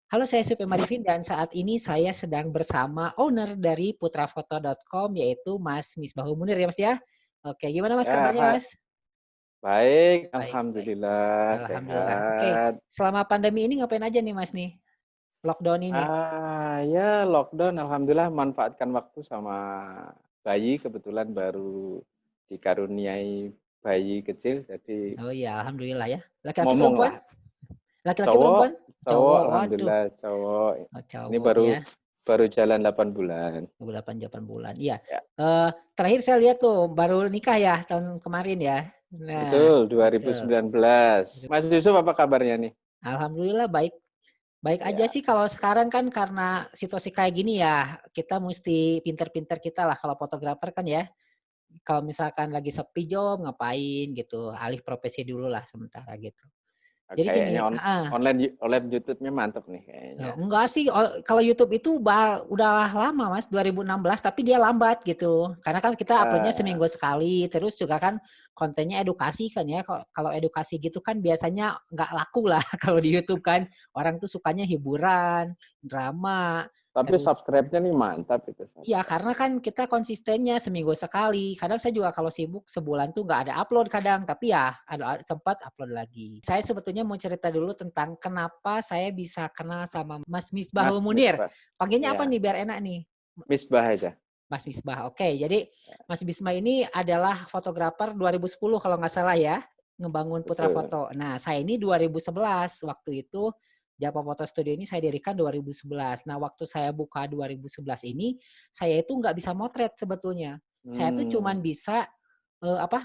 Halo, saya Supi Marifin dan saat ini saya sedang bersama owner dari putrafoto.com yaitu Mas Misbahul Munir ya Mas ya. Oke, gimana Mas Ya, kabarnya Hai. Mas? Baik, Baik, baik. alhamdulillah Alhamdulillah. Oke, sehat. selama pandemi ini ngapain aja nih Mas nih? Lockdown ini. Ya lockdown, alhamdulillah manfaatkan waktu sama bayi. Kebetulan baru dikaruniai bayi kecil, jadi Oh iya, alhamdulillah ya. Laki-laki ngomong perempuan? lah. Laki-laki Cowok, perempuan? cowok, Cowok. Waduh. alhamdulillah cowok. Oh, Ini cowok baru ya. baru jalan 8 bulan. 8 bulan. Iya. Ya, Terakhir saya lihat tuh baru nikah ya tahun kemarin ya. Nah, betul, betul. 2019. Mas Yusuf apa kabarnya nih? Alhamdulillah baik. Baik aja Ya, sih kalau sekarang kan karena situasi kayak gini ya, kita mesti pinter-pinter kita lah kalau fotografer kan ya. Kalau misalkan lagi sepi job ngapain gitu, alih profesi dulu lah sementara gitu. Jadi gini, kayaknya online YouTube-nya mantep nih kayaknya. enggak sih kalau YouTube itu udah lama Mas, 2016 tapi dia lambat gitu. Karena kan kita uploadnya Ah, seminggu sekali, terus juga kan kontennya edukasi kan ya. Kalau edukasi gitu kan biasanya nggak laku lah kalau di YouTube kan. Orang tuh sukanya hiburan, drama, Tapi terus subscribe-nya nih mantap itu iya, karena subscribe-nya. kan kita konsistennya seminggu sekali. Kadang saya juga kalau sibuk sebulan tuh nggak ada upload kadang, tapi ya ada sempat upload lagi. Saya sebetulnya mau cerita dulu tentang kenapa saya bisa kenal sama Mas Misbahul Mas Munir. Misbah. Panggilnya apa Ya, nih biar enak nih? Misbah aja. Mas Misbah. Oke, jadi Mas Misbah ini adalah fotografer 2010 kalau nggak salah ya, ngebangun Putra Betul. Foto. Nah, saya ini 2011 waktu itu Japa Foto Studio ini saya dirikan 2011. Nah, waktu saya buka 2011 ini, saya itu nggak bisa motret sebetulnya. Saya tuh cuman Hmm, bisa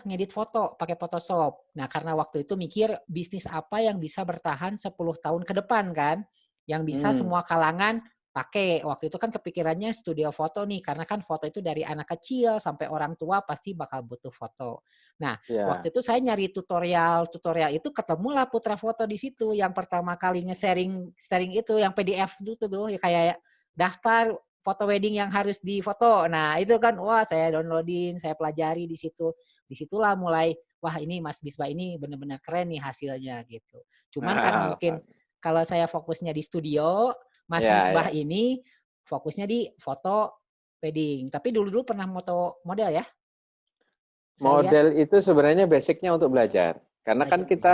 ngedit foto pakai Photoshop. Nah, karena waktu itu mikir bisnis apa yang bisa bertahan 10 tahun ke depan kan, yang bisa hmm, semua kalangan pakai. Waktu itu kan kepikirannya studio foto nih, karena kan foto itu dari anak kecil sampai orang tua pasti bakal butuh foto. Nah, ya. waktu itu saya nyari tutorial itu ketemulah Putra Foto di situ. Yang pertama kali nge-sharing sharing itu yang PDF itu tuh ya kayak daftar foto wedding yang harus difoto. Nah, itu kan wah saya downloading, saya pelajari di situ. Disitulah mulai wah ini Mas Bisba ini benar-benar keren nih hasilnya gitu. Cuman karena mungkin Alhamdulillah. kalau saya fokusnya di studio, Mas Ya, Misbah ya. ini fokusnya di foto wedding. Tapi dulu-dulu pernah moto model ya? Saya lihat Model itu sebenarnya basicnya untuk belajar. Karena kan belajar ya. kita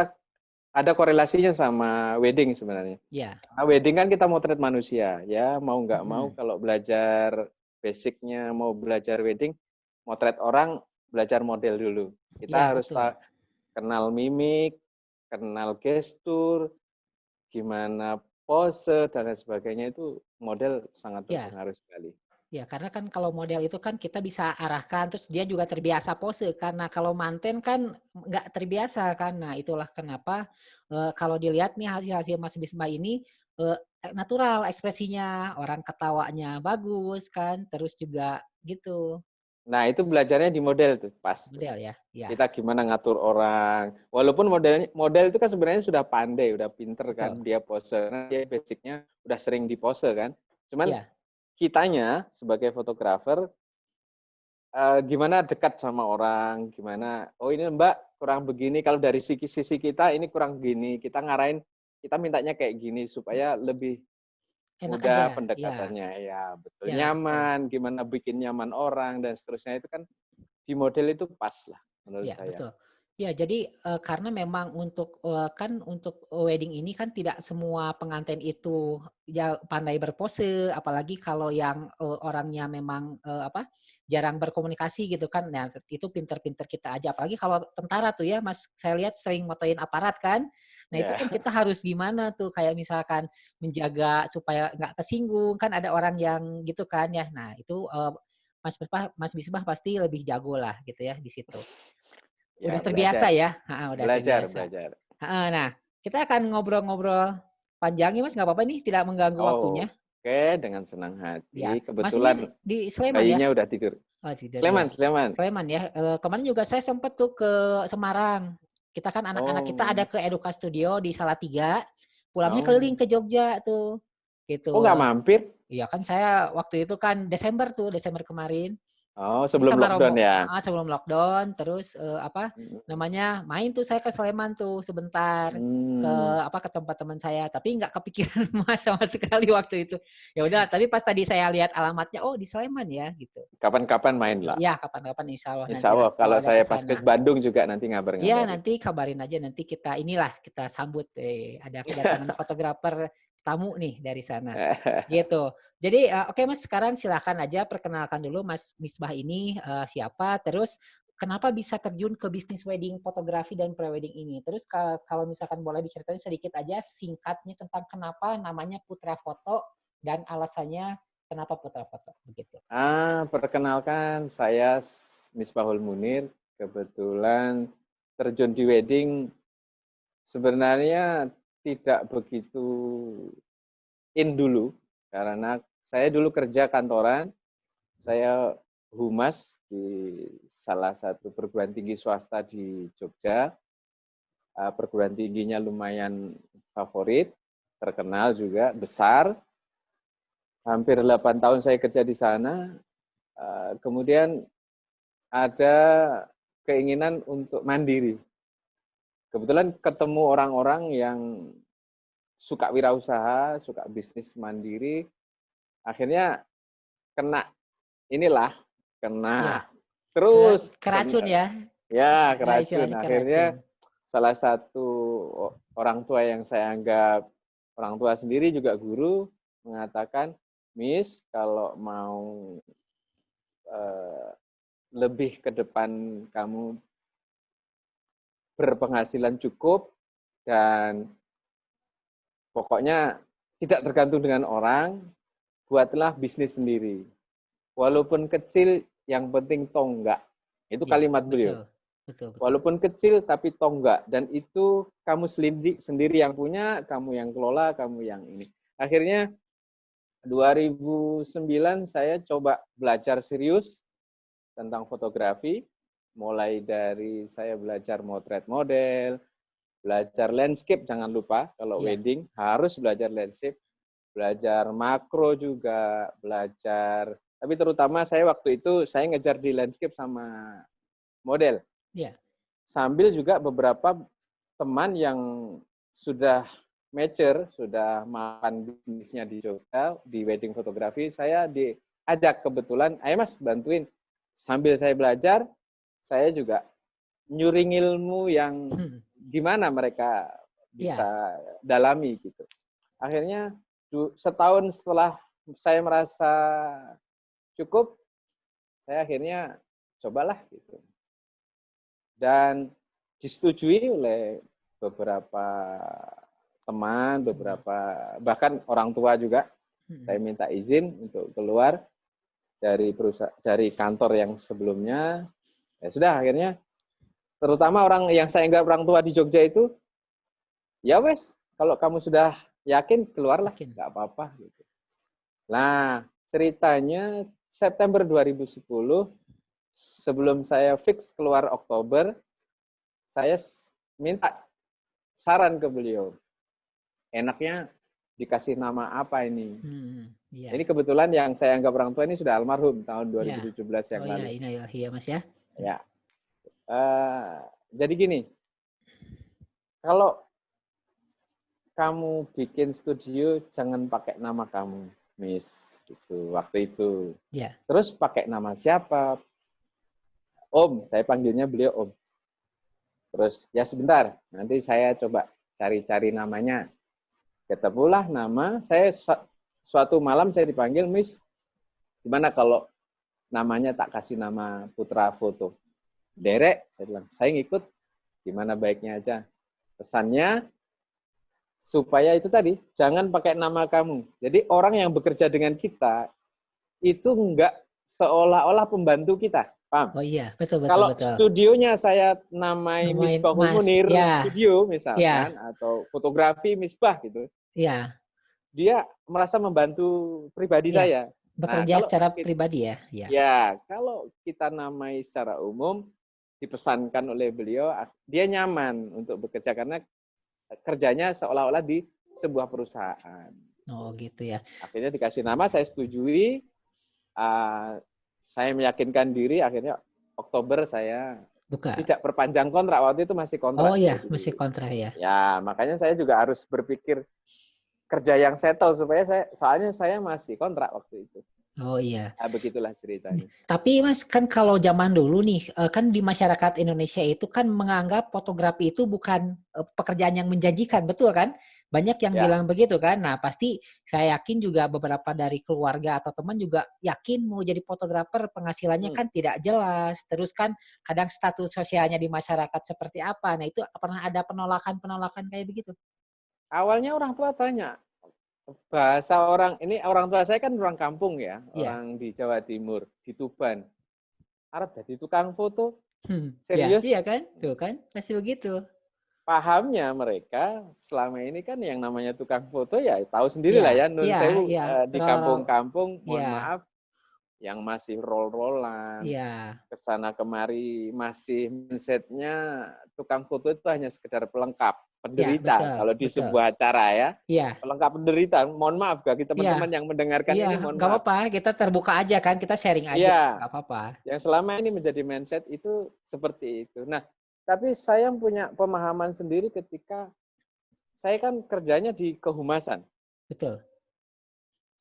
ada korelasinya sama wedding sebenarnya. Ya. Nah, wedding kan kita motret manusia. Ya, mau nggak mau Mm-mm. kalau belajar basicnya, mau belajar wedding, motret orang, belajar model dulu. Ya, Kita harus betul. kenal mimik, kenal gestur, gimana pose dan lain sebagainya itu model sangat Ya. berpengaruh sekali. Ya, karena kan kalau model itu kan kita bisa arahkan, terus dia juga terbiasa pose. Karena kalau manten kan nggak terbiasa kan. Nah, itulah kenapa kalau dilihat nih hasil-hasil Mas Bisma ini eh, natural ekspresinya, orang ketawanya bagus kan, terus juga gitu Nah, itu belajarnya di model tuh, pas tuh. model ya. Ya, Kita gimana ngatur orang. Walaupun model itu kan sebenarnya sudah pandai, udah pinter kan betul. dia pose. Karena dia basicnya udah sering di pose kan. Cuman Ya, kitanya sebagai fotografer gimana dekat sama orang, gimana, oh ini Mbak kurang begini, kalau dari sisi kita ini kurang begini, kita ngarahin, kita mintanya kayak gini supaya lebih enak mudah aja. Ya, pendekatannya. Ya, betul. ya betul. Nyaman, gimana bikin nyaman orang dan seterusnya itu kan di model itu pas lah menurut Ya, saya. betul. Ya, jadi karena memang untuk wedding ini kan tidak semua pengantin itu ya pandai berpose, apalagi kalau yang orangnya memang jarang berkomunikasi gitu kan. Nah, itu pinter-pinter kita aja. Apalagi kalau tentara tuh ya, Mas, saya lihat sering motoin aparat kan. Nah, itu Ya, kan kita harus gimana tuh kayak misalkan menjaga supaya nggak kesinggung kan ada orang yang gitu kan ya. Nah, itu Mas Bisbah pasti lebih jago lah gitu ya di situ. Udah ya terbiasa belajar, ya? Heeh, udah belajar, terbiasa. belajar. Heeh, nah, kita akan ngobrol-ngobrol panjang ya Mas, nggak apa-apa nih, tidak mengganggu waktunya. Oke, dengan senang Ya, hati. Mas ini Kebetulan di Sleman ya? bayinya udah tidur. Oh tidur ya. Sleman, Sleman. Sleman ya. Kemarin juga saya sempet tuh ke Semarang. Kita kan anak-anak kita ada Oh, ke Eduka Studio di Salatiga. Pulangnya keliling oh, ke Jogja tuh. oh nggak Gitu. mampir? Iya kan saya waktu itu kan Desember kemarin. Oh, Jadi sebelum sama lockdown romo ya? sebelum lockdown, terus, apa Mm. namanya, main tuh saya ke Sleman tuh sebentar, ke Hmm. apa, ke tempat teman saya, tapi nggak kepikiran Mas sama sekali waktu itu. Ya udah, tapi pas tadi saya lihat alamatnya, oh di Sleman ya, gitu. Kapan-kapan main lah. Iya, kapan-kapan insya Allah Insya nantilah Allah, kalau kalau ada ke saya pas ke sana. Bandung juga nanti Iya, ngabar-ngabarin. nanti kabarin aja, nanti kita inilah, kita sambut, ada kedatangan fotografer tamu nih dari sana, gitu. Jadi, oke Mas, sekarang silakan aja perkenalkan dulu Mas Misbah ini, siapa, terus kenapa bisa terjun ke bisnis wedding fotografi dan prewedding ini. Terus kalau misalkan boleh diceritain sedikit aja singkatnya tentang kenapa namanya Putra Foto dan alasannya kenapa Putra Foto, begitu. Perkenalkan, saya Misbahul Munir. Kebetulan terjun di wedding sebenarnya tidak begitu in dulu, karena saya dulu kerja kantoran, saya humas di salah satu perguruan tinggi swasta di Jogja. Perguruan tingginya lumayan favorit, terkenal juga, besar. Hampir 8 tahun saya kerja di sana. Kemudian ada keinginan untuk mandiri. Kebetulan ketemu orang-orang yang suka wirausaha, suka bisnis mandiri, akhirnya kena inilah, Iya, kena terus, keracun ya. ya Ya keracun. istilahnya keracun. Akhirnya salah satu orang tua yang saya anggap orang tua sendiri juga guru mengatakan, Miss, kalau mau lebih ke depan kamu berpenghasilan cukup dan pokoknya tidak tergantung dengan orang, buatlah bisnis sendiri. Walaupun kecil, yang penting tonggak. Itu Iya, kalimat beliau. betul. Betul, betul. Walaupun kecil tapi tonggak. Dan itu kamu sendiri yang punya, kamu yang kelola, kamu yang ini. Akhirnya 2009 saya coba belajar serius tentang fotografi. Mulai dari saya belajar motret model, belajar landscape, jangan lupa kalau Iya. wedding harus belajar landscape, belajar makro juga, belajar. Tapi terutama saya waktu itu saya ngejar di landscape sama model. Iya. Sambil juga beberapa teman yang sudah mature, sudah mapan bisnisnya di Jogja, di wedding fotografi, saya diajak kebetulan, ayo Mas bantuin. Sambil saya belajar, saya juga nyuring ilmu yang gimana mereka bisa Iya. dalami gitu. Akhirnya setahun setelah saya merasa cukup, saya akhirnya cobalah gitu. Dan disetujui oleh beberapa teman, beberapa bahkan orang tua juga. Saya minta izin untuk keluar dari perusahaan, dari kantor yang sebelumnya. Ya sudah, akhirnya terutama orang yang saya anggap orang tua di Jogja itu, ya wes, kalau kamu sudah yakin keluarlah, nggak apa-apa gitu. Nah, ceritanya September 2010, sebelum saya fix keluar Oktober, saya minta saran ke beliau. Enaknya dikasih nama apa ini? Iya. Ini kebetulan yang saya anggap orang tua ini sudah almarhum tahun Iya. 2017 yang Oh lalu. iya, innalillahi ya Mas ya. Ya. Jadi gini, kalau kamu bikin studio jangan pakai nama kamu, Miss, gitu waktu itu. Iya. Terus pakai nama siapa? Om, saya panggilnya beliau Om. Terus ya sebentar, nanti saya coba cari-cari namanya. Ketemulah nama, saya suatu malam saya dipanggil, Miss, gimana kalau namanya tak kasih nama Putra Foto? Derek, saya bilang, saya ngikut, gimana baiknya aja. Pesannya, supaya itu tadi, jangan pakai nama kamu. Jadi orang yang bekerja dengan kita, itu enggak seolah-olah pembantu kita. Paham? Oh iya, betul, betul, Kalau betul. studionya saya namai Namain Misbahul Mas, Munir ya, Studio ya, misalkan, atau fotografi Misbah gitu, ya, dia merasa membantu pribadi ya. saya. Nah, Bekerja secara pribadi ya, ya. kalau kita namai secara umum, dipesankan oleh beliau, dia nyaman untuk bekerja karena kerjanya seolah-olah di sebuah perusahaan. Oh gitu ya. Akhirnya dikasih nama, saya setujui. saya meyakinkan diri, akhirnya Oktober saya Buka. tidak perpanjang kontrak. Waktu itu masih kontrak. Oh iya, masih kontrak ya. Ya, makanya saya juga harus berpikir kerja yang settle supaya soalnya saya masih kontrak waktu itu. Oh iya. Nah, begitulah ceritanya. Tapi Mas, kan kalau zaman dulu nih, kan di masyarakat Indonesia itu kan menganggap fotografi itu bukan pekerjaan yang menjanjikan, betul kan? Banyak yang Ya. bilang begitu kan. Nah, pasti saya yakin juga beberapa dari keluarga atau teman juga yakin mau jadi fotografer, penghasilannya kan tidak jelas. Terus kan kadang status sosialnya di masyarakat seperti apa. Nah, itu pernah ada penolakan-penolakan kayak begitu? Awalnya orang tua tanya, bahasa orang tua saya kan orang kampung ya, Iya. orang di Jawa Timur, di Tuban. Arab jadi tukang foto, Ya, serius? iya kan? Tuh kan, pasti begitu. Pahamnya mereka selama ini kan yang namanya tukang foto ya tahu sendiri Iya, lah ya, Nun iya, Sewu iya. di kampung-kampung, Iya, mohon maaf, yang masih roll-rollan, iya. kesana kemari masih mindsetnya tukang foto itu hanya sekedar pelengkap, Iya, penderita betul, kalau di betul. sebuah acara ya. Iya, Pelengkap penderita, mohon maaf bagi iya, teman-teman yang mendengarkan iya. ini, mohon Nggak maaf. apa-apa, kita terbuka aja kan, kita sharing aja, Iya, nggak apa-apa. yang selama ini menjadi mindset itu seperti itu. Nah, tapi saya punya pemahaman sendiri ketika saya kan kerjanya di kehumasan. Betul,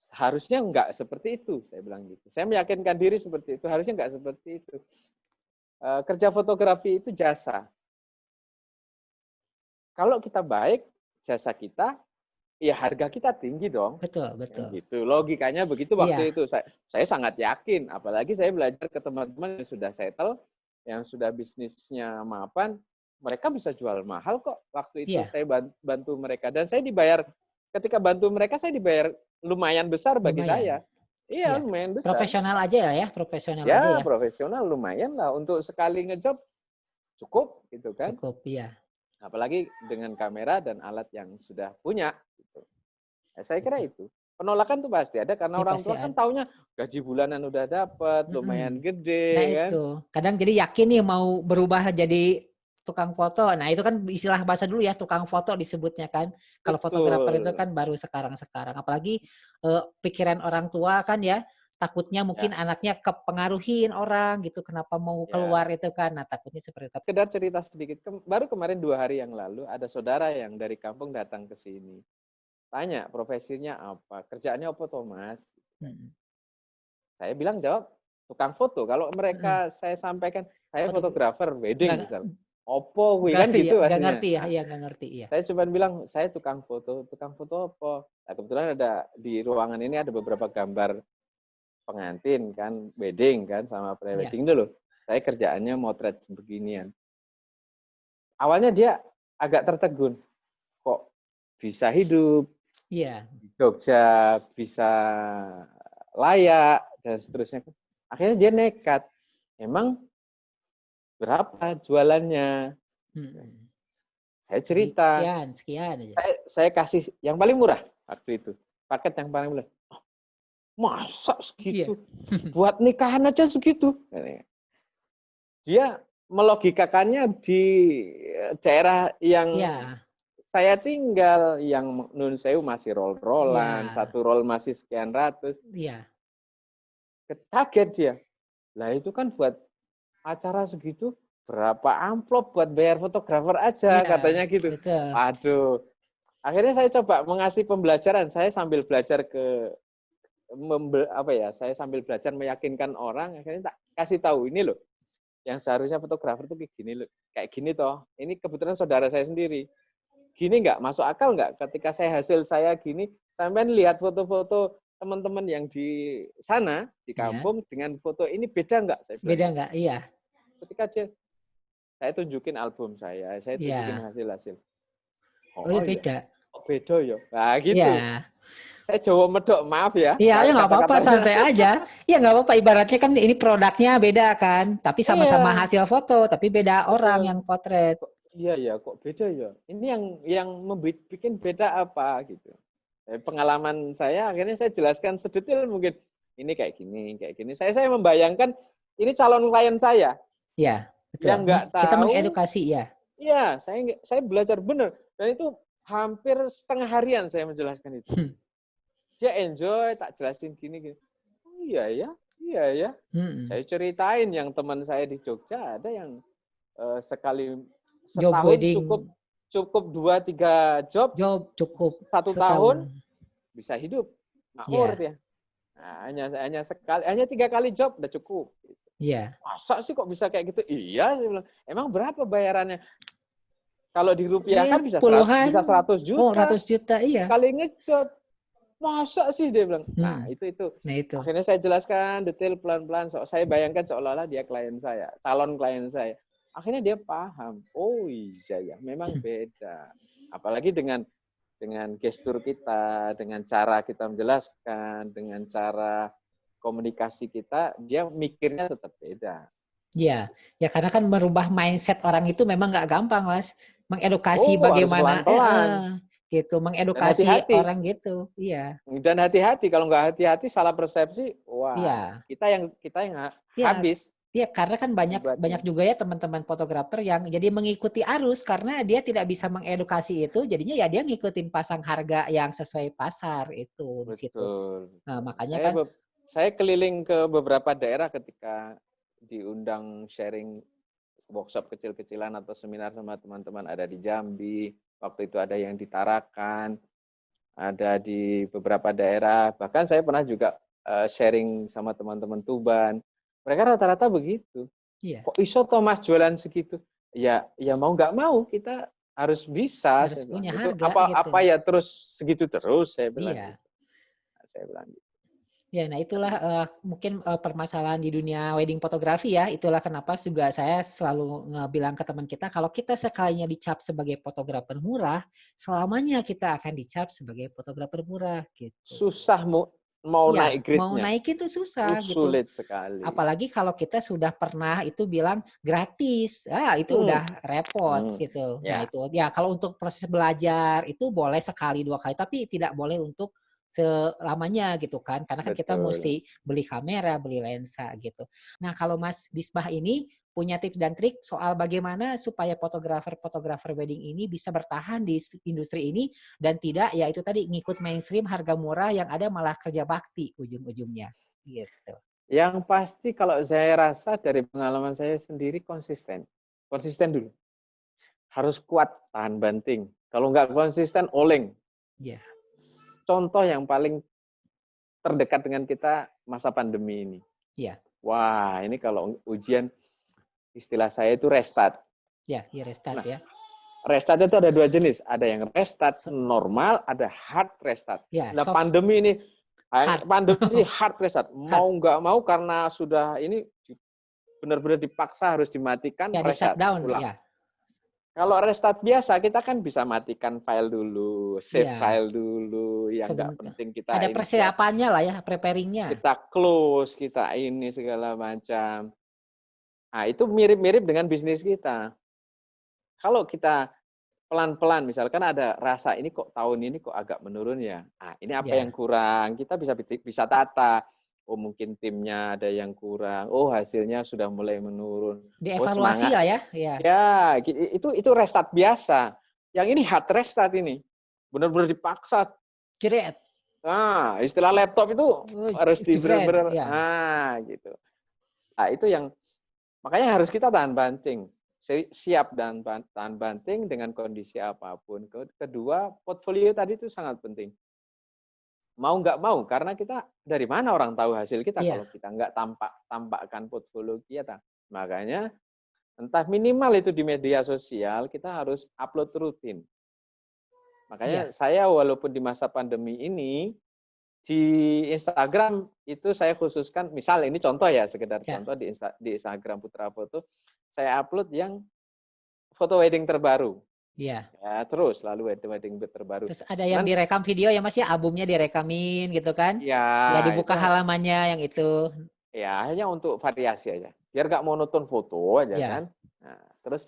Harusnya enggak seperti itu, saya bilang gitu. Saya meyakinkan diri seperti itu, harusnya enggak seperti itu. Kerja fotografi itu jasa. Kalau kita baik, jasa kita, ya harga kita tinggi dong. betul, Yang betul. gitu. Logikanya begitu waktu Iya, itu. Saya sangat yakin, apalagi saya belajar ke teman-teman yang sudah settle, yang sudah bisnisnya mapan, mereka bisa jual mahal kok. Waktu itu iya, saya bantu mereka. Dan saya dibayar, ketika bantu mereka, saya dibayar lumayan besar bagi lumayan. saya. Iya, Iya. lumayan besar. Profesional aja ya, profesional aja Ya, ya. profesional lumayan lah. Untuk sekali ngejob, cukup gitu kan. Cukup, iya. Apalagi dengan kamera dan alat yang sudah punya. Gitu. Saya kira Betul. itu. Penolakan tuh pasti ada karena Iya, orang pasti tua kan ada. taunya gaji bulanan udah dapat, lumayan Mm-mm. gede Nah kan. itu, kadang jadi yakin nih mau berubah jadi tukang foto. Nah itu kan istilah bahasa dulu ya, tukang foto disebutnya kan. Kalau fotografer itu Betul. kan baru sekarang-sekarang. Apalagi pikiran orang tua kan ya, takutnya Ya, mungkin anaknya kepengaruhin orang gitu. Kenapa mau keluar ya. itu kan? Nah takutnya seperti itu. Sekedar cerita sedikit. Baru kemarin 2 hari yang lalu ada saudara yang dari kampung datang ke sini. Tanya profesinya apa, kerjaannya apa Thomas? Mm-mm. Saya bilang jawab tukang foto. Kalau Mm-mm. mereka saya sampaikan saya Foto fotografer nggak wedding misal. Opo kuwi nggak kan ya, gitu nggak akhirnya. ngerti ya, Nah, iya nggak ngerti ya. saya cuma bilang saya tukang foto. Tukang foto apa? Nah, kebetulan ada di ruangan ini ada beberapa gambar pengantin kan, wedding kan sama Iya, pre-wedding dulu. Saya kerjaannya motret beginian. Awalnya dia agak tertegun. Kok bisa hidup iya, di Jogja, bisa layak dan seterusnya. Akhirnya dia nekat. Emang berapa jualannya? mm-mm. Saya cerita. Sekian, sekian aja. Saya kasih yang paling murah waktu itu. Paket yang paling murah. Masa Iya. segitu? Buat nikahan aja segitu. Dia melogikakannya di daerah yang Iya, saya tinggal, yang Nun Sewu masih roll-rollan, iya, satu roll masih sekian ratus. iya. Kaget dia. Lah itu kan buat acara segitu, berapa amplop buat bayar fotografer aja, Iya, katanya gitu. betul. Aduh. Akhirnya saya coba mengasih pembelajaran. Saya sambil belajar saya sambil belajar meyakinkan orang, akhirnya tak kasih tahu ini loh. Yang seharusnya fotografer tuh kayak gini loh. Kayak gini toh. Ini kebetulan saudara saya sendiri. Gini nggak? Masuk akal nggak? Ketika hasil saya gini, sampean lihat foto-foto teman-teman yang di sana, di Iya. kampung, dengan foto ini beda nggak? Saya bilang Beda gitu. nggak? Iya. Ketika saya tunjukin album saya tunjukin Iya. hasil-hasil. Oh ya Oh iya, beda. kok beda ya? Nah gitu. Iya. Saya Jawa medok, maaf ya. Iya, ya nggak apa-apa, Kata-katanya. santai aja. Ya nggak apa-apa, ibaratnya kan ini produknya beda kan, tapi sama-sama Iya, hasil foto, tapi beda orang betul. yang potret. Iya ya, kok beda ya? Ini yang bikin beda apa gitu. Pengalaman saya akhirnya saya jelaskan sedetail mungkin. Ini kayak gini, kayak gini. Saya membayangkan ini calon klien saya Iya, betul. yang nggak Kita tahu. mengedukasi ya. Iya, saya belajar benar dan itu hampir setengah harian saya menjelaskan itu. Dia enjoy, tak jelasin gini. Oh iya ya. Iya ya. Mm-mm. Saya ceritain yang teman saya di Jogja ada yang sekali Job setahun cukup wedding, cukup 2-3 job, job cukup 1 tahun setahun. bisa hidup makmur Iya, dia. Nah, hanya 3 kali job udah cukup. iya. Masa sih kok bisa kayak gitu? Iya, saya bilang. Emang berapa bayarannya? Kalau Ya dirupiahkan bisa puluhan, bisa 100 oh juta 100 juta, iya. sekali ngejob. Masa sih dia bilang. Nah, Hmm. itu. Nah itu, Akhirnya saya jelaskan detail pelan-pelan. Saya bayangkan seolah-olah dia klien saya, calon klien saya. Akhirnya dia paham. Oh iya ya, memang beda. Apalagi dengan gestur kita, dengan cara kita menjelaskan, dengan cara komunikasi kita, dia mikirnya tetap beda. ya, ya karena kan merubah mindset orang itu memang nggak gampang, Mas. Mengedukasi Oh, harus bagaimana, pelan-pelan gitu, dan mengedukasi hati-hati. orang gitu, iya, Dan hati-hati kalau nggak hati-hati salah persepsi, wah iya. kita yang Iya, habis iya karena kan banyak banyak akibatnya. juga ya teman-teman fotografer yang jadi mengikuti arus karena dia tidak bisa mengedukasi itu, jadinya ya dia ngikutin pasang harga yang sesuai pasar itu di situ. Betul, Nah, betul. makanya kan Saya keliling ke beberapa daerah ketika diundang sharing workshop kecil-kecilan atau seminar sama teman-teman, ada di Jambi, waktu itu ada yang di Tarakan, ada di beberapa daerah. Bahkan saya pernah juga sharing sama teman-teman Tuban. Mereka rata-rata begitu. iya, Kok iso Thomas jualan segitu? Ya mau nggak mau kita harus bisa, harus saya bilang punya gitu. harga gitu. Apa ya terus segitu terus, saya bilang Iya. gitu. Saya bilang gitu. Ya, nah itulah Dan mungkin permasalahan di dunia wedding fotografi ya. Itulah kenapa juga saya selalu ngebilang ke teman kita kalau kita sekalinya dicap sebagai fotografer murah, selamanya kita akan dicap sebagai fotografer murah gitu. susah mau Iya, naik mau grade-nya. naik itu susah gitu. Sulit sekali. Apalagi kalau kita sudah pernah itu bilang gratis, itu Hmm, udah repot hmm, gitu. Nah ya, itu ya kalau untuk proses belajar itu boleh sekali dua kali, tapi tidak boleh untuk selamanya gitu kan, karena kan kita betul. mesti beli kamera, beli lensa gitu. Nah kalau Mas Bisbah ini punya tips dan trik soal bagaimana supaya fotografer-fotografer wedding ini bisa bertahan di industri ini dan tidak ya itu tadi ngikut mainstream harga murah yang ada malah kerja bakti ujung-ujungnya gitu. Yang pasti kalau saya rasa dari pengalaman saya sendiri konsisten. Konsisten dulu. Harus kuat, tahan banting. Kalau nggak konsisten, oleng. Iya, Contoh yang paling terdekat dengan kita masa pandemi ini. iya, Wah, ini kalau ujian, istilah saya itu restart. iya, iya restart Nah, ya. restart itu ada 2 jenis. Ada yang restart normal, ada hard restart. Ya, Nah, soft hard. pandemi ini hard restart. Hard. Mau nggak mau karena sudah ini benar-benar dipaksa harus dimatikan, Ya di reset, shutdown ulang. ya. Kalau restart biasa, kita kan bisa matikan file dulu, save Iya, file dulu, yang nggak sebentar. penting kita Ada ini buat. persiapannya lah ya, preparingnya. Kita close, kita ini segala macam. Nah, itu mirip-mirip dengan bisnis kita. Kalau kita pelan-pelan, misalkan ada rasa ini kok tahun ini kok agak menurun ya. Ah, ini apa yang Ya, kurang? Kita bisa tata. Oh, mungkin timnya ada yang kurang. Oh, hasilnya sudah mulai menurun. Oh, dievaluasi semangat. lah ya. Ya, Ya, itu restart biasa. Yang ini hard restart ini. Benar-benar dipaksa. jeret. Nah, istilah laptop itu harus di Jebret, benar-benar ya. gitu. Nah, itu yang makanya harus kita tahan banting. Siap dan tahan banting dengan kondisi apapun. Kedua, portfolio tadi itu sangat penting. Mau nggak mau, karena kita dari mana orang tahu hasil kita Iya, kalau kita nggak tampakkan portfolio kita. Makanya entah minimal itu di media sosial, kita harus upload rutin. Makanya iya, saya walaupun di masa pandemi ini, di Instagram itu saya khususkan, misal ini contoh ya, sekedar ya, contoh di Instagram Putra Foto, saya upload yang foto wedding terbaru. iya. Ya, terus lalu wedding terbaru. Terus ada yang Cuman direkam video ya Mas ya, albumnya direkamin gitu kan. ya Ya itu dibuka halamannya yang itu. ya hanya untuk variasi aja. Biar nggak monoton foto aja Ya, kan. Nah, terus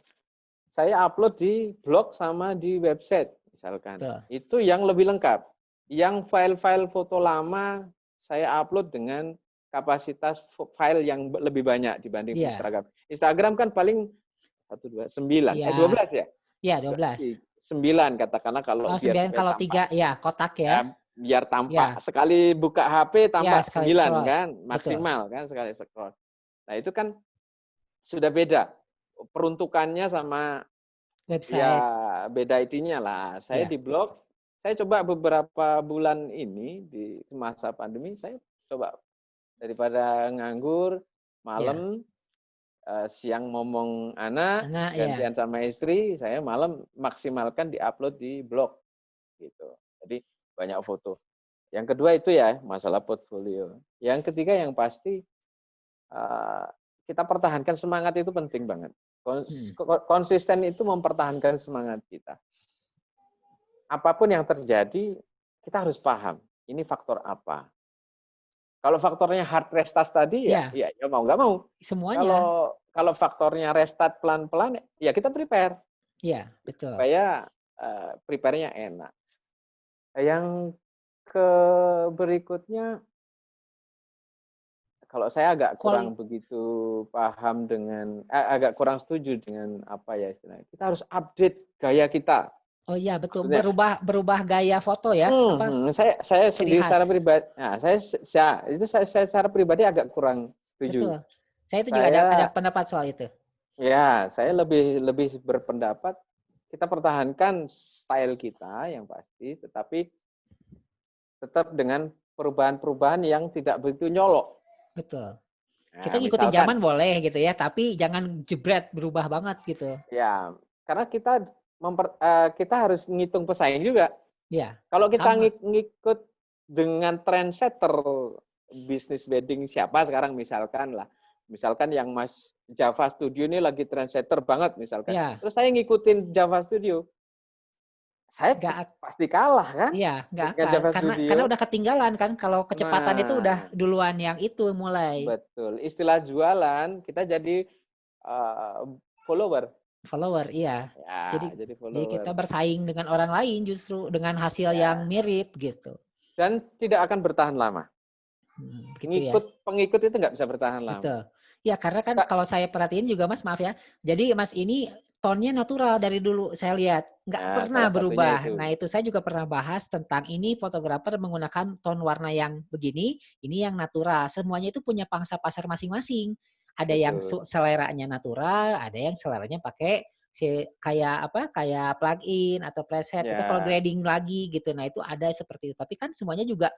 saya upload di blog sama di website misalkan. betul. Itu yang lebih lengkap. Yang file-file foto lama saya upload dengan kapasitas file yang lebih banyak dibanding di Iya, Instagram. Instagram kan paling 1, 2, 9, iya, 12 ya? iya 12. 9 katakanlah kalau Oh, biar 9 supaya kalau tampak 3 ya kotak ya, ya. biar Ya, tampak sekali buka HP ya tampak sekali 9 scroll. kan, Betul. maksimal kan sekali scroll. Nah, itu kan sudah beda peruntukannya sama ya Website. beda itunya lah. Saya Ya, di blog, saya coba beberapa bulan ini di masa pandemi, saya coba daripada nganggur ya. malam, siang ngomong anak, Karena ya, gantian sama istri, saya malam maksimalkan di-upload di blog gitu. Jadi banyak foto. Yang kedua itu ya masalah portfolio. Yang ketiga yang pasti kita pertahankan semangat itu penting banget. hmm, Konsisten itu mempertahankan semangat kita. Apapun yang terjadi, kita harus paham ini faktor apa. Kalau faktornya hard restart tadi ya, ya ya mau nggak mau. semuanya. Kalau faktornya restart pelan-pelan, ya kita prepare Ya, betul. supaya prepare-nya enak. Yang ke berikutnya, kalau saya agak Kuali kurang begitu paham dengan, agak kurang setuju dengan apa ya istilahnya. Kita harus update gaya kita. Oh iya betul, Maksudnya, berubah berubah gaya foto ya, apa saya ciri sendiri khas. secara pribadi, nah, saya secara pribadi agak kurang setuju. Betul. Saya itu juga ada Saya pendapat soal itu. saya lebih lebih berpendapat kita pertahankan style kita yang pasti, tetapi tetap dengan perubahan-perubahan yang tidak begitu nyolok. Betul. Kita Nah, ngikutin misalkan, zaman boleh gitu ya, tapi jangan jebret berubah banget gitu. ya, karena kita harus ngitung pesaing juga. Ya, Kalau kita sama. ngikut dengan trendsetter bisnis wedding siapa sekarang misalkan yang Mas Java Studio ini lagi trendsetter banget misalkan. Ya, Terus saya ngikutin Java Studio, saya nggak pasti kalah kan iya, nggak dengan akan. Java Karena Studio. udah ketinggalan kan kalau kecepatan itu udah Nah, duluan yang itu mulai betul. Istilah jualan kita jadi uh, follower. follower, iya. Jadi Ya, jadi jadi kita follower. bersaing dengan orang lain justru dengan hasil yang Ya, mirip gitu. dan tidak akan bertahan lama. Gitu ya. Pengikut itu nggak bisa bertahan lama. Betul. Ya, karena kan Kak, kalau saya perhatiin juga Mas, maaf ya. Jadi Mas ini tonnya natural dari dulu saya lihat. Nggak nah, pernah salah satunya berubah. itu. Nah, itu saya juga pernah bahas tentang ini fotografer menggunakan ton warna yang begini, ini yang natural. Semuanya itu punya pangsa pasar masing-masing. Ada yang Betul. seleranya natural, ada yang seleranya pakai kayak apa? Kayak plugin atau preset. Itu kalau Ya, grading lagi gitu. Nah, itu ada seperti itu. Tapi kan semuanya juga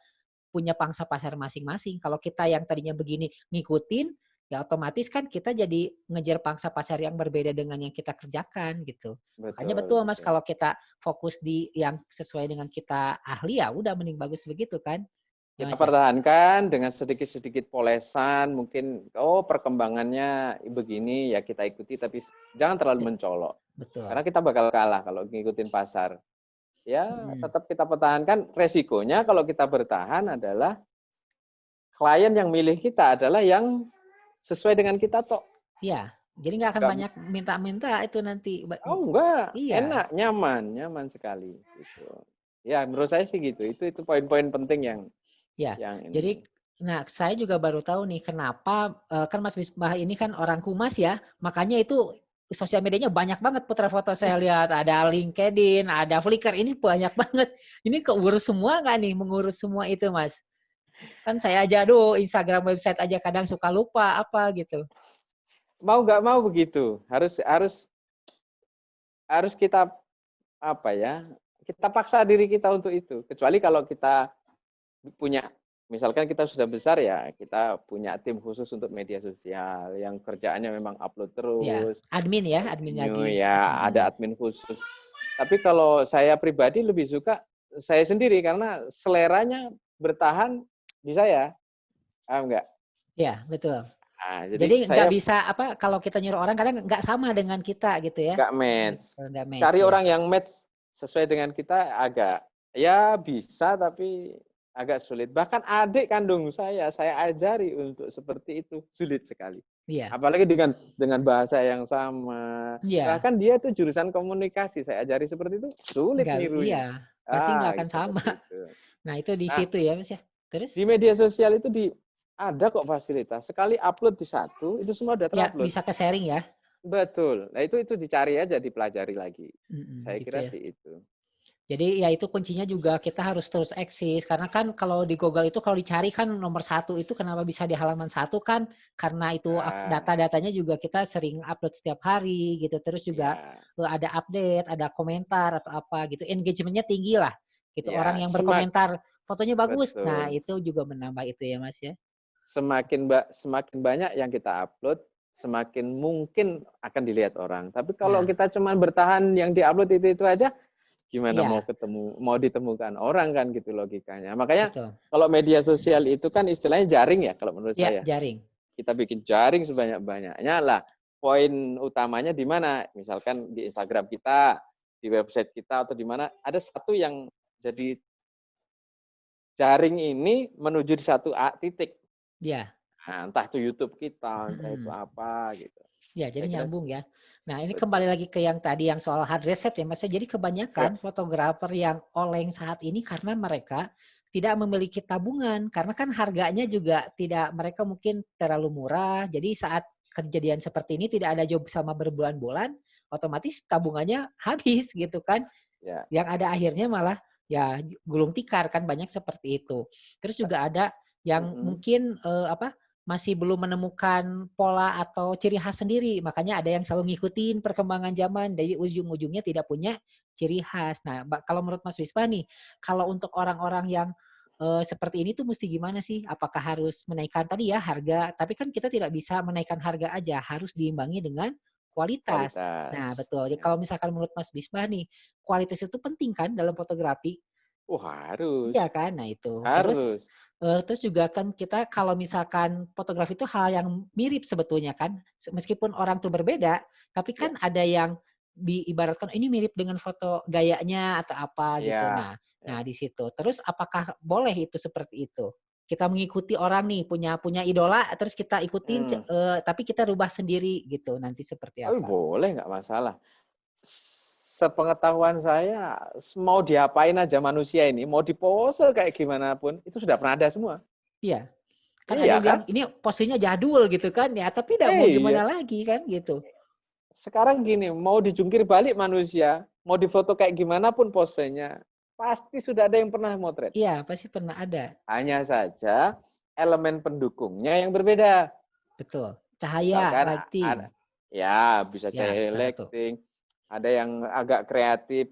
punya pangsa pasar masing-masing. Kalau kita yang tadinya begini ngikutin, ya otomatis kan kita jadi ngejar pangsa pasar yang berbeda dengan yang kita kerjakan gitu. Makanya betul, betul Mas betul. kalau kita fokus di yang sesuai dengan kita ahli ya udah mending bagus begitu kan. Ya Kita Mas ya? pertahankan dengan sedikit-sedikit polesan, mungkin perkembangannya begini ya kita ikuti, tapi jangan terlalu mencolok. Betul. Karena kita bakal kalah kalau ngikutin pasar. Ya, Hmm. tetap kita pertahankan. Resikonya kalau kita bertahan adalah klien yang milih kita adalah yang sesuai dengan kita toh. Iya. Jadi nggak akan Enggak, banyak minta-minta itu nanti. enggak, Iya. enak, nyaman sekali gitu. Ya, menurut saya sih gitu. Itu poin-poin penting Ya, yang ini. jadi nah saya juga baru tahu nih kenapa kan Mas Misbah ini kan orang humas ya, makanya itu sosial medianya banyak banget putra foto saya lihat, ada LinkedIn, ada Flickr, ini banyak banget. Ini keurus semua nggak nih mengurus semua itu Mas? Kan saya aja aduh Instagram website aja kadang suka lupa apa gitu. Mau nggak mau begitu. Harus harus harus kita apa ya? Kita paksa diri kita untuk itu. Kecuali kalau kita punya, misalkan kita sudah besar ya, kita punya tim khusus untuk media sosial yang kerjaannya memang upload Ya, terus, admin ya, admin continue lagi. ya, ada admin khusus. Tapi kalau saya pribadi lebih suka saya sendiri karena seleranya bertahan di saya, paham nggak? Ya, betul. Nah, jadi Jadi nggak saya bisa apa kalau kita nyuruh orang kadang nggak sama dengan kita gitu ya. nggak match. Nggak match Cari ya. orang yang match sesuai dengan kita agak, ya bisa tapi agak sulit. Bahkan adik kandung saya ajari untuk seperti itu, sulit sekali. Iya. Apalagi dengan bahasa yang sama. Iya. Bahkan dia tuh jurusan komunikasi, saya ajari seperti itu, sulit Nggak, iya, nirunya. pasti nggak Ah, akan sama. seperti itu. Nah, itu di Nah, situ ya, Mas ya. Terus? di media sosial itu ada kok fasilitas. Sekali upload di satu, itu semua udah Ya, terupload. bisa ke sharing ya. Betul. Nah, itu dicari aja, dipelajari lagi. Saya Gitu kira ya. sih itu. Jadi ya itu kuncinya juga kita harus terus eksis karena kan kalau di Google itu kalau dicari kan nomor satu itu kenapa bisa di halaman satu kan karena itu Ah, data-datanya juga kita sering upload setiap hari gitu terus juga ya, ada update, ada komentar atau apa gitu engagementnya tinggi lah gitu orang ya, yang berkomentar fotonya bagus. Nah betul. itu juga menambah itu ya Mas ya. Semakin banyak yang kita upload, semakin mungkin akan dilihat orang. Tapi kalau Nah kita cuma bertahan yang diupload itu aja, gimana iya mau ditemukan orang kan gitu logikanya. Makanya betul. kalau media sosial itu kan istilahnya jaring ya kalau menurut Ya saya. jaring. Kita bikin jaring sebanyak-banyaknya lah. Poin utamanya di mana? Misalkan di Instagram kita, di website kita atau di mana ada satu yang jadi jaring ini menuju di satu titik. Ya. Nah, entah itu YouTube kita, entah itu Mm-mm. apa gitu. Ya, Saya jadi kira nyambung ya. Nah, ini kembali betul. lagi ke yang tadi yang soal hard reset ya, Mas. Jadi Ya, kebanyakan fotografer yang oleng saat ini karena mereka tidak memiliki tabungan, karena kan harganya juga tidak, mereka mungkin terlalu murah. Jadi saat kejadian seperti ini tidak ada job sama berbulan-bulan, otomatis tabungannya habis gitu kan. ya. Yang ada akhirnya malah ya gulung tikar kan banyak seperti itu. Terus juga ada yang Mm-mm. mungkin apa masih belum menemukan pola atau ciri khas sendiri. Makanya ada yang selalu ngikutin perkembangan zaman dari ujung-ujungnya tidak punya ciri khas. Nah, kalau menurut Mas Wispa nih, kalau untuk orang-orang yang seperti ini tuh mesti gimana sih? Apakah harus menaikkan tadi ya harga? Tapi kan kita tidak bisa menaikkan harga aja, harus diimbangi dengan kualitas. Nah, Kualitas. betul. Jadi Ya. kalau misalkan menurut Mas Bisma nih, kualitas itu penting kan dalam fotografi? Oh, harus. Iya kan? Nah itu. Harus. Terus juga kan kita kalau misalkan fotografi itu hal yang mirip sebetulnya kan. Meskipun orang tuh berbeda, tapi Ya. kan ada yang diibaratkan ini mirip dengan foto gayanya atau apa gitu. Ya. Nah Ya. di situ. Terus apakah boleh itu seperti itu? Kita mengikuti orang nih punya punya idola terus kita ikutin Hmm. tapi kita rubah sendiri gitu. Nanti seperti Oh, apa? boleh nggak masalah. Sepengetahuan saya, mau diapain aja manusia ini, mau dipose kayak gimana pun, itu sudah pernah ada semua. Iya. Kan ada Iya yang bilang kan? ini posisinya jadul gitu kan ya, tapi tidak mau gimana Iya. lagi kan gitu. Sekarang gini, mau dijungkir balik manusia, mau difoto kayak gimana pun posenya, pasti sudah ada yang pernah motret. Iya, pasti pernah ada. Hanya saja elemen pendukungnya yang berbeda. Betul. Cahaya, Misalkan lighting. ya bisa Ya, cahaya salah satu. lighting, ada yang agak kreatif,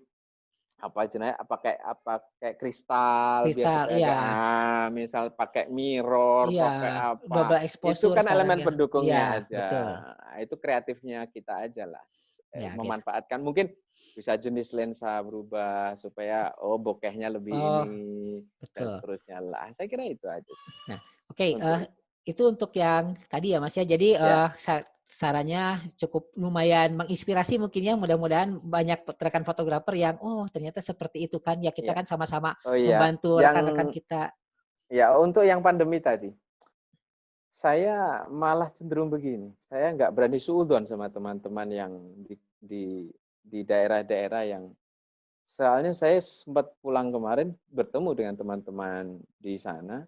apa jenayah apa kayak kristal biar Kristal, supaya iya. agak misal pakai mirror Iya, pakai apa double itu exposure kan sekarang elemen ya. Iya, pendukungnya aja. betul. Nah, itu kreatifnya kita aja lah. Ya, gitu. Memanfaatkan mungkin bisa jenis lensa berubah supaya bokehnya lebih Oh, ini dan betul. seterusnya lah, saya kira itu aja sih Nah, oke, untuk itu. itu untuk yang tadi ya Mas ya. Jadi Ya, sarannya cukup lumayan menginspirasi mungkin ya. Mudah-mudahan banyak rekan fotografer yang oh ternyata seperti itu kan. Ya kita ya. kan sama-sama Oh iya, membantu yang rekan-rekan kita. ya untuk yang pandemi tadi saya malah cenderung begini, saya nggak berani suudzon sama teman-teman yang di di daerah-daerah yang soalnya saya sempat pulang kemarin bertemu dengan teman-teman di sana,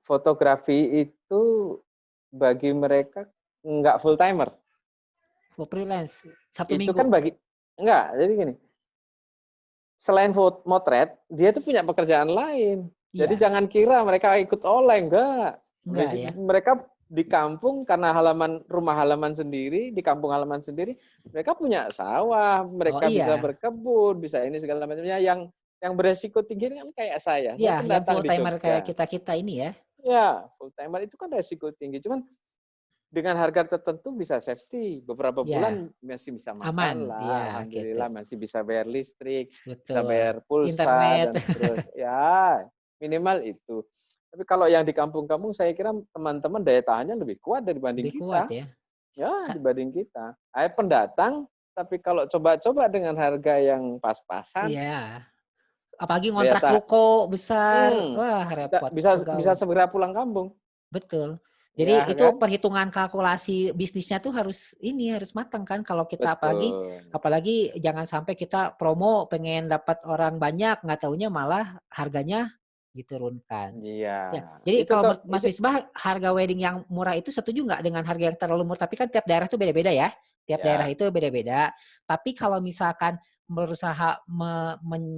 fotografi itu bagi mereka nggak full timer. Full freelance Sabtu Itu Minggu. kan bagi enggak, jadi gini, selain motret, dia tuh punya pekerjaan lain. Jadi Iya, jangan kira mereka ikut oleng, enggak. enggak ya. Mereka di kampung karena rumah halaman sendiri, di kampung halaman sendiri, mereka punya sawah, Oh mereka bisa iya, berkebun, bisa ini segala macamnya yang beresiko tinggi kan kayak saya. Saya iya yang pendatang full di timer kayak Jogja. kita-kita ini ya. Ya, full timer itu kan resiko tinggi. Cuman dengan harga tertentu bisa safety. Beberapa Ya, bulan masih bisa aman. makan Iya, lah, gitu. alhamdulillah masih bisa bayar listrik, bisa Betul. bayar pulsa Internet dan terus ya minimal itu. Tapi kalau yang di kampung-kampung saya kira teman-teman daya tahannya lebih kuat dibanding lebih kuat kita. ya. Ya, dibanding kita. Pendatang tapi kalau coba-coba dengan harga yang pas-pasan, Iya. Apalagi daya ngontrak tahan ruko besar, wah bisa repot bisa bisa pegawai. segera pulang kampung. Betul. Ya Jadi itu kan? perhitungan kalkulasi bisnisnya tuh harus ini harus matang kan kalau kita apalagi Betul. apalagi jangan sampai kita promo pengen dapat orang banyak nggak taunya malah harganya diturunkan. Iya. Ya, jadi Itu kalau tuh menurut Mas itu Misbah harga wedding yang murah itu setuju nggak dengan harga yang terlalu murah? Tapi kan tiap daerah tuh beda-beda ya. Tiap daerah ya. itu beda-beda. Tapi kalau misalkan berusaha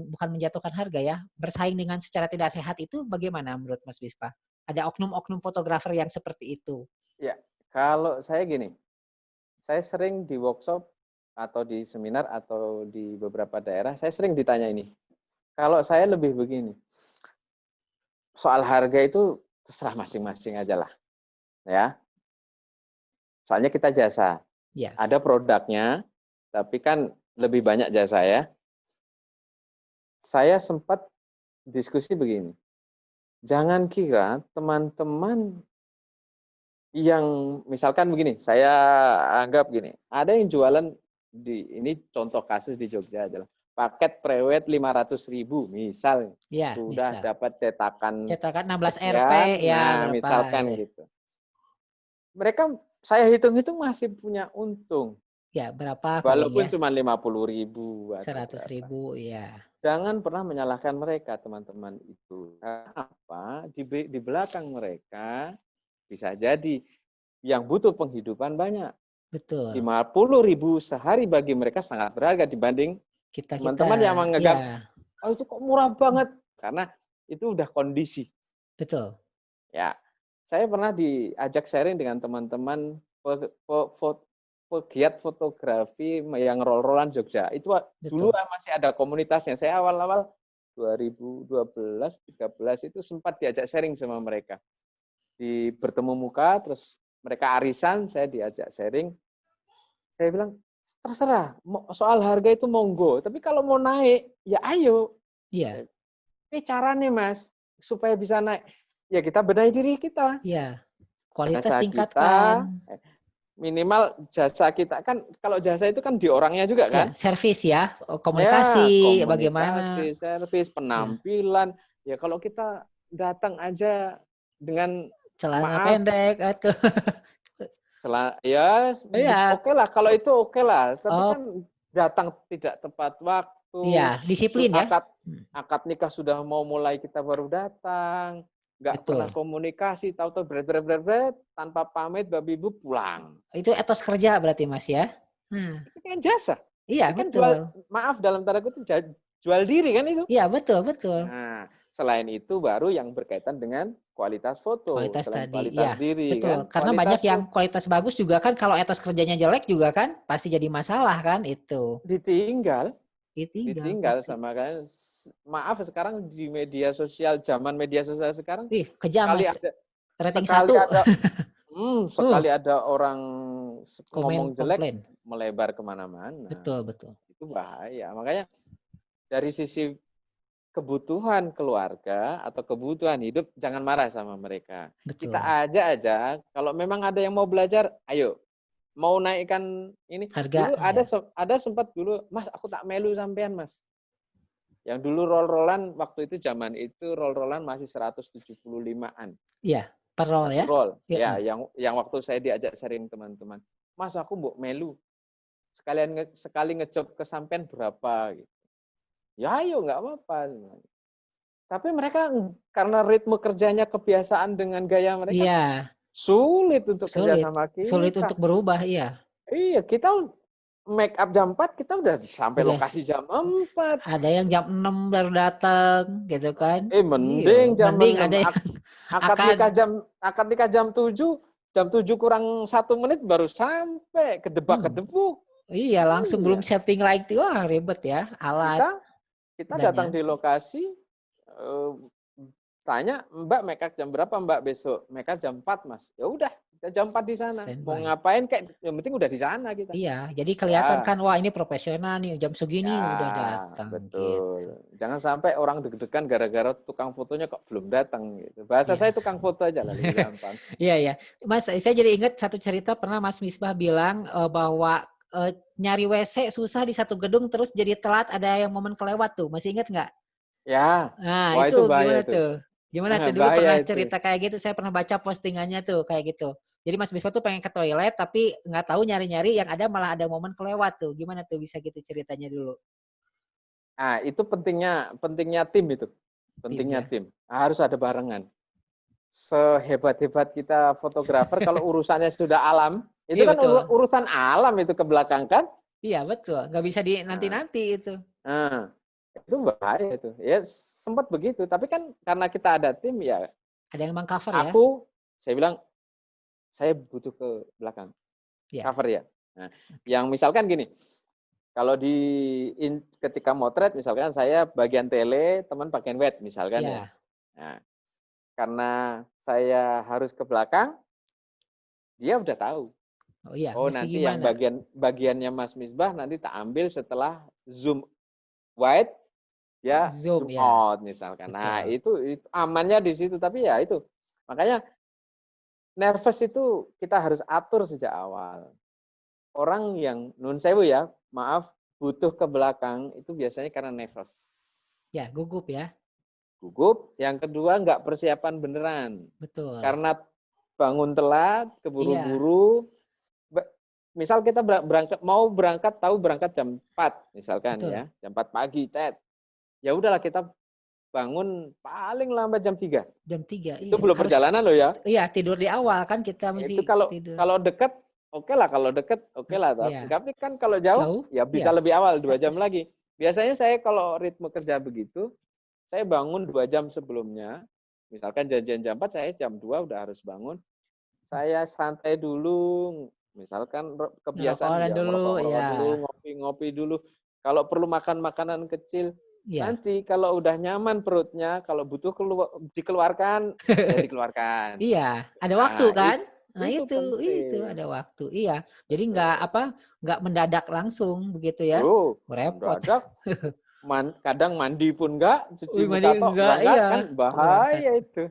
bukan menjatuhkan harga ya, bersaing dengan secara tidak sehat itu bagaimana menurut Mas Bispa? Ada oknum-oknum fotografer yang seperti itu. Ya, kalau saya gini, saya sering di workshop atau di seminar atau di beberapa daerah, saya sering ditanya ini. Kalau saya lebih begini, soal harga itu terserah masing-masing aja lah, ya. Soalnya kita jasa, Yes. ada produknya, tapi kan lebih banyak jasa ya. Saya sempat diskusi begini, jangan kira teman-teman yang misalkan begini, saya anggap gini, ada yang jualan ini contoh kasus di Jogja adalah paket prewed 500.000 misal, Ya, sudah misal. dapat cetakan 16 RP sekian, ya nah berapa misalkan gitu. gitu. Mereka saya hitung-hitung masih punya untung. Ya, berapa Walaupun palingnya? cuma 50.000 atau 100.000 berapa. ya. Jangan pernah menyalahkan mereka, teman-teman itu. Karena apa? Di belakang mereka bisa jadi yang butuh penghidupan banyak. Betul. 50.000 sehari bagi mereka sangat berharga dibanding Kita teman-teman yang menganggap, ya. oh itu kok murah banget. Karena itu udah kondisi. Betul. Ya, saya pernah diajak sharing dengan teman-teman pegiat fotografi yang roll-rollan Jogja. Itu dulu Betul. masih ada komunitasnya. Saya awal-awal 2012, 13 itu sempat diajak sharing sama mereka. Bertemu muka, terus mereka arisan, saya diajak sharing. Saya bilang, terserah, soal harga itu monggo. Tapi kalau mau naik, ya ayo. Iya. Tapi caranya Mas, supaya bisa naik, ya kita benahi diri kita. Iya. Kualitas Jasa kita, tingkatkan. minimal jasa kita kan, kalau jasa itu kan di orangnya juga kan. Ya, servis ya, Ya, komunikasi, bagaimana. komunikasi, servis, penampilan. Ya kalau kita datang aja dengan Celana maaf, pendek atau ya iya. oke lah, kalau itu oke lah. Tapi Oh, kan datang tidak tepat waktu, iya, disiplin ya. akad nikah sudah mau mulai kita baru datang, nggak pernah Betul. komunikasi, tahu-tahu bret, tanpa pamit, babi ibu pulang. Itu etos kerja berarti Mas ya. Itu kan jasa. Iya, Itu kan jual, betul. maaf dalam tanda kutip, jual diri kan itu. Iya, betul. Nah, selain itu baru yang berkaitan dengan kualitas foto, Kualitas selain tadi, kualitas iya, diri kan, betul. Karena banyak kualitas yang kualitas bagus juga kan, kalau etos kerjanya jelek juga kan, pasti jadi masalah kan itu. ditinggal Ditinggal ditinggal pasti. sama kan. Maaf sekarang di media sosial, zaman media sosial sekarang, Kejam sekali Mas. ada Rating sekali 1. ada sekali ada orang Komen ngomong jelek komplain. melebar kemana-mana. Betul. Itu bahaya. Makanya dari sisi kebutuhan keluarga atau kebutuhan hidup, jangan marah sama mereka. Kita Betul. aja, kalau memang ada yang mau belajar, ayo. Mau naikkan ini, Harga dulu ya. ada sempat dulu, Mas aku tak melu sampean Mas. Yang dulu roll-rollan, waktu itu zaman itu roll-rollan masih 175-an. Iya, per roll Satu ya. roll. Ya. Ya, yang waktu saya diajak sharing teman-teman. Mas aku mau melu. Sekali ngejob ke sampean berapa gitu. Ya ayo nggak apa-apa. Tapi mereka karena ritme kerjanya kebiasaan dengan gaya mereka, Iya. sulit untuk kerja sama Sulit kita. untuk berubah, iya. Iya, kita make up jam 4, kita udah sampai lokasi jam 4. Ada yang jam 6 baru datang, gitu kan. Mending jam mending 6. ada yang Akad nikah jam 7, jam 7 kurang 1 menit baru sampai, kedebak-kedebuk. Iya, langsung belum Iya. setting lagi. Wah, ribet ya, alat. Kita datang di lokasi, tanya, Mbak make up jam berapa Mbak besok? Make up jam 4 Mas. Ya udah, kita jam 4 di sana. Mau ngapain kayak, yang penting udah di sana kita. Iya, jadi kelihatan Ya. kan, wah ini profesional nih, jam segini Ya, udah datang. betul. Gitu. Jangan sampai orang deg-degan gara-gara tukang fotonya kok belum datang. Gitu. Bahasa saya tukang foto aja lah, lebih gampang. Iya. Mas, saya jadi ingat satu cerita pernah Mas Misbah bilang bahwa nyari WC susah di satu gedung, terus jadi telat, ada yang momen kelewat tuh. Masih ingat nggak? Ya, Nah, wah itu itu bahaya gimana itu. tuh? Gimana tuh? Dulu Bahaya pernah itu. cerita kayak gitu, saya pernah baca postingannya tuh, kayak gitu. Jadi Mas Biswa tuh pengen ke toilet, tapi nggak tahu nyari-nyari, yang ada malah ada momen kelewat tuh. Gimana tuh bisa gitu ceritanya dulu? Nah, itu pentingnya tim itu. Pentingnya tim. Harus ada barengan. Sehebat-hebat kita fotografer, kalau urusannya sudah alam, itu kan betul. urusan alam itu ke belakang kan? Iya, betul. Nggak bisa dinanti-nanti itu. Nah, itu bahaya itu. Ya sempat begitu, tapi kan karena kita ada tim ya Ada yang meng-cover ya? saya bilang saya butuh ke belakang, Iya. cover ya. Nah, Oke. yang misalkan gini, kalau ketika motret misalkan saya bagian tele, teman bagian web misalkan ya. Iya. Nah, karena saya harus ke belakang, dia udah tahu. Oh iya, Oh, mesti nanti yang gimana? bagiannya Mas Misbah nanti tak ambil setelah zoom wide, ya Zoom zoom ya, out misalkan. Nah, betul. itu amannya di situ. Tapi ya itu, makanya nervous itu kita harus atur sejak awal. Orang yang nun sewu ya, maaf, butuh ke belakang itu biasanya karena nervous. Ya, gugup ya. Gugup, yang kedua nggak persiapan beneran. Betul. Karena bangun telat, Iya, keburu-buru, misal kita berangkat tahu berangkat jam 4 misalkan betul. ya, jam 4 pagi, ya udahlah kita bangun paling lambat jam 3. Jam 3 Itu iya. belum Harus perjalanan loh ya. iya, tidur di awal kan kita Itu mesti kalau tidur. kalau dekat oke lah, kalau dekat oke lah. Iya. Tapi kan kalau jauh Jauh? ya bisa Iya. lebih awal 2 jam Harus lagi. Biasanya saya kalau ritme kerja begitu, saya bangun 2 jam sebelumnya. Misalkan janjian jam 4, saya jam 2 udah harus bangun. Saya santai dulu, misalkan kebiasaan ngerokok ya dulu, ngerokok-ngerokok ya. dulu, ngopi-ngopi dulu. Kalau perlu makan makanan kecil, Iya. nanti kalau udah nyaman perutnya, kalau butuh dikeluarkan, ya dikeluarkan. Iya, ada waktu Nah, kan? Nah itu itu penting. ada waktu. Iya. Jadi nggak Betul. apa, nggak mendadak langsung begitu ya. Oh, Repot. mendadak, kadang mandi pun enggak, cuci Wih, mandi muka tok, enggak, berangkat iya, kan berangkat. bahaya itu.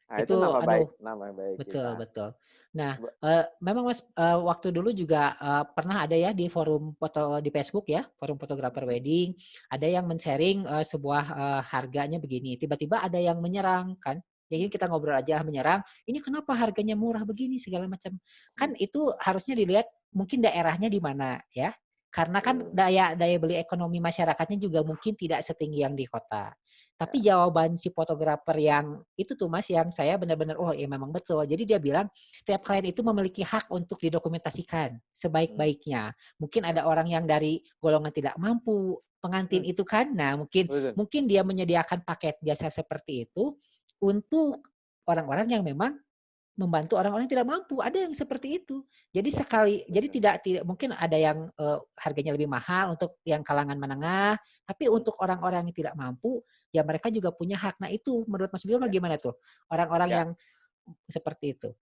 Nah, itu Itu aduh, nama baik betul, kita. betul. Nah, Be- memang Mas, waktu dulu juga, pernah ada ya di forum foto di Facebook ya, forum fotografer Mm, wedding, ada yang men-sharing, sebuah, harganya begini, tiba-tiba ada yang menyerang kan, jadi mm, kita ngobrol aja menyerang, "Ini kenapa harganya murah begini?" Segala macam. mm. Kan itu harusnya dilihat mungkin daerahnya di mana ya, karena kan Betul. daya daya beli ekonomi masyarakatnya juga mungkin tidak setinggi yang di kota. Tapi Ya. jawaban si fotografer yang itu tuh Mas, yang saya benar-benar, oh ya memang betul. Jadi dia bilang, setiap klien itu memiliki hak untuk didokumentasikan Mm, sebaik-baiknya. Mungkin ya. ada orang yang dari golongan tidak mampu, pengantin Mm, itu kan, nah mungkin betul. mungkin dia menyediakan paket jasa seperti itu untuk orang-orang yang memang membantu orang-orang yang tidak mampu, ada yang seperti itu. Jadi Betul. tidak tidak mungkin ada yang, harganya lebih mahal untuk yang kalangan menengah, tapi Mm, untuk orang-orang yang tidak mampu, ya mereka juga punya hak. Nah itu menurut Mas Bima ya. bagaimana tuh? Orang-orang Ya. yang seperti itu?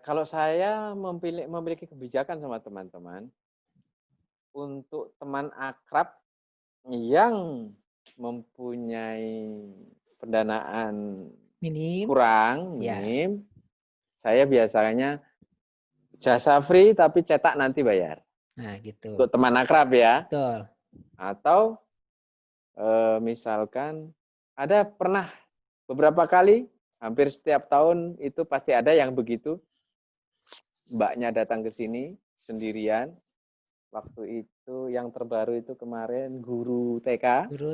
Kalau saya memiliki kebijakan sama teman-teman untuk teman akrab yang mempunyai pendanaan Minim? kurang, Ya. minim, saya biasanya jasa free tapi cetak nanti bayar. Nah gitu. Untuk teman akrab ya. Betul. Atau misalkan ada pernah beberapa kali, hampir setiap tahun itu pasti ada yang begitu. Mbaknya datang ke sini sendirian. Waktu itu yang terbaru itu kemarin guru TK. Guru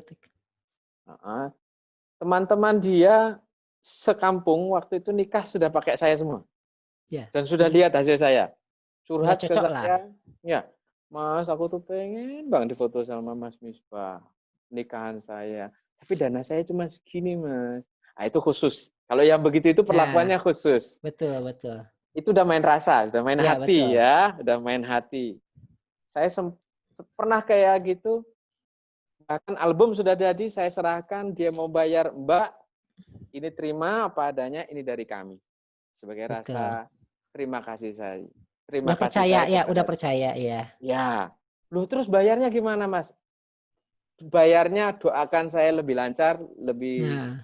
Teman-teman dia sekampung waktu itu nikah sudah pakai saya semua. ya. Dan sudah Jadi lihat hasil saya. udah Curhat ke cocok lah. saya, ya, Mas, aku tuh pengen bang difoto sama Mas Misbah nikahan saya. Tapi dana saya cuma segini, Mas. Nah, itu khusus. Kalau yang begitu itu Nah, perlakuannya khusus. betul betul. Itu udah main rasa, udah main Iya hati betul. ya, udah main hati. Saya pernah kayak gitu, bahkan album sudah jadi, saya serahkan, dia mau bayar, Mbak, ini terima apa adanya, ini dari kami. Sebagai Betul. rasa terima kasih saya. Terima Udah kasih percaya saya ya, udah kepada dia. percaya ya. Ya, loh terus bayarnya gimana Mas? Bayarnya doakan saya lebih lancar, lebih Nah,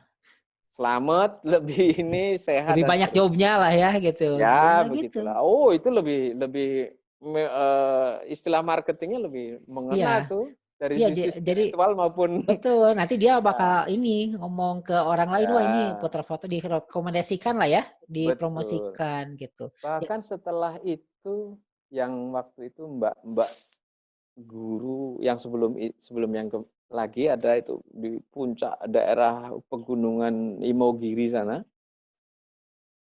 selamat, lebih ini sehat lebih dan banyak seterusnya. jobnya lah ya gitu. Ya, Ya gitu. begitulah. Oh, itu lebih lebih istilah marketingnya lebih mengena Iya. tuh dari Iya sisi jadi spiritual maupun betul. Nanti dia ya, bakal ini ngomong ke orang lain, wah ini ya, putra foto direkomendasikan lah ya, betul. dipromosikan gitu. Ya, Bahkan setelah itu yang waktu itu Mbak guru yang sebelum yang lagi ada itu di puncak daerah pegunungan Imogiri sana.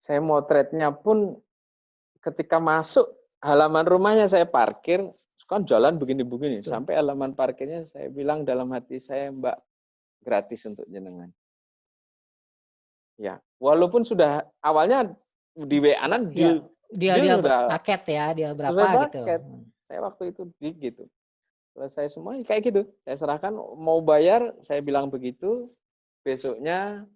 Saya motretnya pun ketika masuk halaman rumahnya saya parkir, kan jalan begini-begini. Betul. Sampai halaman parkirnya saya bilang dalam hati saya, Mbak, gratis untuk jenengan. Ya, walaupun sudah awalnya di WA-an Ya, dia deal dia sudah paket ya, dia berapa sesuai gitu. paket. Saya waktu itu gitu. Selesai semua kayak gitu. Saya serahkan mau bayar, saya bilang begitu. Besoknya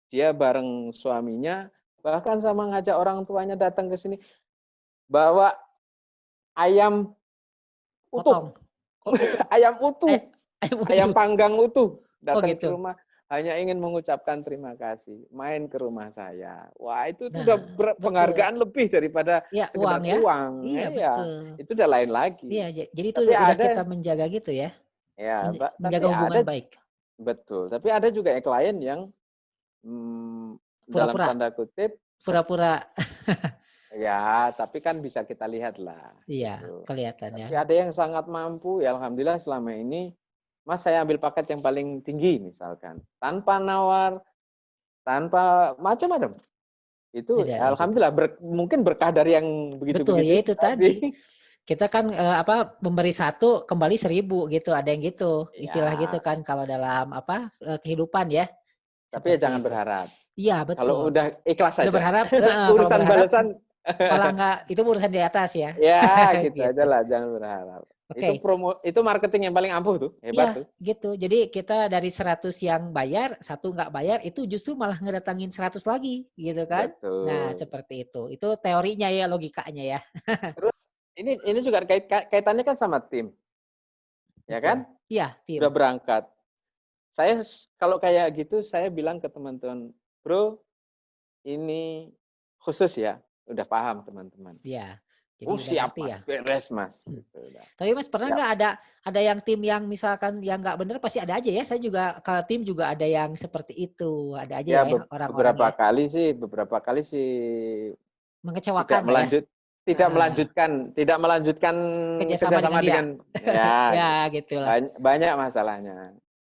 dia bareng suaminya, bahkan sama ngajak orang tuanya datang ke sini, bawa ayam Potong. utuh. Oh gitu. Ayam utuh. Ayam Ayam utuh. panggang utuh. Oh Datang ke gitu. rumah, hanya ingin mengucapkan terima kasih. Main ke rumah saya. Wah, itu sudah Nah, betul. penghargaan lebih daripada Ya, sekedar uang ya. uang. Iya, Ya, betul. itu udah lain lagi. Iya, jadi itu Tapi udah ada, kita menjaga gitu ya. ya, Mbak, tapi Menjaga hubungan ada, baik. betul. Tapi ada juga klien yang dalam Pura-pura, tanda kutip, pura-pura. ya, tapi kan bisa kita lihat lah. Iya, Gitu. kelihatan ya. Tapi ada yang sangat mampu, ya alhamdulillah selama ini, Mas saya ambil paket yang paling tinggi misalkan. Tanpa nawar, tanpa macam-macam. Itu Ada ya, gitu. alhamdulillah mungkin berkah dari yang Betul, begitu-begitu ya itu itu tadi. tadi. Kita kan memberi 1 kembali 1000 gitu. Ada yang gitu, istilah gitu Ya, kan kalau dalam kehidupan ya. tapi ya Seperti jangan itu. berharap. Iya, Kalau betul. udah ikhlas Udah saja. berharap, kalau Urusan berharap balasan malah nggak, itu urusan di atas ya. ya gitu aja Gitu. lah, jangan berharap. Oke. Itu marketing yang paling ampuh tuh, hebat Iya, tuh. gitu. Jadi kita dari 100 yang bayar, 1 nggak bayar, itu justru malah ngedatangin 100 lagi, gitu kan. Nah, Betul. seperti itu. Itu teorinya ya, logikanya ya. Terus ini juga kaitannya kan sama tim, ya Betul. kan? Iya, Udah tim. berangkat. Saya kalau kayak gitu saya bilang ke teman-teman, "Bro, ini khusus ya." Udah paham teman-teman. Iya. Jadi "Oh, udah siap ngerti Mas, ya. beres Mas." Hmm. Gitu udah. Tapi Mas pernah Siap. nggak ada yang tim yang misalkan yang nggak bener pasti ada aja ya. Saya juga kalau tim juga ada yang seperti itu. Ada aja Ya ya orang-orang ya. beberapa kali sih tidak Mengecewakan lah ya. melanjut tidak Heeh. melanjutkan tidak melanjutkan Kerjasama dengan kerjasama dia. dengan ya gitu. Ya gitulah. Banyak masalahnya.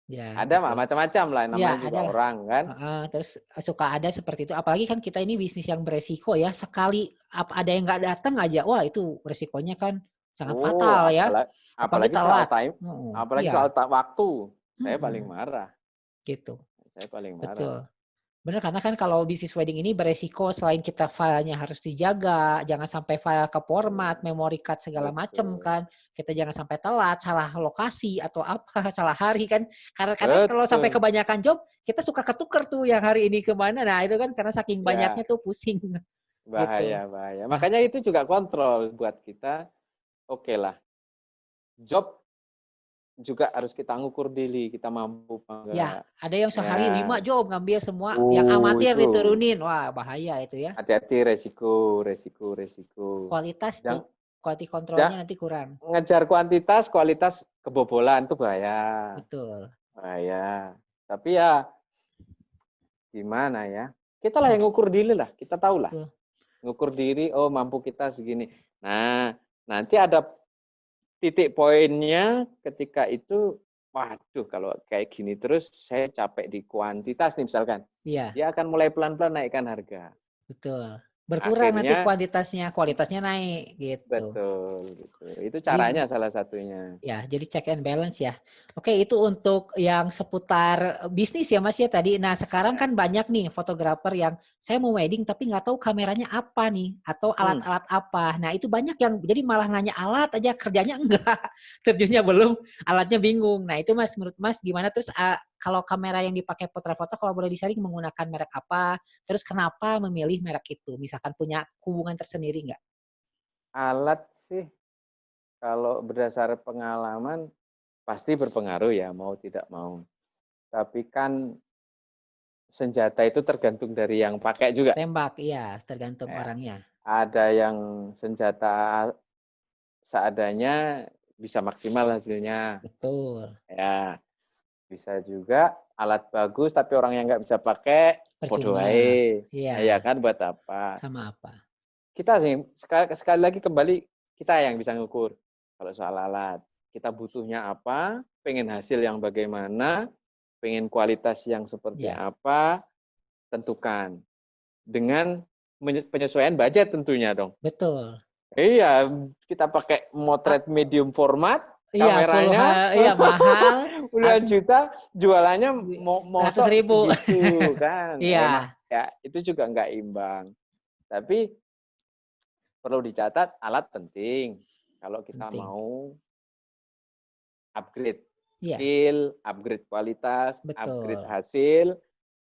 Ya Ada betul. macam-macam lah, Iya, namanya juga ada lah. orang kan. Heeh, terus suka ada seperti itu. Apalagi kan kita ini bisnis yang beresiko ya. Sekali ada yang nggak datang aja, wah itu resikonya kan sangat Oh, fatal ya. Apalagi apalagi soal telat. time, Heeh, apalagi iya. soal waktu. Saya paling Mhm, marah. gitu. Saya paling marah. Betul. Bener, karena kan kalau bisnis wedding ini beresiko selain kita filenya harus dijaga, jangan sampai file ke format, memory card segala macam Betul. kan. Kita jangan sampai telat, salah lokasi atau apa, salah hari kan. Karena kadang kalau sampai Betul. kebanyakan job, kita suka ketuker tuh yang hari ini kemana. Nah itu kan karena saking Ya, banyaknya tuh pusing gitu. bahaya. Nah, Makanya itu juga kontrol buat kita. Oke lah, job juga harus kita ngukur diri, kita mampu apa ya enggak. ada yang Ya. sehari 5 job ngambil semua, yang Oh, amatir itu diturunin. Wah bahaya itu ya. hati-hati, resiko. Kualitas tuh, Yang quality controlnya nanti kurang. ngejar kuantitas, kualitas kebobolan itu bahaya. Betul. Bahaya. Tapi ya gimana ya? Kita lah yang ngukur diri lah, kita tahu lah. Betul. Ngukur diri, oh mampu kita segini. Nah, nanti ada titik poinnya ketika itu, waduh kalau kayak gini terus saya capek di kuantitas nih misalkan. Iya. Dia akan mulai pelan-pelan naikkan harga. Betul. Berkurang nanti Akhirnya kuantitasnya, kualitasnya naik gitu. betul gitu. Itu Jadi caranya salah satunya. ya, jadi check and balance ya. Oke, itu untuk yang seputar bisnis ya Mas ya tadi. Nah, sekarang Ya. kan banyak nih fotografer yang saya mau wedding tapi nggak tahu kameranya apa nih atau alat-alat apa. Nah, itu banyak yang jadi malah nanya alat aja kerjanya enggak. Terjunnya belum, alatnya bingung. Nah, itu Mas menurut Mas gimana terus kalau kamera yang dipakai foto-foto kalau boleh di-sharing menggunakan merek apa? Terus kenapa memilih merek itu? Misalkan punya hubungan tersendiri nggak? Alat sih kalau berdasar pengalaman pasti berpengaruh ya, mau tidak mau. Tapi kan senjata itu tergantung dari yang pakai juga. Tembak, iya, tergantung Ya, orangnya. ada yang senjata seadanya bisa maksimal hasilnya. Betul. Ya, bisa juga alat bagus tapi orang yang nggak bisa pakai podo Percuma. ae. Iya, Ya kan buat apa? sama apa? Kita sih sekali lagi kembali kita yang bisa ngukur kalau soal alat. Kita butuhnya apa, pengen hasil yang bagaimana, pengen kualitas yang seperti Iya, apa, tentukan dengan penyesuaian budget tentunya dong. betul. Iya, kita pakai motret medium format, Iya, kameranya iya mahal. puluhan juta, jualannya Ratus mosok ribu. segitu kan. Emang Iya, ya itu juga nggak imbang. Tapi perlu dicatat alat penting. Kalau kita penting. mau upgrade Iya, skill, upgrade kualitas, upgrade betul. hasil,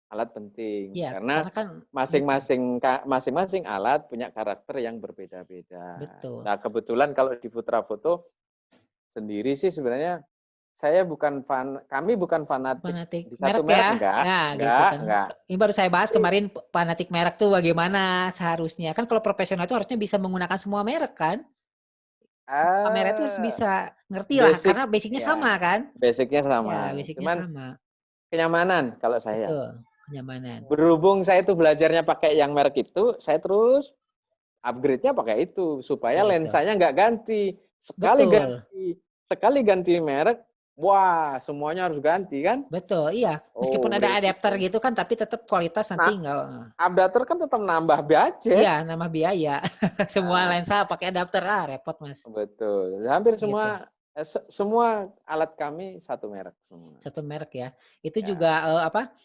alat penting. Iya, Karena karena kan gitu. masing-masing alat punya karakter yang berbeda-beda. Betul. Nah, kebetulan kalau di Putra Foto sendiri sih sebenarnya kami bukan fanatik Fanatik di satu merek merek, ya. Nah, gitu kan. enggak. Ini baru saya bahas Tapi kemarin fanatik merek tuh bagaimana seharusnya. Kan kalau profesional itu harusnya bisa menggunakan semua merek kan. Semua merek itu harus eh bisa ngerti lah basic karena basicnya ya, sama kan. basicnya Ya, sama. basicnya Cuman sama. kenyamanan kalau saya. Betul. Kenyamanan. Berhubung saya itu belajarnya pakai yang merek itu, saya terus upgrade-nya pakai itu supaya Pakai itu. lensanya nggak ganti. Betul. Sekali ganti merek, wah semuanya harus ganti kan? Betul, iya. Meskipun Oh, ada adapter resiko. gitu kan, tapi tetap kualitas Nah, nanti enggak. adapter kan tetap nambah budget. Iya, nambah biaya. Semua Nah, lensa pakai adapter, repot Mas. betul. Hampir Gitu. semua alat kami satu merek semua. Satu merek ya. Itu Ya, juga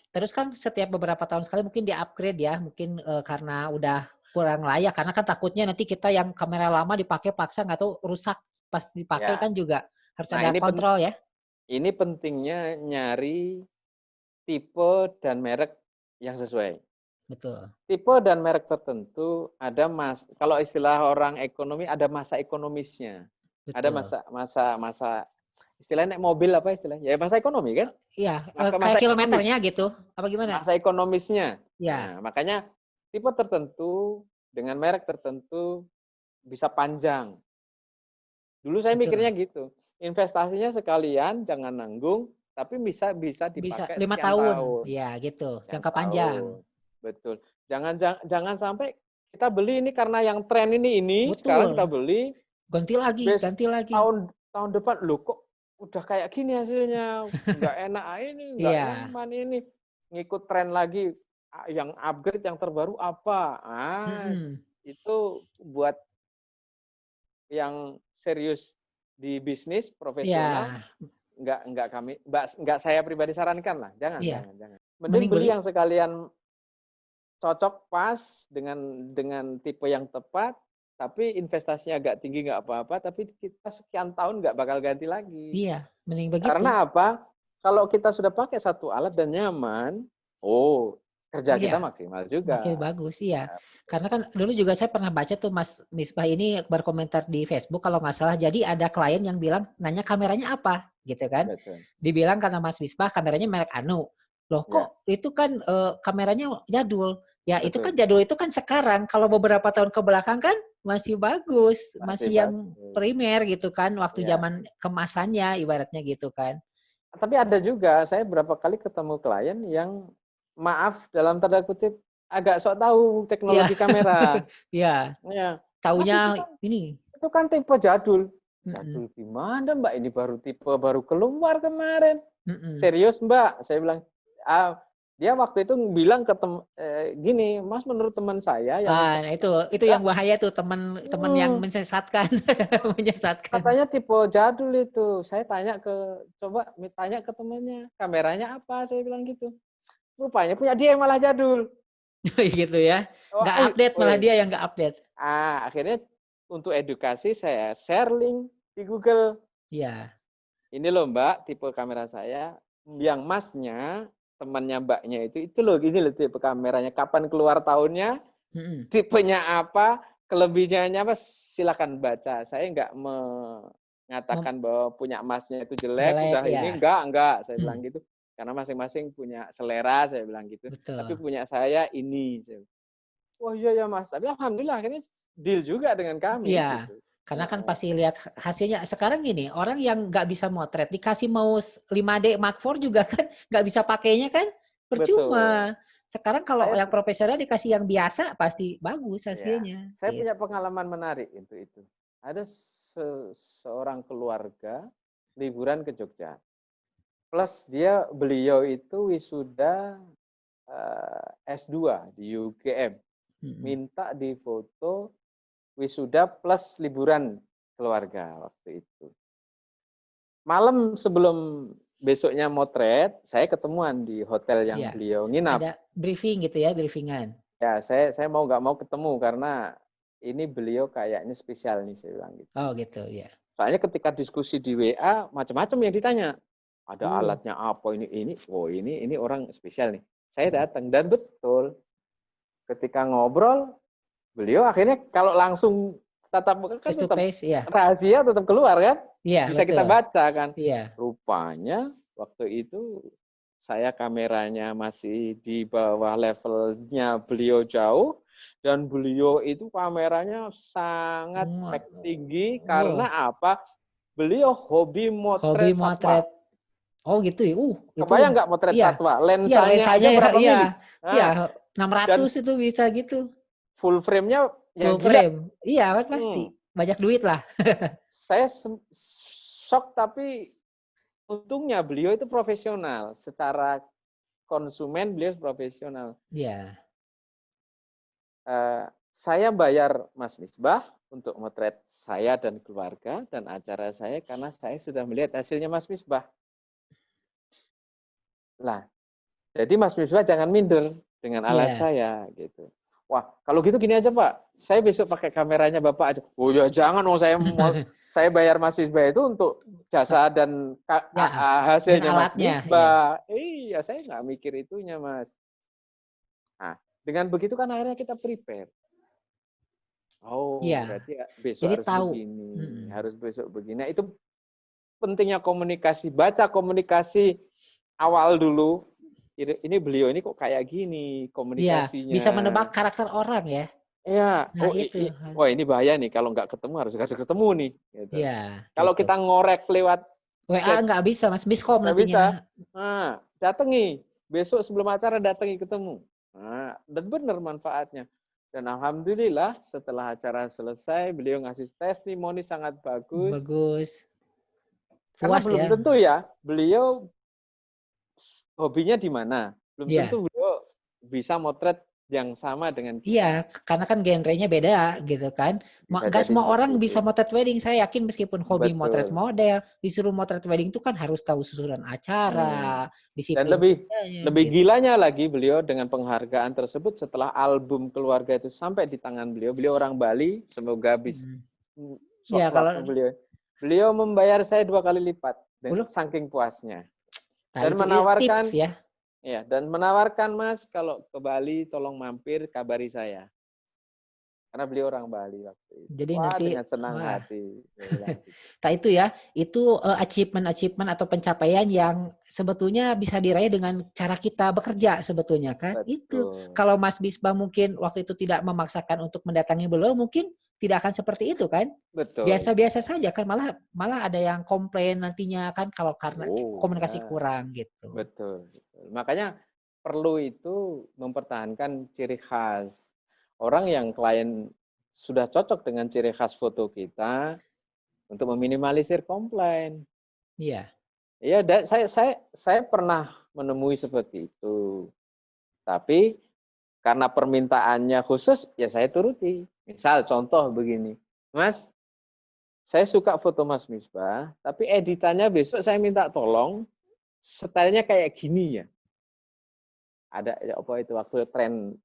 terus kan setiap beberapa tahun sekali mungkin di-upgrade ya, mungkin karena udah kurang layak karena kan takutnya nanti kita yang kamera lama dipakai paksa nggak tahu rusak pas dipakai ya. kan juga harus Nah, ada kontrol ya. ini pentingnya nyari tipe dan merek yang sesuai. Betul. Tipe dan merek tertentu kalau istilah orang ekonomi ada masa ekonomisnya. Ada Betul. masa istilahnya naik mobil apa istilahnya? Ya masa ekonomi kan? Iya, Maka kayak masa ekonomis, kilometernya gitu. Apa gimana? masa ekonomisnya. Ya, Nah, makanya tipe tertentu dengan merek tertentu bisa panjang. Dulu saya betul. mikirnya gitu. Investasinya sekalian jangan nanggung, tapi bisa Bisa dipakai 5 sekian tahun. tahun. Ya, gitu. Sekian Jangka panjang. tahun. Betul. Jangan sampai kita beli ini karena yang tren ini sekarang kita Betul. beli, Ganti lagi, bes ganti lagi. tahun tahun depan loh kok udah kayak gini hasilnya, nggak enak ini, nggak Iya. nyaman ini, ngikut tren lagi, yang upgrade yang terbaru apa? Mm-mm. Itu buat yang serius di bisnis profesional Iya. nggak saya pribadi sarankan lah, Iya. jangan. Mending Mending beli beli yang sekalian cocok pas dengan tipe yang tepat, tapi investasinya agak tinggi nggak apa-apa, tapi kita sekian tahun nggak bakal ganti lagi. iya, mending begitu. Karena apa? Kalau kita sudah pakai satu alat dan nyaman, kerja kita Iya, maksimal semakin juga. bagus, iya. Ya, Karena kan betul. dulu juga saya pernah baca tuh Mas Misbah ini berkomentar di Facebook kalau nggak salah. Jadi ada klien yang bilang nanya kameranya apa, gitu kan? Betul. Dibilang karena Mas Misbah kameranya merek Anu. Loh Ya, kok itu kan kameranya jadul. Ya itu kan betul. jadul itu kan sekarang. Kalau beberapa tahun ke belakang kan masih bagus, Masih masih yang bagus. primer gitu kan, waktu Ya. zaman kemasannya ibaratnya gitu kan. Tapi ada juga, saya berapa kali ketemu klien yang maaf dalam tanda kutip agak sok tahu Iya, teknologi kamera. iya. Ya, Mas Taunya ini. itu kan tipe jadul. Mm-mm, Jadul gimana Mbak? Ini baru tipe baru keluar kemarin. mm-mm. Serius Mbak? Saya bilang, dia waktu itu bilang gini, Mas menurut teman saya yang Nah, itu yang bahaya tuh teman-teman yang hmm, menyesatkan, menyesatkan. katanya tipe jadul itu. Saya coba tanya ke temannya, kameranya apa? Saya bilang gitu. Rupanya punya dia yang malah jadul. Gitu ya. Oh, Nggak update, malah dia yang nggak update. akhirnya untuk edukasi saya share link di Google. Iya. Ini loh Mbak, tipe kamera saya. Yang masnya, temannya Mbaknya itu loh, gini loh tipe kameranya. Kapan keluar tahunnya, Mm-mm. tipenya apa, kelebihannya apa, silakan baca. Saya nggak mengatakan bahwa punya masnya itu jelek, Jelek, udah ya. ini enggak, saya Hmm, bilang gitu. Karena masing-masing punya selera, saya bilang gitu. Tapi betul. punya saya ini. Oh iya ya Mas, tapi alhamdulillah akhirnya deal juga dengan kami Iya. gitu. Karena kan pasti lihat hasilnya. Sekarang gini, orang yang nggak bisa motret, dikasih mau 5D Mark IV juga kan nggak bisa pakainya kan? Betul. Percuma. Sekarang kalau Saya yang profesional dikasih yang biasa, pasti bagus ya, hasilnya. saya Gitu. punya pengalaman menarik untuk itu. Ada seorang keluarga liburan ke Jogja. Plus beliau itu wisuda S2 di UGM. Mm-mm. Minta difoto wisuda plus liburan keluarga waktu itu. Malam sebelum besoknya motret, saya ketemuan di hotel yang Iya. beliau nginap. Ada briefing gitu ya, briefingan. Ya, saya mau nggak mau ketemu karena ini beliau kayaknya spesial nih, saya bilang gitu. Oh gitu, ya. Soalnya ketika diskusi di WA, macam-macam yang ditanya. Ada alatnya apa ini, oh ini orang spesial nih. Saya datang dan betul ketika ngobrol, beliau akhirnya kalau langsung tatap muka kan Face to tetap face, ya. rahasia tetap keluar kan? Iya, Bisa kita betul. baca kan? Iya. Rupanya waktu itu saya kameranya masih di bawah levelnya beliau jauh dan beliau itu kameranya sangat spek tinggi karena apa? Beliau hobi Hobi motret satwa. motret. Oh gitu ya. Itu Kebayang nggak motret iya. satwa? Iya, Lensanya lensanya aja berapa iya. mili? Iya, Nah, 600 dan itu bisa gitu. full frame-nya yang Full gila. frame. Iya, kan pasti. Banyak duit lah. Saya shock tapi untungnya beliau itu profesional. Secara konsumen beliau profesional. Iya. Saya bayar Mas Misbah untuk motret saya dan keluarga dan acara saya karena saya sudah melihat hasilnya Mas Misbah. Lah, jadi Mas Misbah jangan minder dengan alat saya gitu. Wah, kalau gitu gini aja Pak, saya besok pakai kameranya Bapak aja. Oh ya jangan, saya bayar Mas Misbah itu untuk jasa dan hasilnya Mas Misbah. Iya, saya nggak mikir itunya Mas. Nah, dengan begitu kan akhirnya kita prepare. Oh, berarti besok jadi harus tahu. begini, harus besok begini. Nah, itu pentingnya komunikasi. Baca komunikasi awal dulu. Ini beliau ini kok kayak gini komunikasinya. Bisa menebak karakter orang ya. Iya. Nah, itu. Wah ini bahaya nih kalau nggak ketemu harus ketemu nih. Gitu. Iya. Kalau Gitu. kita ngorek lewat WA chat, nggak bisa Mas, miskom nggak bisa. nantinya. Nah, datangi. Besok sebelum acara datangi ketemu. Nah, dan benar manfaatnya. Dan alhamdulillah setelah acara selesai beliau ngasih testimoni sangat bagus. Bagus. Karena Puas belum ya. tentu ya beliau hobinya di mana. Belum tentu beliau bisa motret yang sama dengan kita. Iya, karena kan genrenya beda gitu kan. Nggak semua orang bisa motret wedding. Saya yakin meskipun hobi motret model, disuruh motret wedding itu kan harus tahu susunan acara, disiplin. Dan lebih gilanya lagi beliau dengan penghargaan tersebut setelah album keluarga itu sampai di tangan beliau. Beliau orang Bali, semoga habis waktu beliau. Beliau membayar saya 2 kali lipat dan saking puasnya. Dan menawarkan tips, ya. Ya, dan menawarkan Mas kalau ke Bali tolong mampir kabari saya. Karena beliau orang Bali waktu itu. Jadi nanti dengan senang hati. Nah itu ya, itu achievement atau pencapaian yang sebetulnya bisa diraih dengan cara kita bekerja sebetulnya kan. Betul. Itu kalau Mas Misbah mungkin waktu itu tidak memaksakan untuk mendatangi beliau, mungkin tidak akan seperti itu kan. Betul. Biasa-biasa saja kan, malah ada yang komplain nantinya kan kalau karena komunikasi kurang gitu. Betul. Makanya perlu itu mempertahankan ciri khas. Orang yang klien sudah cocok dengan ciri khas foto kita untuk meminimalisir komplain. Iya. Iya, saya pernah menemui seperti itu. Tapi karena permintaannya khusus, ya saya turuti. Misal contoh begini, Mas, saya suka foto Mas Misbah, tapi editannya besok saya minta tolong stylenya kayak gini ya. Ada apa itu waktu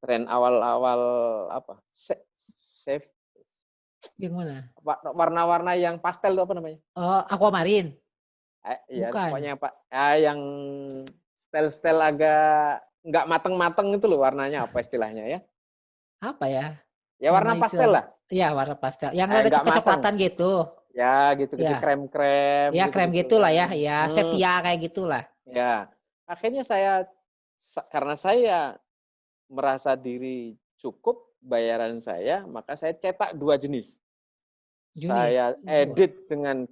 tren awal-awal apa? Save. Yang mana? Warna-warna yang pastel itu apa namanya? Oh, aquamarine. Ya, pokoknya Pak. Yang style-style agak nggak mateng-mateng itu loh warnanya apa istilahnya ya? Apa ya? Ya warna pastel lah. Iya, warna pastel. Yang ada coklat-coklatan gitu. Ya, gitu-gitu krem-krem. Ya, krem gitulah ya. Ya, sepia kayak gitulah. Ya. Akhirnya karena saya merasa diri cukup bayaran saya, maka saya cetak 2 jenis. Saya edit dengan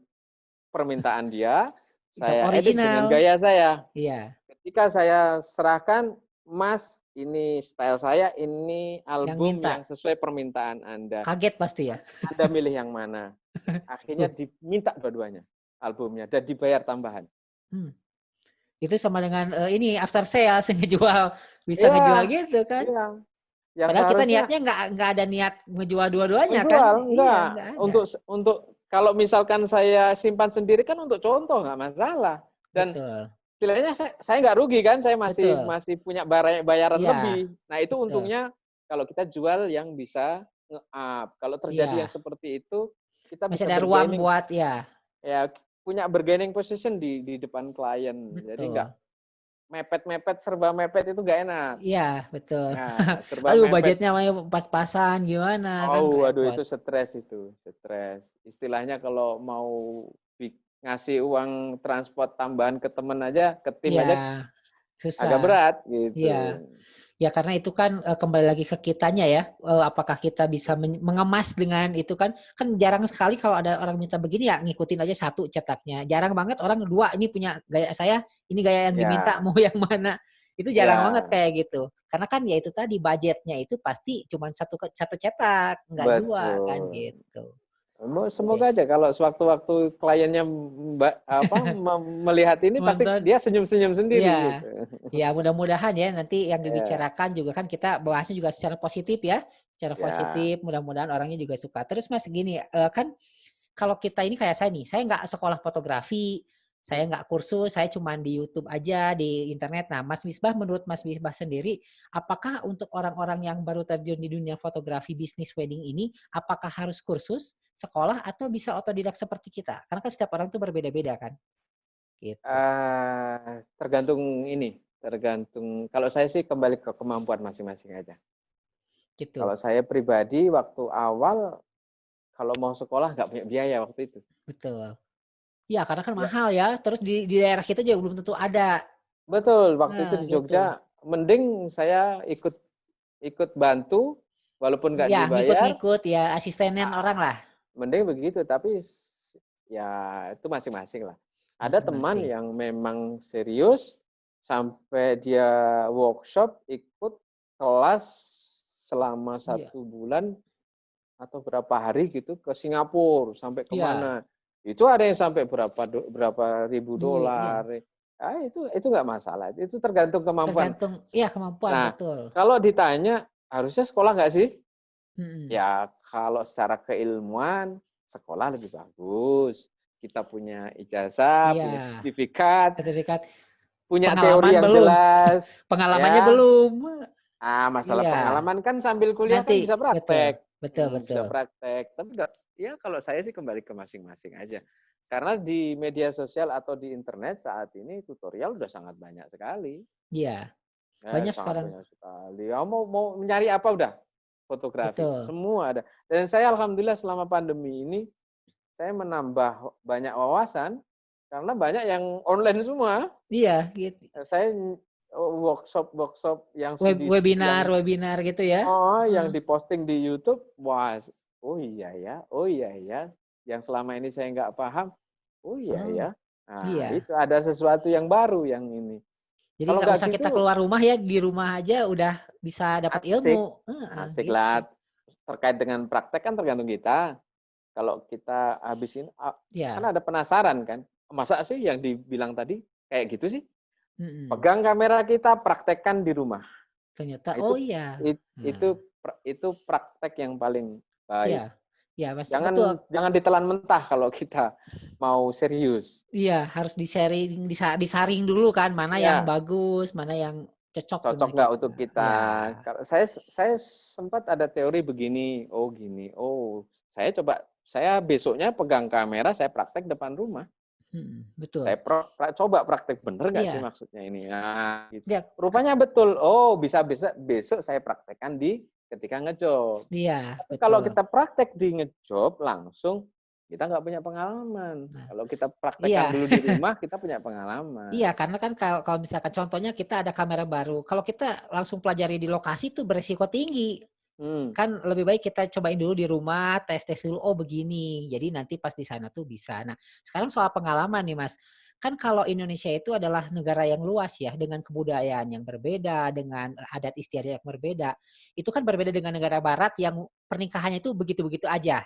permintaan dia, saya edit dengan gaya saya. Iya. Ketika saya serahkan, Mas, ini style saya, ini album yang sesuai permintaan Anda. Kaget pasti ya. Anda milih yang mana? Akhirnya diminta dua-duanya albumnya dan dibayar tambahan. Itu sama dengan ini after sales yang bisa ngejual gitu kan. Iya. Yang Padahal kita seharusnya niatnya nggak ada niat ngejual dua-duanya kan? menjual, Iya, enggak. nggak ada. Untuk kalau misalkan saya simpan sendiri kan untuk contoh nggak masalah. Dan Betul, istilahnya saya nggak rugi kan, saya masih betul. masih punya bayaran Iya, lebih. Nah itu betul. untungnya kalau kita jual yang bisa nge-up. Kalau terjadi yang Iya, seperti itu, kita masih bisa ada ruang bargaining, buat ya, ya punya bargaining position di depan klien. Jadi nggak betul. mepet-mepet, serba mepet itu nggak enak. Iya, betul. Nah, serba Aduh, mepet. budgetnya mah pas-pasan gimana kan Oh, waduh repot. itu stres itu, stres. Istilahnya kalau mau ngasih uang transport tambahan ke temen aja, ke tim Iya, aja susah. agak berat Iya. gitu. Ya karena itu kan kembali lagi ke kitanya ya, apakah kita bisa mengemas dengan itu kan, kan jarang sekali kalau ada orang minta begini ya ngikutin aja satu cetaknya. Jarang banget orang dua ini punya gaya saya, ini gaya yang diminta Ya, mau yang mana. Itu jarang banget ya, kayak gitu. Karena kan ya itu tadi budgetnya itu pasti cuma satu cetak, nggak dua kan betul. gitu. Oke. Semoga aja kalau sewaktu-waktu kliennya melihat ini pasti Nonton. dia senyum-senyum Iya. sendiri gitu. Ya mudah-mudahan ya nanti yang Ya, dibicarakan juga kan kita bahasnya juga secara positif ya. Secara ya, positif mudah-mudahan orangnya juga suka. Terus Mas gini, kan kalau kita ini kayak saya nih, saya nggak sekolah fotografi, saya nggak kursus, saya cuma di YouTube aja, di internet. Nah, Mas Misbah, menurut Mas Misbah sendiri, apakah untuk orang-orang yang baru terjun di dunia fotografi bisnis wedding ini, apakah harus kursus, sekolah, atau bisa otodidak seperti kita? Karena kan setiap orang tuh berbeda-beda kan, gitu. tergantung ini, tergantung. Kalau saya sih kembali ke kemampuan masing-masing aja. Gitu, Kalau saya pribadi waktu awal kalau mau sekolah nggak punya biaya waktu itu. betul. Iya, karena kan Ya, mahal ya. Terus di daerah kita juga belum tentu ada. betul. Waktu itu Nah, di gitu. Jogja, mending saya ikut ikut bantu, walaupun nggak Ya, dibayar, ngikut-ngikut ya, asistenan orang ah, lah. mending begitu. Tapi ya itu masing-masing lah. Ada teman Masing-masing. yang memang serius sampai dia workshop ikut kelas selama Iya. 1 bulan atau berapa hari gitu ke Singapura sampai Iya. kemana. Itu ada yang sampai berapa ribu Iya, iya. dolar. Ah, itu nggak masalah. Itu tergantung kemampuan. Tergantung, iya kemampuan, Nah, betul. kalau ditanya harusnya sekolah nggak sih? Mm-mm. Ya kalau secara keilmuan sekolah lebih bagus. Kita punya ijazah, punya Iya, sertifikat, sertifikat. punya teori Pengalaman yang belum. jelas, Pengalamannya ya. belum. Masalah Iya, pengalaman kan sambil kuliah kan nanti bisa betul. praktek. Betul, Bisa betul. praktek. Tapi enggak, ya kalau saya sih kembali ke masing-masing aja. Karena di media sosial atau di internet saat ini tutorial udah sangat banyak sekali. Iya, banyak Sangat sekarang. banyak sekali. Ya, mau mencari apa udah? Fotografi. Betul. Semua ada. Dan saya alhamdulillah selama pandemi ini saya menambah banyak wawasan karena banyak yang online semua. Iya, gitu. Saya workshop yang Webinar, webinar gitu ya. yang Hmm. diposting di YouTube, wah, oh iya ya, yang selama ini saya nggak paham, oh iya Oh, ya. Nah, iya. itu ada sesuatu yang baru yang ini. Jadi Kalau nggak nggak usah kita gitu, keluar rumah ya, di rumah aja udah bisa dapat asik, ilmu. Heeh, asik gitu. lah. Terkait dengan praktek kan tergantung kita. Kalau kita habisin, kan Ya. ada penasaran kan, masa sih yang dibilang tadi kayak gitu sih? Mm-mm. Pegang kamera kita, praktekkan di rumah. Ternyata, Nah, oh iya. Nah, itu praktek yang paling baik. iya. Ya, Mas, Jangan betul. jangan ditelan mentah kalau kita mau serius. Iya, harus di-sharing, disaring dulu kan, mana yang Ya, bagus, mana yang cocok cocok dengan nggak kita. untuk kita. Iya. Kalau saya sempat ada teori begini, oh gini, oh saya besoknya pegang kamera, saya praktek depan rumah. Betul. Saya coba praktek bener nggak sih Iya. maksudnya ini? Nah, gitu. Ya, Rupanya betul. Oh, bisa besok saya praktekkan di ketika ngejob. iya, Tapi kalau betul. kita praktek di ngejob langsung, kita nggak punya pengalaman. Nah, Kalau kita praktekkan iya. dulu di rumah, kita punya pengalaman. Iya, karena kan kalau kalau misalkan contohnya kita ada kamera baru, kalau kita langsung pelajari di lokasi itu beresiko tinggi. Hmm. Kan lebih baik kita cobain dulu di rumah, tes-tes dulu, oh begini. Jadi nanti pas di sana tuh bisa. Nah, sekarang soal pengalaman nih Mas. Kan kalau Indonesia itu adalah negara yang luas ya, dengan kebudayaan yang berbeda, dengan adat istiadat yang berbeda. Itu kan berbeda dengan negara barat yang pernikahannya itu begitu-begitu aja.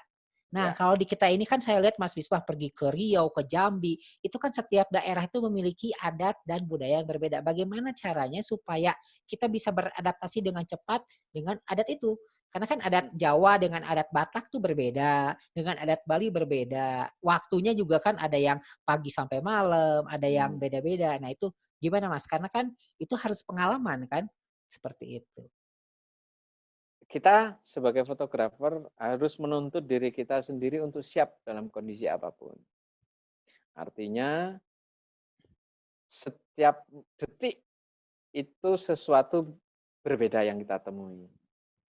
Nah, Ya. kalau di kita ini kan saya lihat Mas Misbah pergi ke Riau, ke Jambi, itu kan setiap daerah itu memiliki adat dan budaya yang berbeda. Bagaimana caranya supaya kita bisa beradaptasi dengan cepat dengan adat itu? Karena kan adat Jawa dengan adat Batak tuh berbeda, dengan adat Bali berbeda. Waktunya juga kan ada yang pagi sampai malam, ada yang Hmm. beda-beda. Nah, itu gimana Mas? Karena kan itu harus pengalaman kan? Seperti itu. Kita sebagai fotografer harus menuntut diri kita sendiri untuk siap dalam kondisi apapun. Artinya setiap detik itu sesuatu berbeda yang kita temui.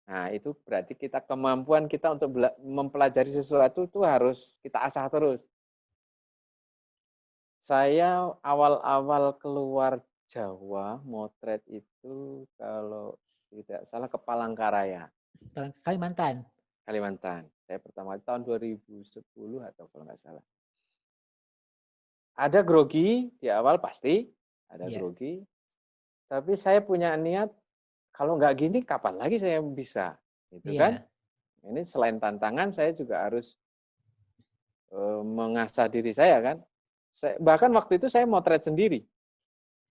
Nah, itu berarti kemampuan kita untuk mempelajari sesuatu itu harus kita asah terus. Saya awal-awal keluar Jawa, motret itu kalau tidak salah ke Palangkaraya, Kalimantan. Kalimantan. Saya pertama tahun 2010 atau kalau nggak salah. Ada grogi di awal pasti, ada Iya. grogi. Tapi saya punya niat, kalau nggak gini kapan lagi saya bisa, gitu kan? Iya. Ini selain tantangan, saya juga harus mengasah diri saya kan. Bahkan waktu itu saya motret sendiri.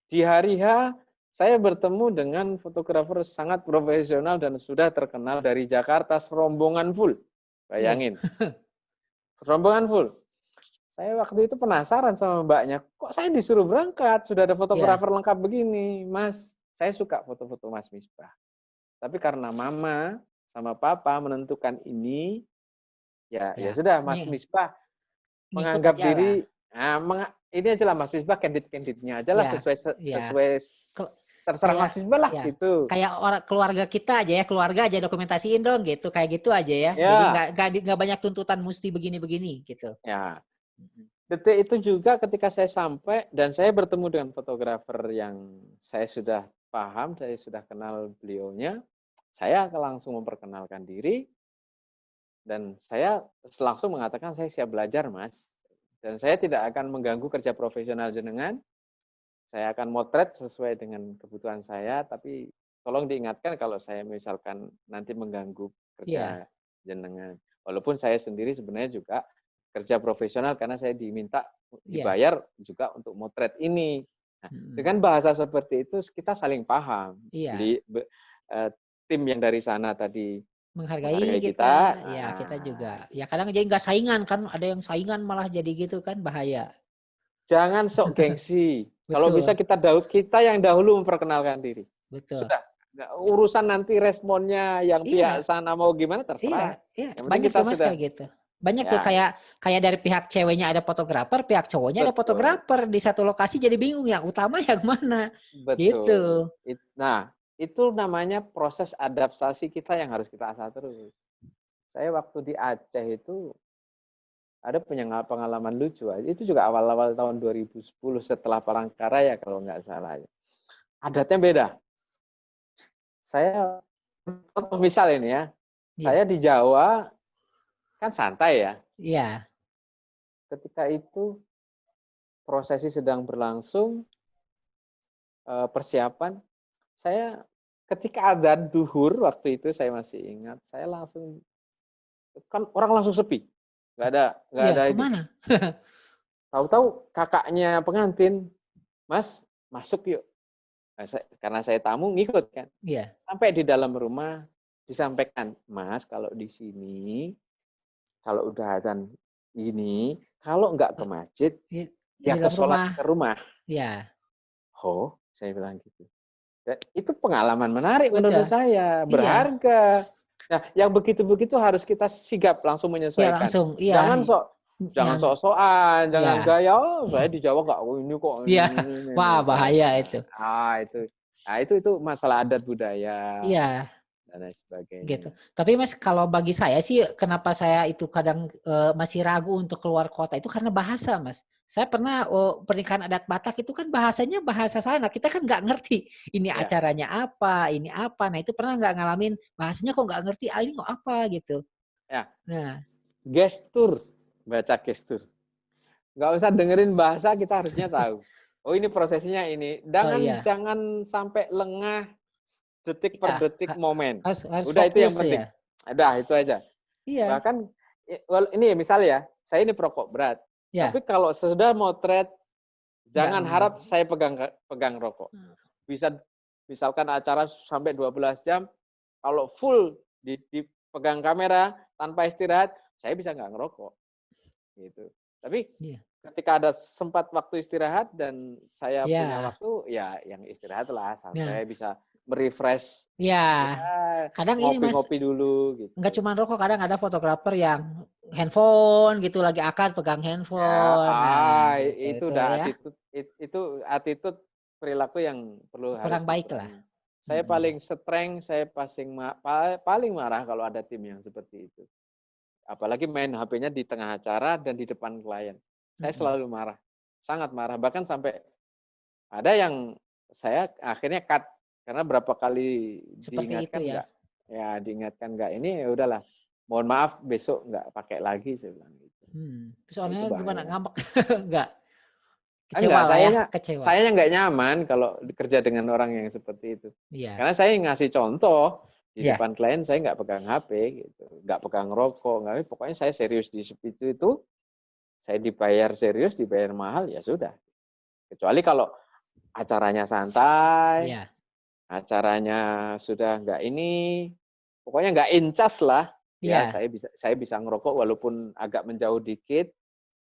Di hari H, saya bertemu dengan fotografer sangat profesional dan sudah terkenal dari Jakarta, serombongan full. Bayangin, rombongan full. Saya waktu itu penasaran sama mbaknya, kok saya disuruh berangkat, sudah ada Iya. fotografer lengkap begini. Mas, saya suka foto-foto Mas Misbah. Tapi karena mama sama papa menentukan ini, ya Ya, sudah Mas Misbah ngikut menganggap aja lah. diri, ini aja lah Mas Misbah, candid-candidnya aja lah, Ya, sesuai ya. terserah Kayak Mas Misbah lah ya, gitu. kayak orang keluarga kita aja ya, keluarga aja dokumentasiin dong gitu, kayak gitu aja ya. Jadi Ya, nggak banyak tuntutan mesti begini-begini gitu. ya. Detik itu juga ketika saya sampai dan saya bertemu dengan fotografer yang saya sudah paham, saya sudah kenal beliaunya, saya langsung memperkenalkan diri dan saya langsung mengatakan saya siap belajar, Mas. Dan saya tidak akan mengganggu kerja profesional jenengan. Saya akan motret sesuai dengan kebutuhan saya, tapi tolong diingatkan kalau saya misalkan nanti mengganggu Iya, kerja jenengan. Walaupun saya sendiri sebenarnya juga kerja profesional karena saya iya, dibayar juga untuk motret ini. Nah, mhm, dengan bahasa seperti itu kita saling paham. iya. Beli tim yang dari sana tadi Menghargai menghargai kita, kita. ya kita Nah, juga. Ya kadang jadi nggak saingan kan, ada yang saingan malah jadi gitu kan bahaya. jangan sok gengsi. Kalau bisa Betul, kita yang dahulu memperkenalkan diri. betul. Sudah, urusan nanti responnya yang pihak Iya. sana mau gimana terserah. Iya, iya, Yang penting banyak kita tuh Mas sudah, kayak gitu. Banyak tuh ya, kayak kayak dari pihak ceweknya ada fotografer, pihak cowoknya ada betul, fotografer di satu lokasi jadi bingung yang utama yang mana. betul. Gitu. Nah, itu namanya proses adaptasi kita yang harus kita asah terus. Saya waktu di Aceh itu ada punya pengalaman lucu. Itu juga awal-awal tahun 2010 setelah Palangkaraya kalau nggak salah. Adatnya beda. Saya misal ini ya, Iya, saya di Jawa kan santai ya. iya, Ketika itu prosesi sedang berlangsung, persiapan, saya ketika adzan duhur waktu itu saya masih ingat, saya langsung kan orang langsung sepi, nggak iya, ada ini. kemana? Tahu-tahu kakaknya pengantin, Mas masuk yuk. Nah, karena saya tamu ngikut kan. Iya, Sampai di dalam rumah disampaikan, Mas kalau di sini kalau udah adzan ini, kalau nggak ke masjid di ya ke dalam sholat rumah. ke rumah. Iya, Oh, saya bilang gitu. Dan itu pengalaman menarik menurut betul. saya, Iya, berharga. Nah, yang begitu-begitu harus kita sigap langsung iya menyesuaikan. langsung. Iya, Jangan sok jangan yang sok-sokan, jangan iya, gaya, oh saya di Jawa nggak, oh ini kok iya. ini Wah, bahaya saya. itu. Itu. Nah, itu masalah adat budaya Iya. dan lain Gitu. sebagainya. Tapi Mas, kalau bagi saya sih kenapa saya itu kadang, masih ragu untuk keluar kota itu karena bahasa, Mas. Saya pernah, pernikahan adat Batak itu kan bahasanya bahasa sana, kita kan nggak ngerti ini Ya, acaranya apa, ini apa. Nah, itu pernah nggak ngalamin bahasanya kok nggak ngerti, ini kok apa gitu. ya, Nah, gestur, baca gestur. Nggak usah dengerin bahasa, kita harusnya tahu. Oh ini prosesnya ini. oh Jangan iya, jangan sampai lengah detik iya, per detik momen. harus harus Udah itu fokus yang ya. penting. Udah itu aja. Iya, Bahkan ini misal ya, saya ini perokok berat. Ya. Tapi kalau sudah motret, jangan Nggak. harap saya pegang rokok. Bisa misalkan acara sampai 12 jam, kalau full dipegang kamera tanpa istirahat, saya bisa nggak ngerokok. Gitu. Tapi ketika ada sempat waktu istirahat dan saya punya waktu, ya yang istirahat lah, santai, bisa merefresh. Ya, kadang ini Mas, ngopi-ngopi dulu gitu. Nggak cuma rokok, kadang ada fotografer yang handphone gitu, lagi akad pegang handphone. Ya, gitu, itu udah ya. attitude perilaku yang perlu harus kurang baik lah. Saya paling strength, saya paling marah kalau ada tim yang seperti itu. Apalagi main HP-nya di tengah acara dan di depan klien. Saya selalu marah, sangat marah. Bahkan sampai ada yang saya akhirnya cut karena berapa kali diingatkan enggak. Ya, diingatkan enggak ini, ya udahlah. Mohon maaf, besok enggak pakai lagi, saya bilang gitu. Terus orangnya gimana, ngambek? Enggak? Kecewa lah ya, kecewa. Saya nggak nyaman kalau kerja dengan orang yang seperti itu. Karena saya ngasih contoh di depan klien, saya nggak pegang HP, gitu, nggak pegang rokok, nggak. Pokoknya saya serius di itu. Saya dibayar serius, dibayar mahal, ya sudah. Kecuali kalau acaranya santai, acaranya sudah nggak ini, pokoknya nggak incas lah. Ya, saya bisa ngerokok walaupun agak menjauh dikit.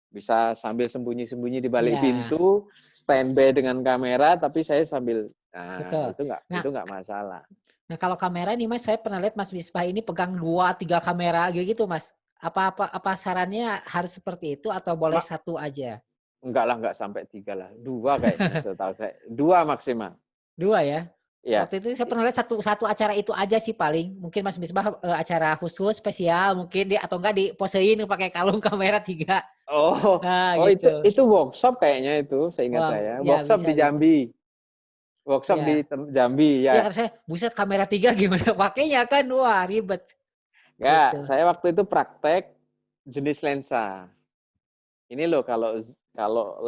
Bisa sambil sembunyi-sembunyi di balik pintu, standby dengan kamera, tapi saya sambil, itu nggak masalah. Nah, kalau kamera nih Mas, saya pernah lihat Mas Misbah ini pegang 2-3 kamera gitu Mas. Apa sarannya harus seperti itu atau boleh satu aja? Enggak lah, enggak sampai 3 lah, 2 kayaknya setahu saya, 2 maksimal. 2 ya? Ya. Waktu itu saya pernah lihat satu acara itu aja sih paling. Mungkin Mas Misbah acara khusus spesial mungkin atau enggak diposein pakai kalung kamera 3. Gitu. Itu workshop kayaknya itu, seingat saya. Workshop di Jambi. Workshop di Jambi ya. Ya kan saya, buset kamera 3 gimana pakainya kan, wah ribet. Enggak, saya waktu itu praktek jenis lensa. Ini loh kalau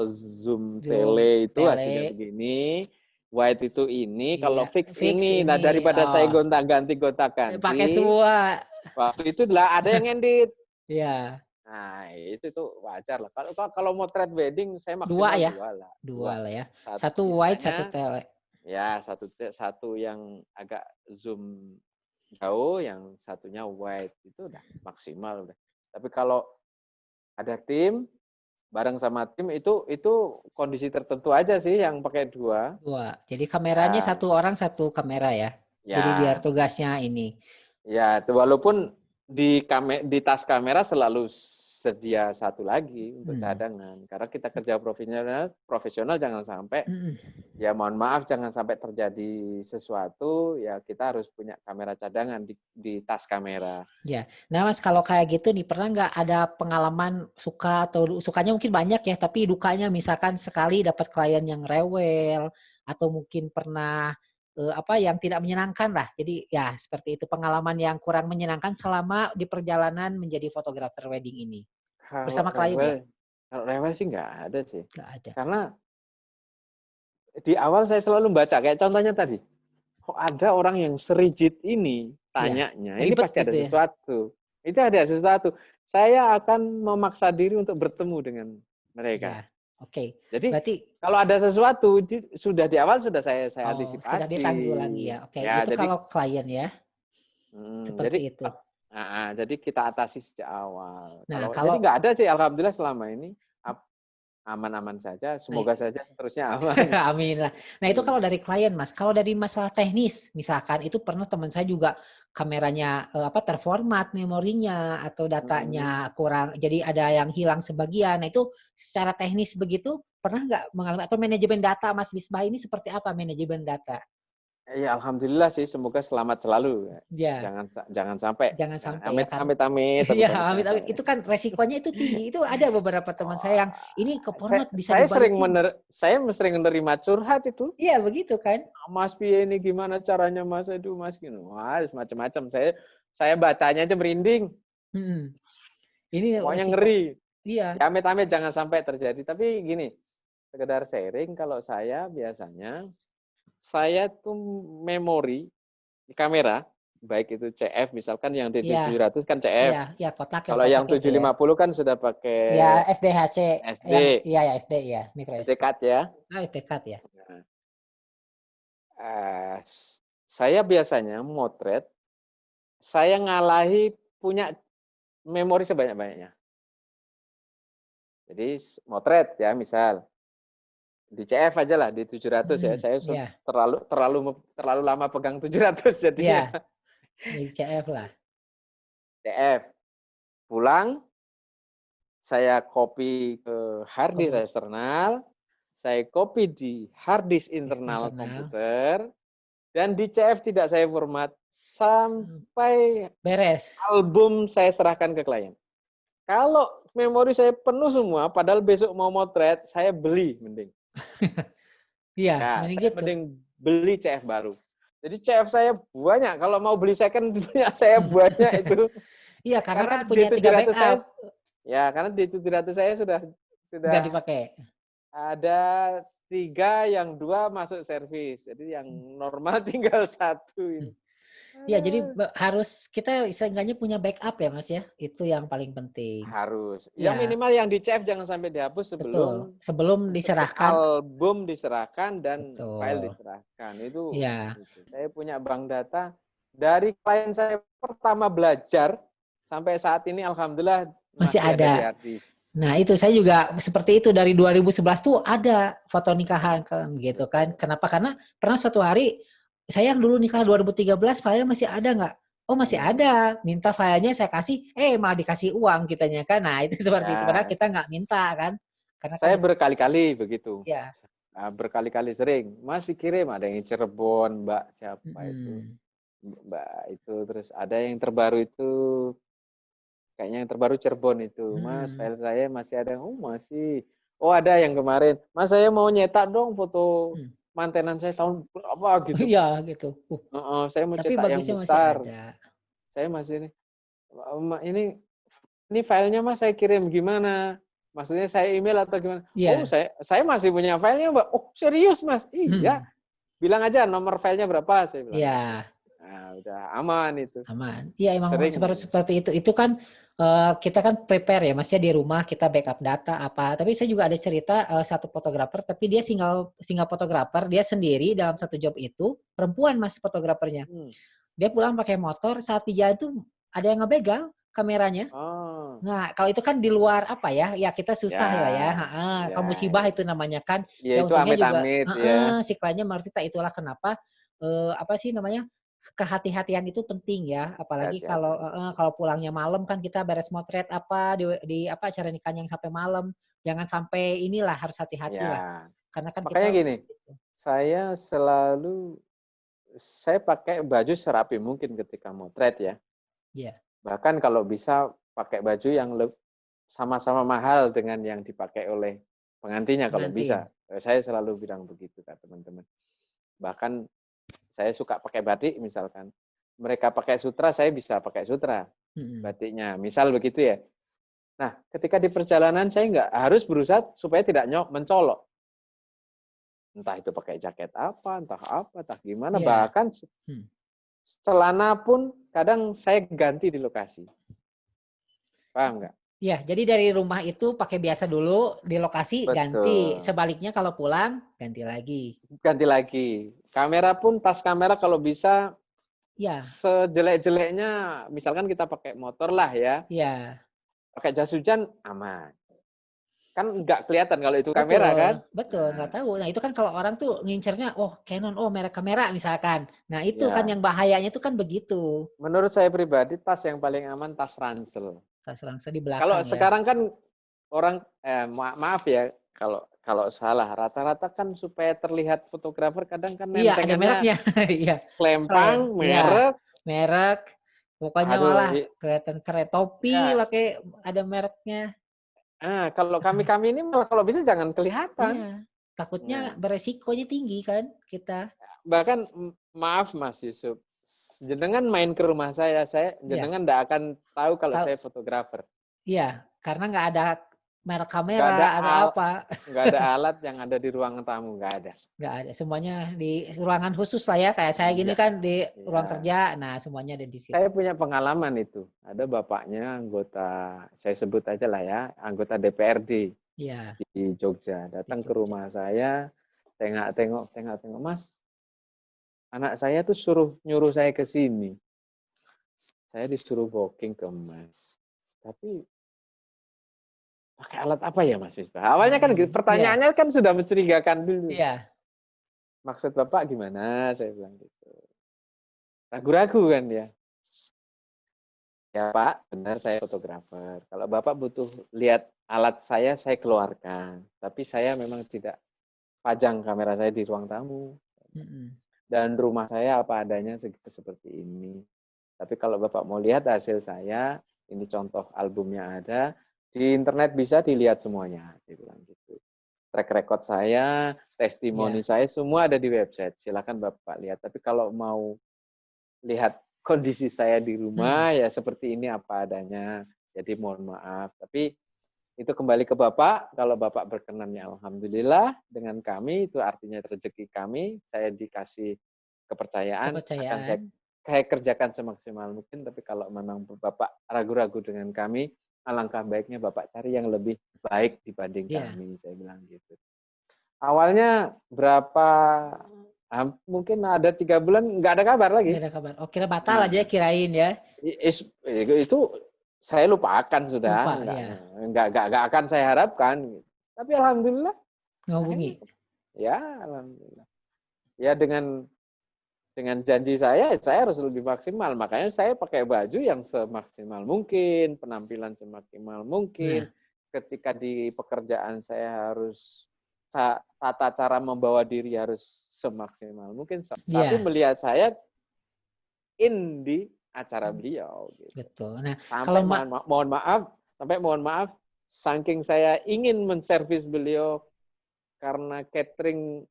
zoom tele itu hasilnya begini. Wide itu ini, kalau fix ini. Nah, daripada saya gonta-ganti. Pakai semua. Waktu itu lah ada yang ngedit. Iya. Nah, itu tuh wajar lah. Kalau mau thread wedding, saya maksimal 2 lah. 2 lah ya. Satu wide, satu tele. Ya, satu yang agak zoom jauh, yang satunya wide. Itu udah maksimal udah. Tapi kalau ada tim, bareng sama tim itu kondisi tertentu aja sih yang pakai 2. Jadi kameranya satu orang satu kamera ya. Jadi biar tugasnya ini. Ya, walaupun di tas kamera selalu sedia satu lagi untuk cadangan. Karena kita kerja profesional jangan sampai ya mohon maaf jangan sampai terjadi sesuatu, ya kita harus punya kamera cadangan di tas kamera. Ya. Nah Mas, kalau kayak gitu nih pernah nggak ada pengalaman suka atau sukanya mungkin banyak ya, tapi dukanya misalkan sekali dapat klien yang rewel atau mungkin pernah yang tidak menyenangkan lah. Jadi ya seperti itu pengalaman yang kurang menyenangkan selama di perjalanan menjadi fotografer wedding ini. Bersama klien ya? Kalau rewel sih nggak ada sih. Nggak ada. Karena di awal saya selalu baca, kayak contohnya tadi, kok ada orang yang serigid ini tanyanya, ini pasti ada sesuatu. Itu ada sesuatu. Saya akan memaksa diri untuk bertemu dengan mereka. Oke. Jadi berarti kalau ada sesuatu sudah di awal sudah saya antisipasi. Sudah ditanggulangi ya. Oke, ya, itu jadi, kalau klien ya. Seperti jadi, itu. Jadi kita atasi sejak awal. Nah, jadi nggak ada sih, alhamdulillah selama ini aman-aman saja. Semoga saja seterusnya aman. Amin lah. Nah itu kalau dari klien Mas. Kalau dari masalah teknis, misalkan itu pernah teman saya juga kameranya terformat memorinya atau datanya kurang, jadi ada yang hilang sebagian. Nah itu secara teknis begitu pernah nggak mengalami, atau manajemen data Mas Misbah ini seperti apa manajemen data? Ya alhamdulillah sih, semoga selamat selalu. Ya. Jangan sampai. Amit, ya kan. Amit. Iya, amit. Itu kan resikonya itu tinggi. Itu ada beberapa teman saya yang ini ke format bisa dibalikin. Saya sering menerima curhat itu. Iya, begitu kan. Mas Pie ini gimana caranya Mas? Aduh Mas gini. Wah, macam-macam. Saya bacanya aja merinding. Ini pokoknya ngeri. Iya. Ya, amit-amit jangan sampai terjadi. Tapi gini, sekedar sharing, kalau saya biasanya saya tuh memori di kamera baik itu CF misalkan yang di Iya, 700 kan CF. iya, iya yang Kalau kotak yang itu ya. 750 kan sudah Ya pakai SDHC SD, yang iya ya SD ya, micro SD SD. card ya. Ah, SD card ya. Nah, saya biasanya motret, saya ngalahi punya memori sebanyak-banyaknya. Jadi motret ya misal di CF aja lah di 700 ya. Saya Iya. terlalu lama pegang 700 Iya, jadinya. di CF lah. CF pulang saya copy ke hard disk Komputer eksternal, saya copy di hard disk internal internal. komputer, dan di CF tidak saya format sampai Beres. album saya serahkan ke klien. Kalau memori saya penuh semua, padahal besok mau motret, saya beli mending. Iya, Ya, mending saya gitu. mending beli CF baru. Jadi CF saya banyak. Kalau mau beli second punya saya banyak itu. Iya, karena kan Karena di punya 3 700 backup, saya karena di 700 saya sudah nggak dipakai. ada 3, yang 2 masuk servis. Jadi yang normal tinggal 1 ini. Iya, jadi Aduh. harus kita seenggaknya punya backup ya, Mas ya. Itu yang paling penting. Harus. Yang Iya, minimal yang di CF jangan sampai dihapus betul. sebelum Sebelum diserahkan, album diserahkan dan file betul. diserahkan. Itu. Iya, Saya punya bank data dari klien saya pertama belajar sampai saat ini alhamdulillah masih masih ada di ada. hard disk. Nah, itu saya juga seperti itu dari 2011 tuh ada foto nikahan kan gitu kan. Kenapa? Karena pernah suatu hari saya yang dulu nikah 2013 filenya masih ada nggak? Oh masih ada. Minta filenya saya kasih, malah dikasih uang kitanya kan. Nah itu seperti itu. Padahal Ya, kita nggak minta kan. Karena kan saya berkali-kali begitu. ya. Berkali-kali sering. Masih kirim, ada yang Cirebon, Mbak siapa itu. Mm-mm. Mbak itu, terus ada yang terbaru itu, kayaknya yang terbaru Cirebon itu. Mas, Mm-mm. file saya masih ada. Oh, masih. Oh, ada yang kemarin. Mas, saya mau nyetak dong foto Mm. mantenan saya tahun berapa Oh gitu. iya gitu. Saya mau Tapi cetak yang bagusnya masih besar. ada. Saya masih ini filenya Mas saya kirim gimana? Maksudnya saya email atau gimana? Oh, Iya. saya masih punya filenya, Mbak. Oh, serius, Mas? Iya. Hmm. Bilang aja nomor filenya berapa, saya bilang gitu. Iya. Nah, udah aman itu. Aman. Iya emang Sering. seperti itu. Itu kan kita kan prepare ya, Mas ya di rumah kita backup data apa. Tapi saya juga ada cerita satu fotografer, tapi dia single fotografer, dia sendiri dalam satu job itu perempuan Mas fotografernya. Hmm. Dia pulang pakai motor, saat di jalan tuh ada yang ngebegal kameranya. Oh. Nah kalau itu kan di luar apa ya? Ya kita susah Ya. ya. Ya. Kalau musibah itu namanya kan. Ya Ya itu untungnya juga amit-amit ya. si kliennya mengerti. Itulah kenapa apa sih namanya? Kehati-hatian itu penting ya, apalagi kalau Hati-hati. kalau pulangnya malam kan kita beres motret apa di apa acara nikahnya yang sampai malam, jangan sampai inilah harus hati-hati lah, Ya. karena kan Makanya kita gini, saya pakai baju serapi mungkin ketika motret ya. Iya, Bahkan kalau bisa pakai baju yang sama-sama mahal dengan yang dipakai oleh pengantinnya kalau pengantin. bisa. Saya selalu bilang begitu ke teman-teman. Bahkan saya suka pakai batik misalkan. Mereka pakai sutra, saya bisa pakai sutra Mhm. batiknya. Misal begitu ya. Nah, ketika di perjalanan saya nggak harus berusaha supaya tidak mencolok. Entah itu pakai jaket apa, entah gimana. Iya, Bahkan hmm. celana pun kadang saya ganti di lokasi. Paham nggak? Iya, jadi dari rumah itu pakai biasa dulu, di lokasi ganti, Betul. sebaliknya kalau pulang ganti lagi. Ganti lagi. Kamera pun tas kamera kalau bisa Iya, sejelek-jeleknya, misalkan kita pakai motor lah ya, iya. pakai jas hujan aman. Kan nggak kelihatan kalau itu kamera kan? Betul, betul, nggak Nah, tahu. Nah, itu kan kalau orang tuh ngincernya, oh Canon, oh merek kamera misalkan. Nah, itu kan ya. yang bahayanya itu kan begitu. Menurut saya pribadi tas yang paling aman tas ransel. Tas ransel di Kalau belakang ya. sekarang kan orang maaf ya kalau kalau salah rata-rata kan supaya terlihat fotografer kadang kan Iya, ada nentengannya mereknya. Iya. selempang Iya, merek. merek. Pokoknya Aduh, malah kelihatan keren. Topi ya. pakai ada mereknya. Kalau kami ini malah kalau bisa jangan kelihatan. Iya. Takutnya Nah, beresikonya tinggi kan kita. bahkan maaf Mas Yusuf, jenengan main ke rumah saya Iya. jenengan tidak akan tahu kalau Tahu. saya fotografer. Iya, karena nggak ada merek Nggak ada kamera atau apa. nggak ada alat yang ada di ruangan tamu, nggak ada. Nggak ada, semuanya di ruangan khusus lah ya, kayak saya gini Iya, kan di ruang iya. kerja, nah semuanya ada di situ. Saya punya pengalaman itu. Ada bapaknya anggota, saya sebut aja lah ya, anggota DPRD Iya, di Jogja. di Datang ke Jogja. rumah saya, tengok-tengok, Mas, anak saya tuh nyuruh saya ke sini. Saya disuruh booking ke Mas. Tapi pakai alat apa ya Mas Misbah? Awalnya kan gitu, Iya, pertanyaannya kan sudah mencurigakan dulu. iya, Maksud Bapak gimana? Saya bilang gitu. Ragu-ragu kan ya. Ya Pak, benar saya fotografer. Kalau Bapak butuh lihat alat saya keluarkan. Tapi saya memang tidak pajang kamera saya di ruang tamu. mm-mm. Dan rumah saya apa adanya seperti ini. Tapi kalau Bapak mau lihat hasil saya, ini contoh albumnya ada, di internet bisa dilihat semuanya. Saya bilang gitu. Track record saya, testimoni Iya, saya, semua ada di website. Silakan Bapak lihat. Tapi kalau mau lihat kondisi saya di mm, rumah, ya seperti ini apa adanya. Jadi mohon maaf. Tapi itu kembali ke Bapak. Kalau Bapak berkenan, ya alhamdulillah. Dengan kami, itu artinya rezeki kami. Saya dikasih kepercayaan, akan saya kepercayaan, kerjakan semaksimal mungkin. Tapi kalau memang Bapak ragu-ragu dengan kami, alangkah baiknya Bapak cari yang lebih baik dibanding iya, kami. Saya bilang gitu. Awalnya berapa, mungkin ada 3 bulan nggak ada kabar nggak lagi. ada kabar. Oh, kira batal aja Nah, kirain ya, itu saya lupakan sudah, lupa ya, nggak akan saya harapkan. Tapi alhamdulillah, ngehubungi. akhirnya ya alhamdulillah. Ya dengan janji saya harus lebih maksimal. Makanya saya pakai baju yang semaksimal mungkin, penampilan semaksimal mungkin. Nah, Ketika di pekerjaan saya harus tata cara membawa diri harus semaksimal mungkin. Tapi iya, melihat saya di acara beliau gitu. betul. Nah, kalau Sampai mohon maaf, saking saya ingin menservis beliau karena catering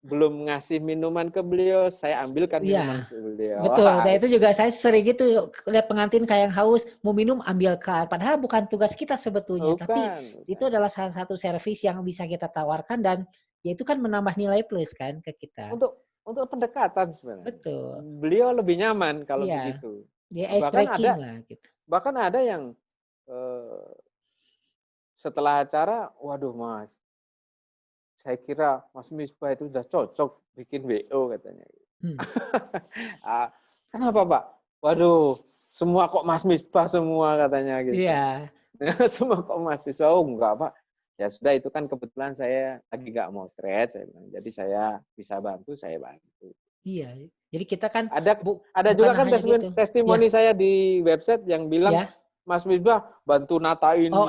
belum ngasih minuman ke beliau, saya ambilkan minuman iya, ke beliau. betul. Nah, itu juga saya sering gitu lihat pengantin kayak yang haus, mau minum ambilkan. Padahal bukan tugas kita sebetulnya, tapi Bukan, itu bukan. adalah salah satu servis yang bisa kita tawarkan dan ya itu kan menambah nilai plus kan ke kita. Untuk pendekatan sebenarnya. Betul. Beliau lebih nyaman kalau Iya, begitu. dia ice Bahkan breaking ada lah gitu. bahkan ada yang setelah acara, waduh Mas, saya kira Mas Misbah itu sudah cocok bikin WO katanya. Hmm. Ah, kenapa Pak? Waduh, semua kok Mas Misbah semua katanya gitu. Iya, Semua kok Mas Misbah, oh enggak Pak. Ya sudah, itu kan kebetulan saya lagi nggak motret, saya bilang. Jadi saya bisa bantu, saya bantu. iya. Jadi kita kan Ada bu, ada bukan juga kan hanya gitu. Ya, testimoni saya di website yang bilang ya. Mas Misbah Oh bantu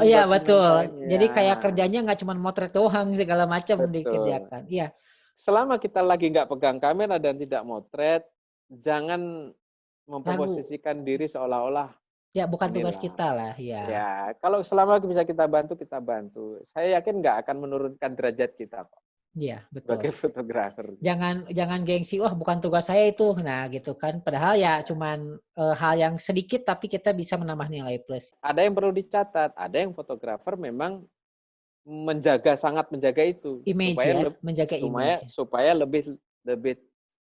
iya bantu betul. natain Jadi ya. kayak kerjanya nggak cuma motret doang, segala macam Betul. dikerjakan. Iya, Selama kita lagi nggak pegang kamera dan tidak motret, jangan ragu. memposisikan diri seolah-olah Ya bukan tugas inilah. kita lah, ya. Ya, kalau selama bisa kita bantu, kita bantu. Saya yakin nggak akan menurunkan derajat kita kok Iya, betul. sebagai fotografer. Jangan jangan gengsi, wah bukan tugas saya itu. Nah, gitu kan. Padahal ya cuman hal yang sedikit tapi kita bisa menambah nilai plus. Ada yang perlu dicatat, ada yang fotografer memang sangat menjaga itu Image supaya ya, menjaga image. supaya lebih lebih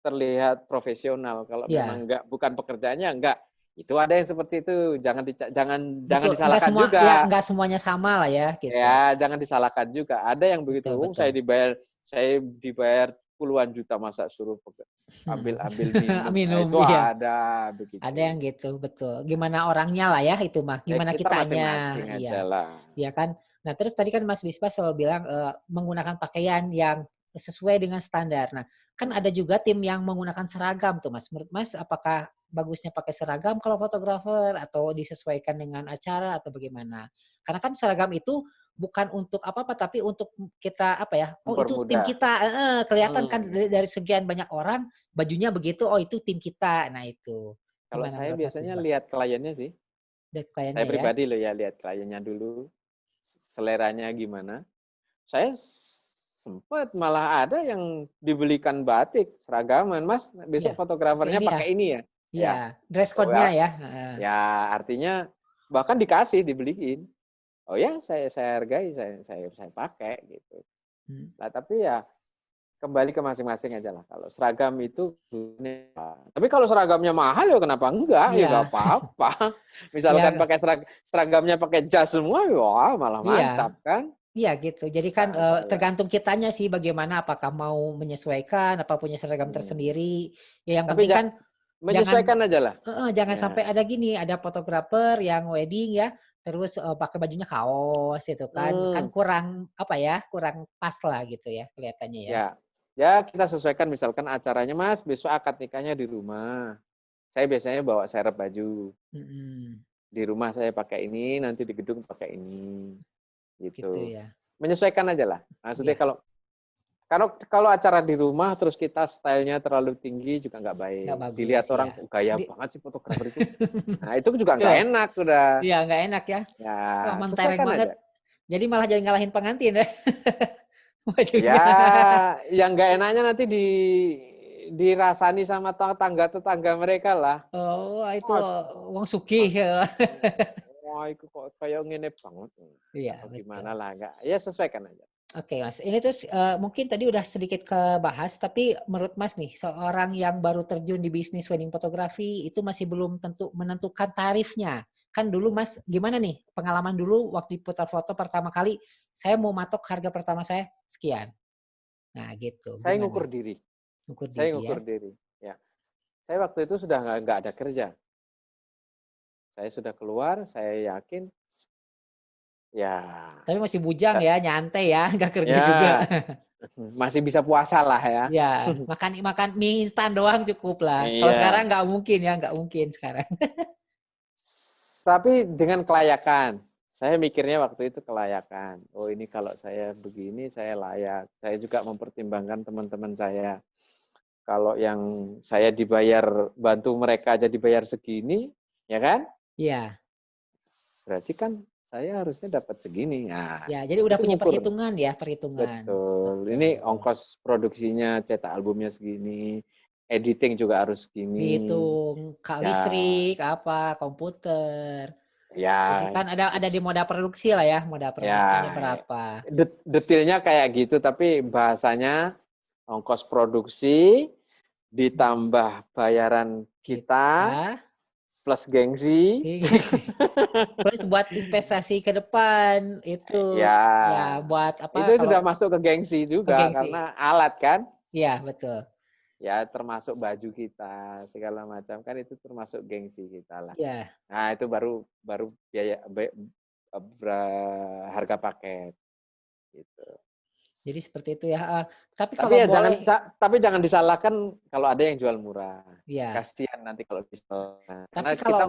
terlihat profesional. Kalau memang Iya, bukan pekerjaannya, enggak. Itu ada yang seperti itu. Jangan betul. Enggak disalahkan semua ya juga. enggak semuanya sama lah ya gitu. Ya, jangan disalahkan juga. Ada yang begitu, Betul, oh, betul. saya dibayar puluhan juta, masa suruh ambil minum. Nah, Minum, itu iya. ada Ada begitu. yang gitu, betul. Gimana orangnya lah ya itu mah, gimana Kita kitanya, masing-masing aja iya. lah. Iya kan? Nah, terus tadi kan Mas Bispa selalu bilang menggunakan pakaian yang sesuai dengan standar. Nah, kan ada juga tim yang menggunakan seragam tuh Mas. Menurut Mas apakah bagusnya pakai seragam kalau fotografer atau disesuaikan dengan acara atau bagaimana? Karena kan seragam itu bukan untuk apa-apa tapi untuk kita apa ya? Oh, itu tim Mempermudah. kita. Kelihatan kan Hmm. dari sekian banyak orang bajunya begitu. Oh, itu tim kita. Nah, itu. Kalau Gimana saya menurut Mas biasanya Bisbah? lihat kliennya sih. Dari Saya kliennya ya? pribadi loh ya, lihat kliennya dulu, seleranya gimana. Saya sempat malah ada yang dibelikan batik seragaman, Mas. Iya. Besok Pakai fotografernya ini ya? pakai ini ya. Iya. Ya, Dress oh code-nya ya, ya? ya artinya bahkan dibeliin. oh ya saya hargai, saya pakai gitu. Nah, tapi ya kembali ke masing-masing aja lah. Kalau seragam itu, tapi kalau seragamnya mahal ya kenapa enggak? Ya nggak apa-apa. Misalkan Ya, pakai seragamnya pakai jas semua, ya malah iya. mantap kan? Iya gitu. Jadi kan Nggak masalah. tergantung kitanya sih bagaimana, apakah mau menyesuaikan, apa punya seragam Hmm. tersendiri. Ya yang Tapi penting kan jangan menyesuaikan aja lah. jangan Ya, sampai ada gini, ada fotografer yang wedding ya, terus pakai bajunya kaos itu kan, kan hmm, kurang apa ya, kurang pas lah gitu ya kelihatannya ya. ya, ya kita sesuaikan. Misalkan acaranya Mas besok akad nikahnya di rumah. Saya biasanya bawa serep baju. Mm-mm, Di rumah saya pakai ini, nanti di gedung pakai ini, gitu gitu. ya. Menyesuaikan aja lah. Maksudnya Iya, kalau acara di rumah terus kita stylenya terlalu tinggi juga nggak baik. nggak bagus Dilihat orang ya. kok gaya Di, banget sih fotografer itu. Nah itu juga nggak betul. enak udah. Iya nggak enak ya. Ya Wah mentereng sesuaikan banget. aja. Jadi malah jadi ngalahin pengantin ya Ya bajunya. yang nggak enaknya nanti dirasani sama tetangga mereka lah. Oh, itu Wah, wong sugih. wah itu kok kayak ngene banget. Iya, Atau gimana betul. lah nggak? Ya sesuaikan aja. Oke, Mas. Ini tuh mungkin tadi udah sedikit kebahas, tapi menurut Mas nih, seorang yang baru terjun di bisnis wedding fotografi itu masih belum tentu menentukan tarifnya. Kan dulu Mas, gimana nih pengalaman dulu waktu putar foto pertama kali, saya mau matok harga pertama saya sekian. Nah, gitu. Saya Gimana? ngukur diri. Ukur Saya diri ya. ngukur diri. Ya, saya waktu itu sudah nggak ada kerja. Saya sudah keluar. Saya yakin. Ya, Tapi masih bujang ya, nyantai ya, nggak kerja juga. ya masih bisa puasa lah ya. Ya, makan makan mie instan doang cukup lah. Kalau sekarang Iya. nggak mungkin ya, nggak mungkin sekarang. Tapi dengan kelayakan. Saya mikirnya waktu itu kelayakan. Oh ini kalau saya begini saya layak. Saya juga mempertimbangkan teman-teman saya. Kalau yang saya dibayar bantu mereka aja dibayar segini, ya kan? Iya. Berarti kan saya harusnya dapat segini. Nah, Ya, jadi udah itu punya ngukur. perhitungan ya, perhitungan. Betul. Ini Betul. ongkos produksinya, cetak albumnya segini, editing juga harus segini. Dihitung Ya, listrik, apa, komputer. Jadi ya, kan ada di moda produksi lah ya, moda ya. produksinya berapa. Detailnya kayak gitu, tapi bahasanya ongkos produksi ditambah bayaran kita Kita plus gengsi. plus buat investasi ke depan itu Ya, ya buat itu apa sudah kalau masuk ke gengsi ke juga gengsi. karena alat kan. Iya, betul. Ya termasuk baju kita segala macam kan itu termasuk gengsi kita lah. Iya. Nah itu baru baru biaya harga paket gitu. Jadi seperti itu ya. Tapi Tapi kalau ya boleh, jangan disalahkan kalau ada yang jual murah. ya. Kasihan nanti kalau disalahkan. Karena Tapi kalau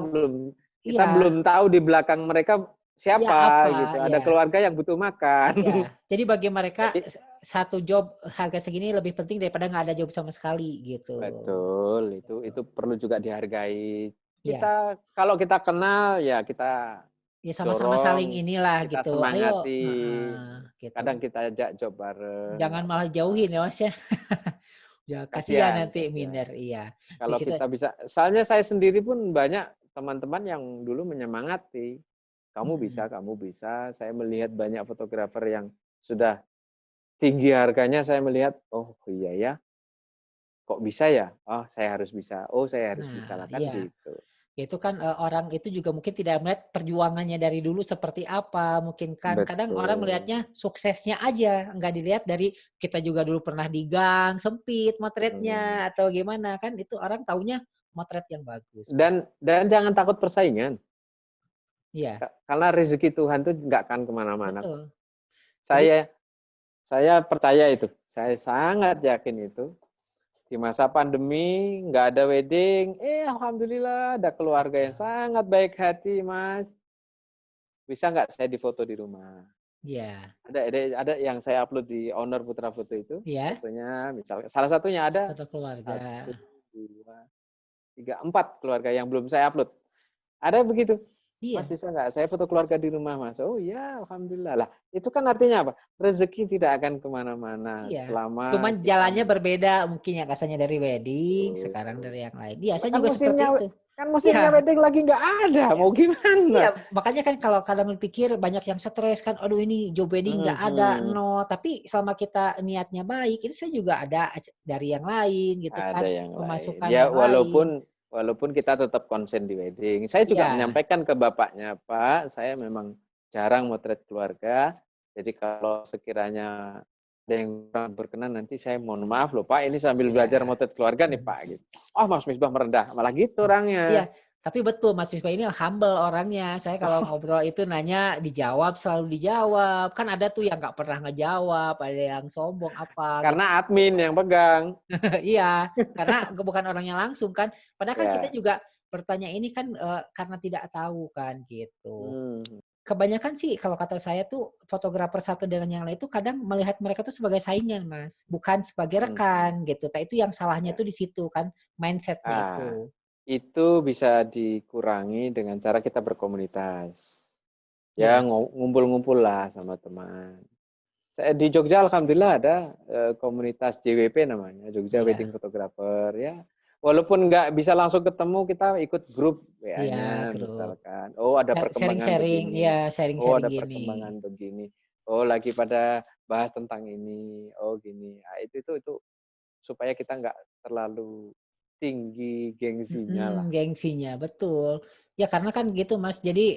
kita iya, belum tahu di belakang mereka iya siapa apa, gitu. Ada ya, keluarga yang butuh makan. ya. Jadi bagi mereka Jadi satu job harga segini lebih penting daripada nggak ada job sama sekali gitu. betul itu perlu juga dihargai. Ya, Kalau kita kenal ya kita ya sama-sama saling dorong, inilah kita gitu. Ayo, semangati, gitu. kadang kita ajak job bareng, Jangan nggak malah apa-apa. jauhin ya Mas ya. Ya kasihan Kasihan, nanti kasihan. minder. Iya. Di Kalau situ, kita bisa, soalnya saya sendiri pun banyak teman-teman yang dulu menyemangati. mm, Kamu bisa. Saya melihat banyak fotografer yang sudah tinggi harganya, saya melihat, oh iya ya, kok bisa ya? Oh saya harus bisa, oh saya harus bisa nah lah kan iya. gitu. Itu kan orang itu juga mungkin tidak melihat perjuangannya dari dulu seperti apa. Mungkin kan kadang orang Betul. melihatnya suksesnya aja, nggak dilihat dari kita juga dulu pernah di gang sempit Hmm. motretnya atau gimana kan itu orang taunya motret yang bagus. Dan jangan takut persaingan, Iya, karena rezeki Tuhan tuh nggak akan kemana-mana. betul. Jadi Saya Saya percaya itu. Saya sangat yakin itu. Di masa pandemi, nggak ada wedding. Alhamdulillah ada keluarga yang sangat baik hati, Mas. Bisa nggak saya difoto di rumah? iya, Ada yang saya upload di Owner Putra Foto itu. iya, Fotonya misalnya, salah satunya ada foto keluarga. 1, 2, 3, 4 keluarga yang belum saya upload. Ada begitu. Mas Iya, bisa nggak? Saya foto keluarga di rumah Mas. Oh iya, Alhamdulillah. Lah, itu kan artinya apa? Rezeki tidak akan kemana-mana iya. selama Cuman kita jalannya berbeda mungkin yang asalnya dari wedding, sekarang betul. dari yang lain. Iya, saya Kan juga seperti musimnya itu. Kan musimnya Iya. wedding lagi nggak ada, Iya. mau gimana? Iya, makanya kan kalau kadang pikir banyak yang stres kan, aduh ini job wedding nggak ada, Mhm. nol. Tapi selama kita niatnya baik, itu saya juga ada dari yang lain gitu Ada kan, yang lain. pemasukan Ya yang lain. walaupun kita tetap konsen di wedding. Saya juga Iya, menyampaikan ke bapaknya, Pak, saya memang jarang motret keluarga. Jadi kalau sekiranya ada yang kurang berkenan nanti saya mohon maaf loh Pak, ini sambil belajar iya. motret keluarga nih Pak gitu. Oh Mas Misbah merendah, malah gitu Iya, orangnya. tapi betul Mas Misbah ini humble orangnya. Saya kalau ngobrol itu nanya dijawab, selalu dijawab. Kan ada tuh yang nggak pernah ngejawab, ada yang sombong apa gitu. Karena admin yang pegang. Iya, karena bukan orangnya langsung kan. Padahal kan kita Ya. juga bertanya ini kan karena tidak tahu kan gitu. Hmm. Kebanyakan sih kalau kata saya tuh fotografer satu dengan yang lain itu kadang melihat mereka tuh sebagai saingan Mas, bukan sebagai Hmm. rekan gitu. Nah itu yang salahnya Ya. tuh di situ kan mindsetnya Ah, itu. itu bisa dikurangi dengan cara kita berkomunitas. Ya Iya, ngumpul-ngumpul lah sama teman. Saya di Jogja alhamdulillah ada komunitas JWP namanya, Jogja Wedding iya, Photographer ya. Walaupun nggak bisa langsung ketemu, kita ikut grup iya, WA-nya grup. misalkan. Oh ada perkembangan Sharing-sharing, iya begini. Oh sharing-sharing ada gini. perkembangan begini. Oh lagi pada bahas tentang ini. Oh gini. Nah, itu supaya kita nggak terlalu tinggi gengsinya lah. Gengsinya, betul. Ya karena kan gitu Mas, jadi,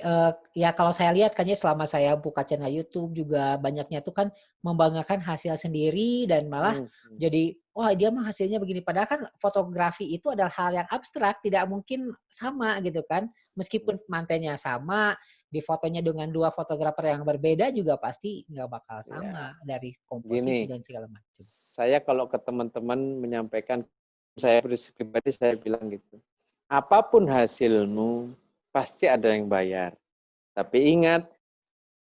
ya kalau saya lihat kan ya selama saya buka channel YouTube juga banyaknya tuh kan membanggakan hasil sendiri dan malah Hmm. jadi, "Wah dia mah hasilnya begini." Padahal kan fotografi itu adalah hal yang abstrak, tidak mungkin sama gitu kan. Meskipun mantennya sama, di fotonya dengan 2 fotografer yang berbeda juga pasti nggak bakal Ya sama dari komposisi gini. dan segala macam. Saya kalau ke teman-teman menyampaikan, saya pribadi saya bilang gitu, apapun hasilmu pasti ada yang bayar. Tapi ingat,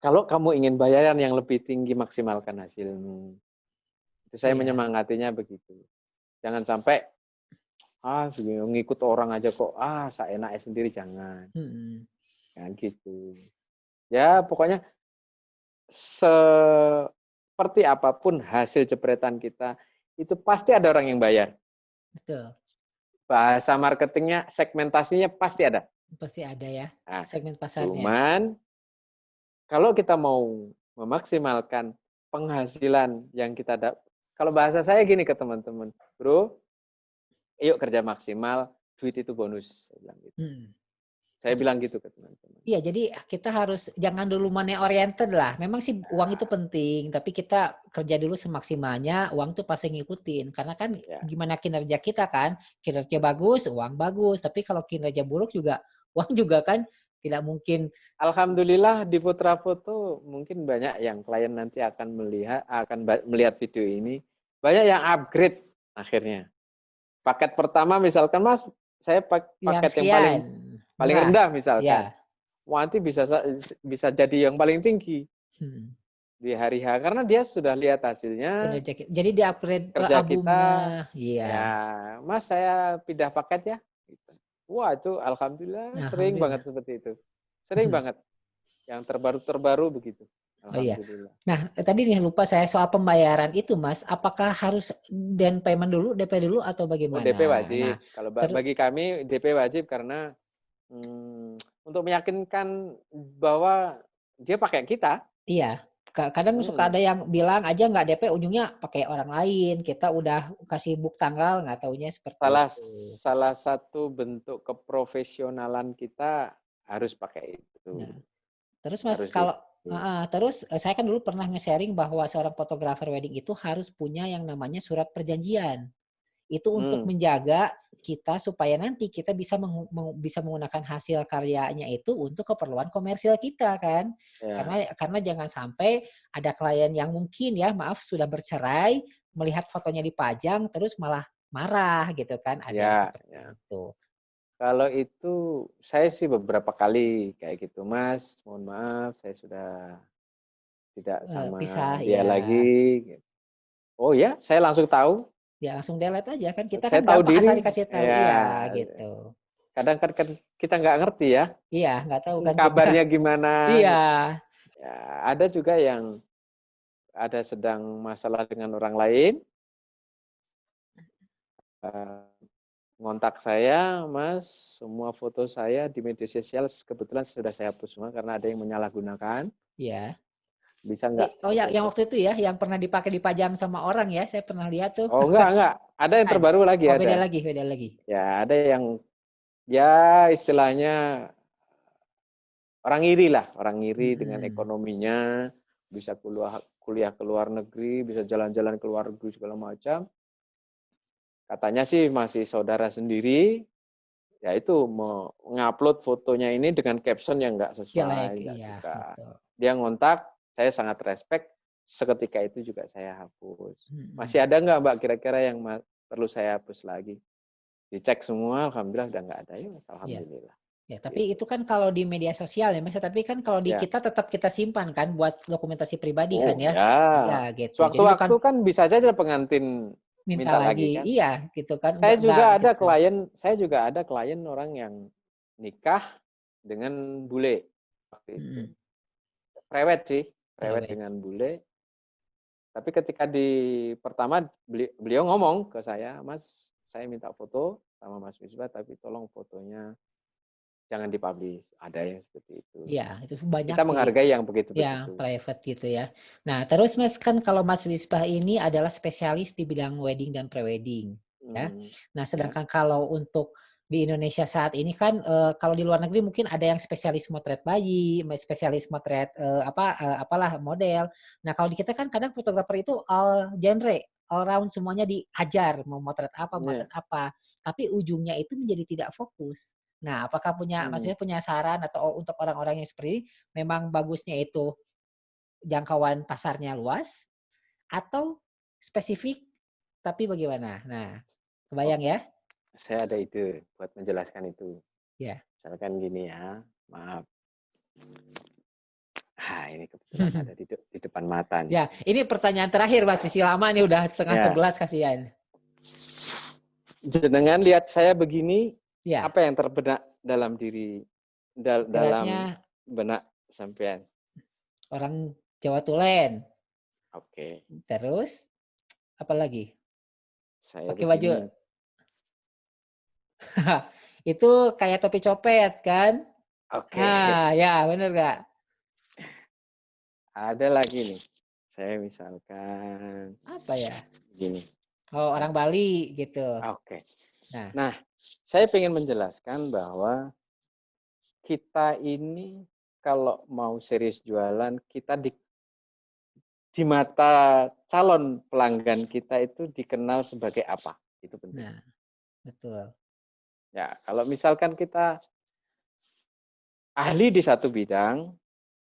kalau kamu ingin bayaran yang lebih tinggi, maksimalkan hasilmu. Itu saya Iya, menyemangatinya begitu. Jangan sampai ngikut orang aja kok, saya enaknya sendiri jangan. mhm. Jangan gitu. Ya pokoknya seperti apapun hasil jepretan kita, itu pasti ada orang yang bayar. Betul, Bahasa marketingnya, segmentasinya pasti ada. pasti ada ya Nah, segmen pasarnya. cuman kalau kita mau memaksimalkan penghasilan yang kita dapat, kalau bahasa saya gini ke teman-teman, bro, yuk kerja maksimal, duit itu bonus. Saya bilang gitu. Mhm. Saya bilang gitu ke teman-teman. Iya, jadi kita harus jangan dulu money oriented lah. Memang sih uang itu penting, tapi kita kerja dulu semaksimalnya, uang tuh pasti ngikutin. Karena kan Ya, gimana kinerja kita kan, kinerja bagus, uang bagus. Tapi kalau kinerja buruk juga, uang juga kan tidak mungkin. alhamdulillah di Putra Foto mungkin banyak yang klien nanti akan melihat video ini, banyak yang upgrade akhirnya. Paket pertama misalkan Mas, saya Yang paket yang paling sekian, paling murah. rendah misalkan. Ya. Nanti bisa jadi yang paling tinggi Hmm. di hari H karena dia sudah lihat hasilnya Kinerja jadi di-upgrade kerja kita. albumnya. Iya. Ya Mas saya pindah paket ya gitu. Wah itu alhamdulillah sering Alhamdulillah. banget seperti itu, sering banget yang terbaru begitu, Oh iya. alhamdulillah. Nah, tadi nih lupa saya soal pembayaran itu, Mas. Apakah harus down payment dulu, DP dulu atau Oh DP bagaimana? Nah, wajib, kalau terus bagi kami DP wajib karena untuk meyakinkan bahwa dia pakai kita. iya, kadang suka ada Hmm. yang bilang aja nggak DP ujungnya pakai orang lain. Kita udah kasih book tanggal nggak taunya seperti Salah itu. salah satu bentuk keprofesionalan kita harus pakai itu, Nah, terus Mas harus kalau DP. heeh, terus saya kan dulu pernah nge-sharing bahwa seorang fotografer wedding itu harus punya yang namanya surat perjanjian. Itu untuk Hmm, menjaga kita supaya nanti kita bisa bisa menggunakan hasil karyanya itu untuk keperluan komersil kita kan. ya, Karena jangan sampai ada klien yang mungkin ya maaf sudah bercerai, melihat fotonya dipajang terus malah marah gitu kan, ada yang ya, seperti ya. itu. Kalau itu saya sih beberapa kali kayak gitu, Mas. Mohon maaf, saya sudah tidak sama Pisah dia ya, lagi. Gitu. Oh ya, saya langsung tahu. ya langsung delete aja kan, kita kan Saya tahu gampang asal diri. dikasih tahu iya Ya, gitu. kadang kan kita nggak ngerti ya, Iya, nggak tahu kan kita. kabarnya gimana. Iya. Gitu. Ya, ada juga yang ada sedang masalah dengan orang lain. ngontak saya, Mas, semua foto saya di media sosial kebetulan sudah saya hapus semua karena ada yang menyalahgunakan. Iya. Bisa nggak Oh ya, yang foto-foto? waktu itu ya, yang pernah dipakai dipajang sama orang ya, saya pernah lihat tuh. Oh, enggak. Ada yang Bukan. terbaru lagi Oh beda ada. lagi, beda lagi. Ya, ada yang ya istilahnya orang iri lah, orang iri dengan Mm-mm. ekonominya, bisa kuliah ke luar negeri, bisa jalan-jalan ke luar negeri segala macam. Katanya sih masih saudara sendiri, ya itu mengupload fotonya ini dengan caption yang nggak Jelek, sesuai, nggak iya suka. betul. Dia ngontak, saya sangat respect, seketika itu juga saya hapus. Mm-mm. Masih ada nggak Mbak kira-kira yang perlu saya hapus lagi? Dicek semua, alhamdulillah udah nggak ada ya, Iya. alhamdulillah. Ya, tapi Gitu. itu kan kalau di media sosial ya, Mas. Tapi kan kalau di Ya. kita tetap kita simpan kan buat dokumentasi pribadi kan Oh ya. ya, Iya gitu. Jadi sewaktu-waktu bukan kan bisa saja pengantin minta minta lagi lagi. kan. Iya gitu kan. Enggak Saya gitu. juga ada klien orang yang nikah dengan bule waktu itu. Mm-mm. Prewed sih, prewed Prewed. dengan bule. Tapi ketika pertama beliau ngomong ke saya, Mas, saya minta foto sama Mas Misbah, tapi tolong fotonya jangan dipublish. Ada yang seperti itu. Iya, itu banyak Kita sih. menghargai yang Ya, begitu-begitu. private gitu ya. Nah, terus Mas kan kalau Mas Wisbah ini adalah spesialis di bidang wedding dan prewedding, ya. Hmm, Nah, ya. sedangkan kalau untuk di Indonesia saat ini kan kalau di luar negeri mungkin ada yang spesialis motret bayi, spesialis motret apalah model. Nah, kalau di kita kan kadang fotografer itu all genre, all round semuanya dihajar, mau motret Ya. apa, tapi ujungnya itu menjadi tidak fokus. Nah, apakah Hmm. maksudnya punya saran atau untuk orang-orang yang seperti ini memang bagusnya itu jangkauan pasarnya luas atau spesifik tapi bagaimana? Nah, Oh, kebayang ya? saya ada ide buat menjelaskan itu. Ya. Misalkan gini ya, maaf. Ini kebetulan ada di depan mata nih. Ya, ini pertanyaan terakhir Mas, misi lama nih udah setengah Ya, 11 kasihan. jenengan lihat saya begini, Ya, apa yang terbenak dalam dalam ibaratnya benak sampean? orang Jawa Tulen. Oke, Terus apa lagi? saya Pakai baju begini. itu kayak topi copet kan? Oke, Ah, ya bener gak? ada lagi nih. Saya misalkan Apa ya? gini. Oh, Nah, orang Bali gitu. oke. Nah, Nah, saya ingin menjelaskan bahwa kita ini kalau mau serius jualan, kita di mata calon pelanggan kita itu dikenal sebagai apa? Itu penting. nah, betul. Ya, kalau misalkan kita ahli di satu bidang,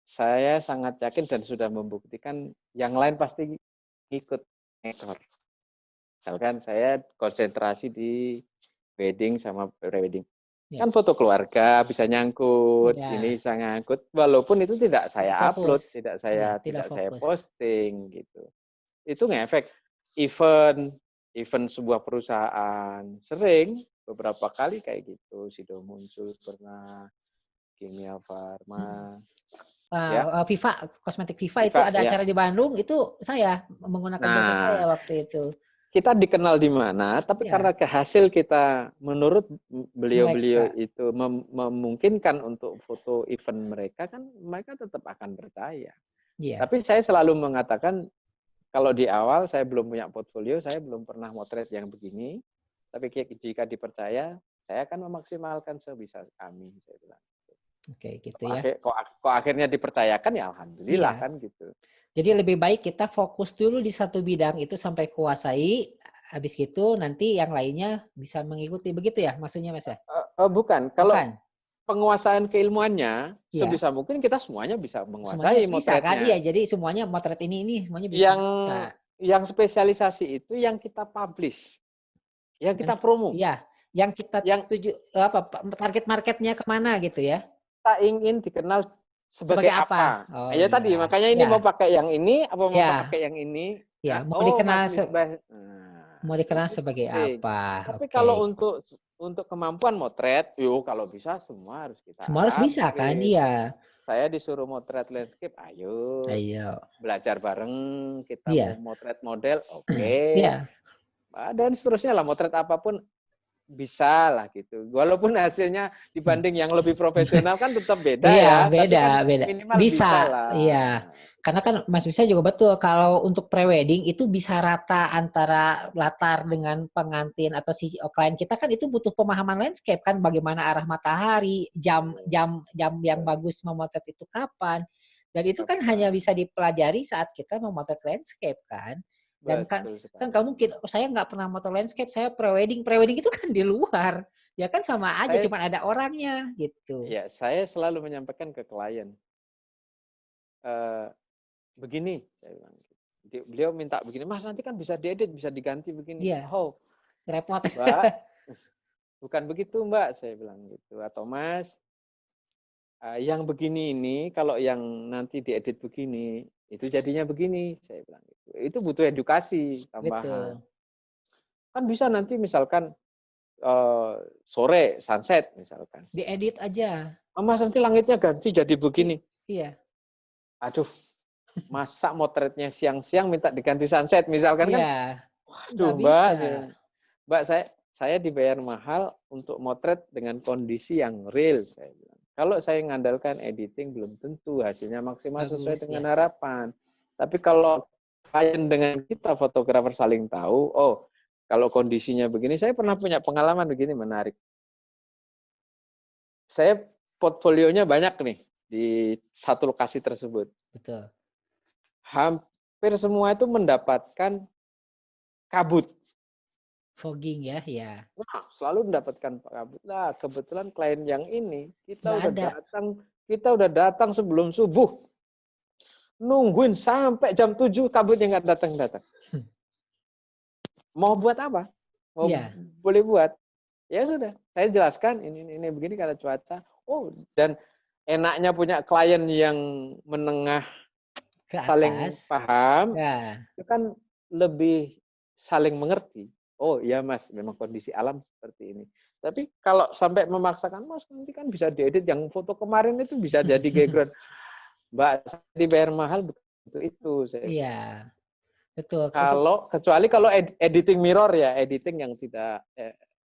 saya sangat yakin dan sudah membuktikan yang lain pasti ikut ngekor. Misalkan saya konsentrasi di wedding sama prewedding. Ya, Kan foto keluarga bisa nyangkut, ya, ini bisa ngangkut, walaupun itu tidak tidak saya fokus. upload, tidak Ya, saya tidak tidak saya fokus. posting gitu. Itu ngefek event event sebuah perusahaan sering beberapa kali kayak gitu. Sido muncul pernah, Kimia Farma, ya, Viva, kosmetik Viva itu Viva ada ya. acara di Bandung, itu saya menggunakan jasa Nah, saya waktu itu. kita dikenal di mana, tapi Ya, karena hasil kita menurut beliau-beliau mereka. itu memungkinkan untuk foto event mereka, kan mereka tetap akan percaya. Iya, Tapi saya selalu mengatakan kalau di awal saya belum punya portfolio, saya belum pernah motret yang begini, tapi jika dipercaya, saya akan memaksimalkan sebisa kami, saya bilang. oke gitu Kok, ya. kok akhirnya dipercayakan ya alhamdulillah Iya, kan gitu. jadi lebih baik kita fokus dulu di satu bidang itu sampai kuasai, habis itu nanti yang lainnya bisa mengikuti, begitu ya maksudnya Mas ya? Bukan, kalau Bukan? penguasaan keilmuannya Iya, sebisa mungkin kita semuanya bisa semuanya menguasai bisa kan? Iya, motretnya. jadi semuanya motret ini semuanya bisa. Yang yang spesialisasi itu yang kita publish, yang Yang kita promo, iya, yang kita yang tuju target marketnya kemana gitu ya? kita ingin dikenal sebagai Sebagai apa? apa. Oh Ya tadi, iya, makanya ini ya, mau pakai yang ini, apa mau ya, pakai yang ini? ya. Mau Oh, Mas dikenal Misbah. Nah, mau dikenal itu sebagai penting. apa? Tapi kalau Oke. untuk kemampuan motret, yuk kalau bisa semua harus kita Semua harus bisa kan? upgrade. Iya. Saya disuruh motret landscape, ayo Ayo. belajar bareng. Kita mau Iya. motret model, oke. Iya. Dan seterusnya lah motret apapun bisa lah gitu. Walaupun hasilnya dibanding yang lebih profesional kan tetap beda Iya, ya, tapi beda, kan beda. minimal Bisa, bisa lah. iya. Karena kan Mas bisa juga betul kalau untuk prewedding itu bisa rata antara latar dengan pengantin atau si klien kita kan itu butuh pemahaman landscape kan bagaimana arah matahari, jam yang bagus memotret itu kapan. Dan itu kan hanya Kapan? bisa dipelajari saat kita memotret landscape kan. Dan kan Betul kan sekali. kamu mungkin oh, saya nggak pernah moto landscape, saya prewedding. Prewedding itu kan di luar. Ya kan sama aja, Saya cuman ada orangnya gitu. ya saya selalu menyampaikan ke klien, eh, begini, saya bilang. Beliau minta begini, Mas nanti kan bisa diedit, bisa diganti begini. Iya, Oh, repot. Mbak, bukan begitu Mbak, saya bilang gitu. Atau Mas, yang begini ini, kalau yang nanti diedit begini, itu jadinya begini, saya bilang gitu. Itu butuh edukasi tambahan. Betul. Kan bisa nanti misalkan sore sunset misalkan. Diedit aja. Oh, Mas nanti langitnya ganti jadi begini. Iya. Aduh, masa motretnya siang-siang minta diganti sunset misalkan kan? Iya. Waduh Nggak Mbak, bisa. Mbak saya dibayar mahal untuk motret dengan kondisi yang real. Saya bilang. Kalau saya mengandalkan editing belum tentu hasilnya maksimal sesuai Bagus dengan ya. harapan. Tapi kalau klien dengan kita fotografer saling tahu, oh kalau kondisinya begini, saya pernah punya pengalaman begini menarik. Saya portfolionya banyak nih di satu lokasi tersebut. Betul. Hampir semua itu mendapatkan kabut. Fogging ya. Ya. Nah, selalu mendapatkan kabut. Nah, kebetulan klien yang ini Nggak ada. kita udah datang sebelum subuh. Nungguin sampai jam 7 kabutnya nggak datang-datang. Mau buat apa? Mau Iya. boleh buat. Ya sudah, saya jelaskan ini begini karena cuaca. Oh, dan enaknya punya klien yang menengah Ke saling atas. paham, Ya. itu kan lebih saling mengerti. Oh iya Mas, memang kondisi alam seperti ini. Tapi kalau sampai memaksakan, Mas nanti kan bisa diedit yang foto kemarin itu bisa jadi background. Mbak, saya dibayar mahal untuk itu. Iya. Betul. Untuk Kecuali kalau editing mirror ya, editing yang tidak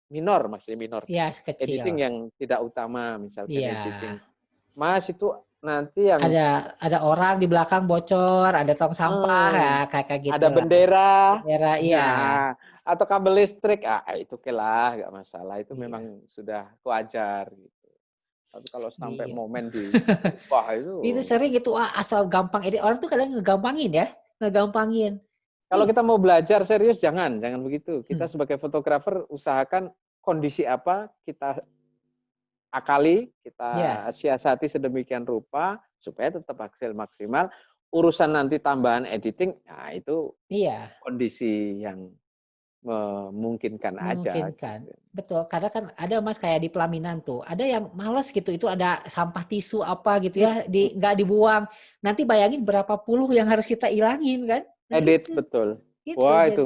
minor, maksudnya minor. ya Editing kecil. yang tidak utama, misalkan Iya. editing. Mas itu nanti yang Ada orang di belakang bocor, ada tong sampah ya Hmm, kayak ada gitulah. bendera, Bendera iya. nah, atau kabel listrik, itu oke lah, nggak masalah. Itu Iya. memang sudah wajar gitu. Tapi kalau sampai Iya. momen di, wah itu. Itu sering itu asal gampang edit. Orang tuh kadang ngegampangin ya. Ngegampangin. Kalau Ih. kita mau belajar serius, jangan begitu. Kita Hmm. sebagai fotografer usahakan kondisi apa kita akali, kita Ya. siasati sedemikian rupa supaya tetap hasil maksimal. Urusan nanti tambahan editing, nah itu Iya. kondisi yang memungkinkan aja Memungkinkan. gitu. Betul, karena kan ada Mas kayak di pelaminan tuh, ada yang males gitu, itu ada sampah tisu apa gitu ya, nggak dibuang. Nanti bayangin berapa puluh yang harus kita ilangin kan? Nah Edit betul. itu Wah jadi itu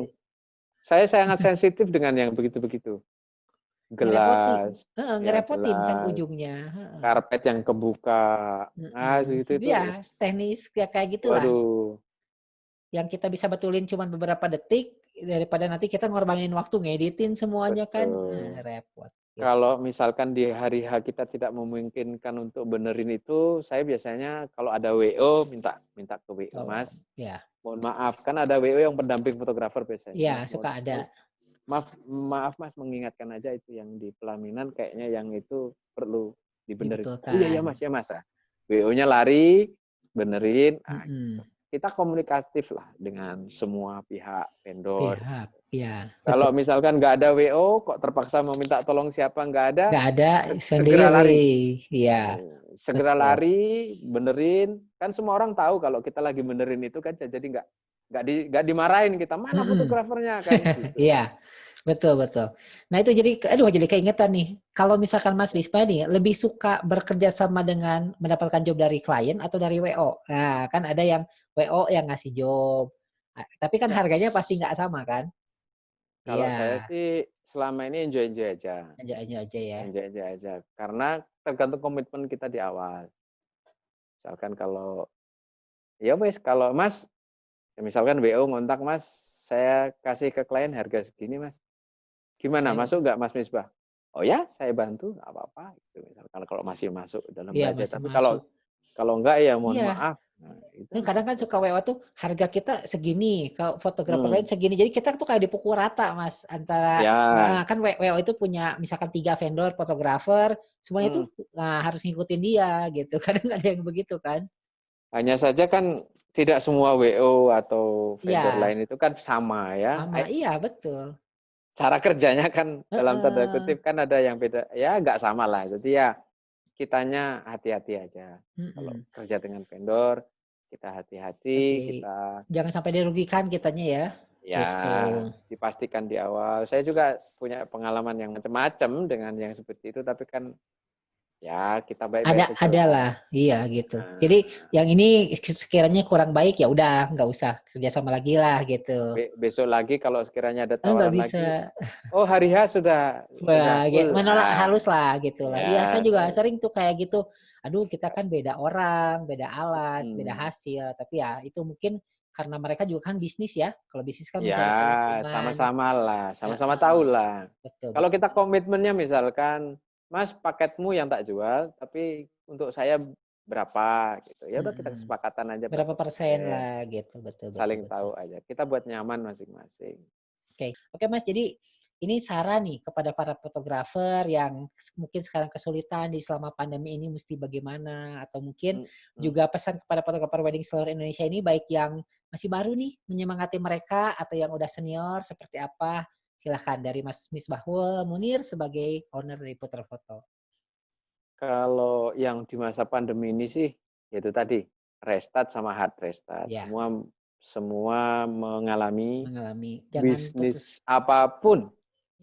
saya sangat sensitif dengan yang begitu-begitu. ngerepotin, Gelas, ya ngerepotin kan gelas, ujungnya. Heeh. karpet yang kebuka. Nah, segitu itu. Ya, teknis kayak gitulah. Waduh. Yang kita bisa betulin cuma beberapa detik, daripada nanti kita ngorbanin waktu ngeditin semuanya kan, Betul. repot. Gitu. Kalau misalkan di hari H kita tidak memungkinkan untuk benerin itu, saya biasanya kalau ada WO minta ke WO, Oh, Mas. ya, Mohon maaf, kan ada WO yang pendamping fotografer biasanya. ya Mas, suka ada. maaf Mas, mengingatkan aja itu yang di pelaminan kayaknya yang itu perlu dibenerin. Oh iya ya Dibetulkan. Mas, ya Mas. WO-nya lari, benerin. Nah, Mm-mm. kita komunikatif lah dengan semua pihak vendor. Pihak, ya betul. Kalau misalkan nggak ada WO, kok terpaksa meminta tolong siapa nggak ada, Nggak ada segera lari. sendiri, ya Segera betul. lari, benerin. Kan semua orang tahu kalau kita lagi benerin itu kan jadi nggak dimarahin kita. Mana Mm-mm. fotografernya kan gitu. Iya, betul betul. Nah itu jadi, aduh jadi keingetan nih. Kalau misalkan Mas Bisma nih lebih suka bekerja sama dengan mendapatkan job dari klien atau dari WO. Nah kan ada yang WO yang ngasih job, tapi kan Ya, harganya pasti nggak sama kan? kalau saya Iya, sih selama ini enjoy aja. aja ya. Enjoy aja. Karena tergantung komitmen kita di awal. Misalkan kalau ya wes kalau Mas misalkan WO ngontak Mas, saya kasih ke klien harga segini Mas. Gimana, Saya masuk nggak Mas Misbah? Oh ya, saya bantu, nggak apa-apa. Gitu, misalkan kalau masih masuk dalam iya budget. masih Tapi masuk. kalau enggak ya mohon Iya. maaf. Nah, itu Kadang kan suka WO tuh harga kita segini, kalau fotografer lain segini. Jadi kita tuh kayak dipukul rata, Mas, antara ya, kan WO itu punya misalkan 3 vendor fotografer, semuanya tuh hmm. harus ngikutin dia gitu. Kadang ada yang begitu kan. Hanya saja kan tidak semua WO atau vendor Iya, lain itu kan sama ya. sama. Iya, betul. Cara kerjanya kan dalam tanda Heeh. kutip kan ada yang beda. Ya nggak sama lah. Jadi ya kitanya hati-hati aja. Kalau Mhm. kerja dengan vendor, kita hati-hati, Oke. kita Jangan sampai dirugikan kitanya ya, ya gitu. dipastikan di awal. Saya juga punya pengalaman yang macam-macam dengan yang seperti itu, tapi kan ya kita baik-baik aja Ada lah. lah, iya gitu. Jadi Nah, yang ini sekiranya kurang baik ya udah nggak usah kerjasama lagi lah gitu. besok lagi kalau sekiranya ada Nggak tawaran bisa. lagi, oh hari H sudah Wah, full. menolak halus lah gitu lah. Iya, saya Ya juga saya sering tuh kayak gitu. Aduh, kita kan beda orang, beda alat, beda hmm, hasil. Tapi ya itu mungkin karena mereka juga kan bisnis ya. Kalau bisnis kan ya mencari keuntungan. sama-sama lah, sama-sama Heeh, tahu lah. betul, Kalau betul, kita betul. komitmennya misalkan, Mas paketmu yang tak jual, tapi untuk saya berapa gitu. Ya udah kita Mm-mm. kesepakatan aja Berapa berapa persen persen, lah gitu, betul, betul, saling betul. tahu aja. Kita buat nyaman masing-masing. Oke, oke Mas. Jadi ini saran nih kepada para fotografer yang mungkin sekarang kesulitan di selama pandemi ini mesti bagaimana, atau mungkin Mm, mm. juga pesan kepada fotografer wedding seluruh Indonesia ini baik yang masih baru nih menyemangati mereka atau yang udah senior seperti apa? Silahkan dari Mas Misbahul Munir sebagai owner dari Putra Foto. Kalau yang di masa pandemi ini sih, yaitu tadi restart sama hard restart. Ya, Semua mengalami mengalami. Jangan putus. bisnis apapun.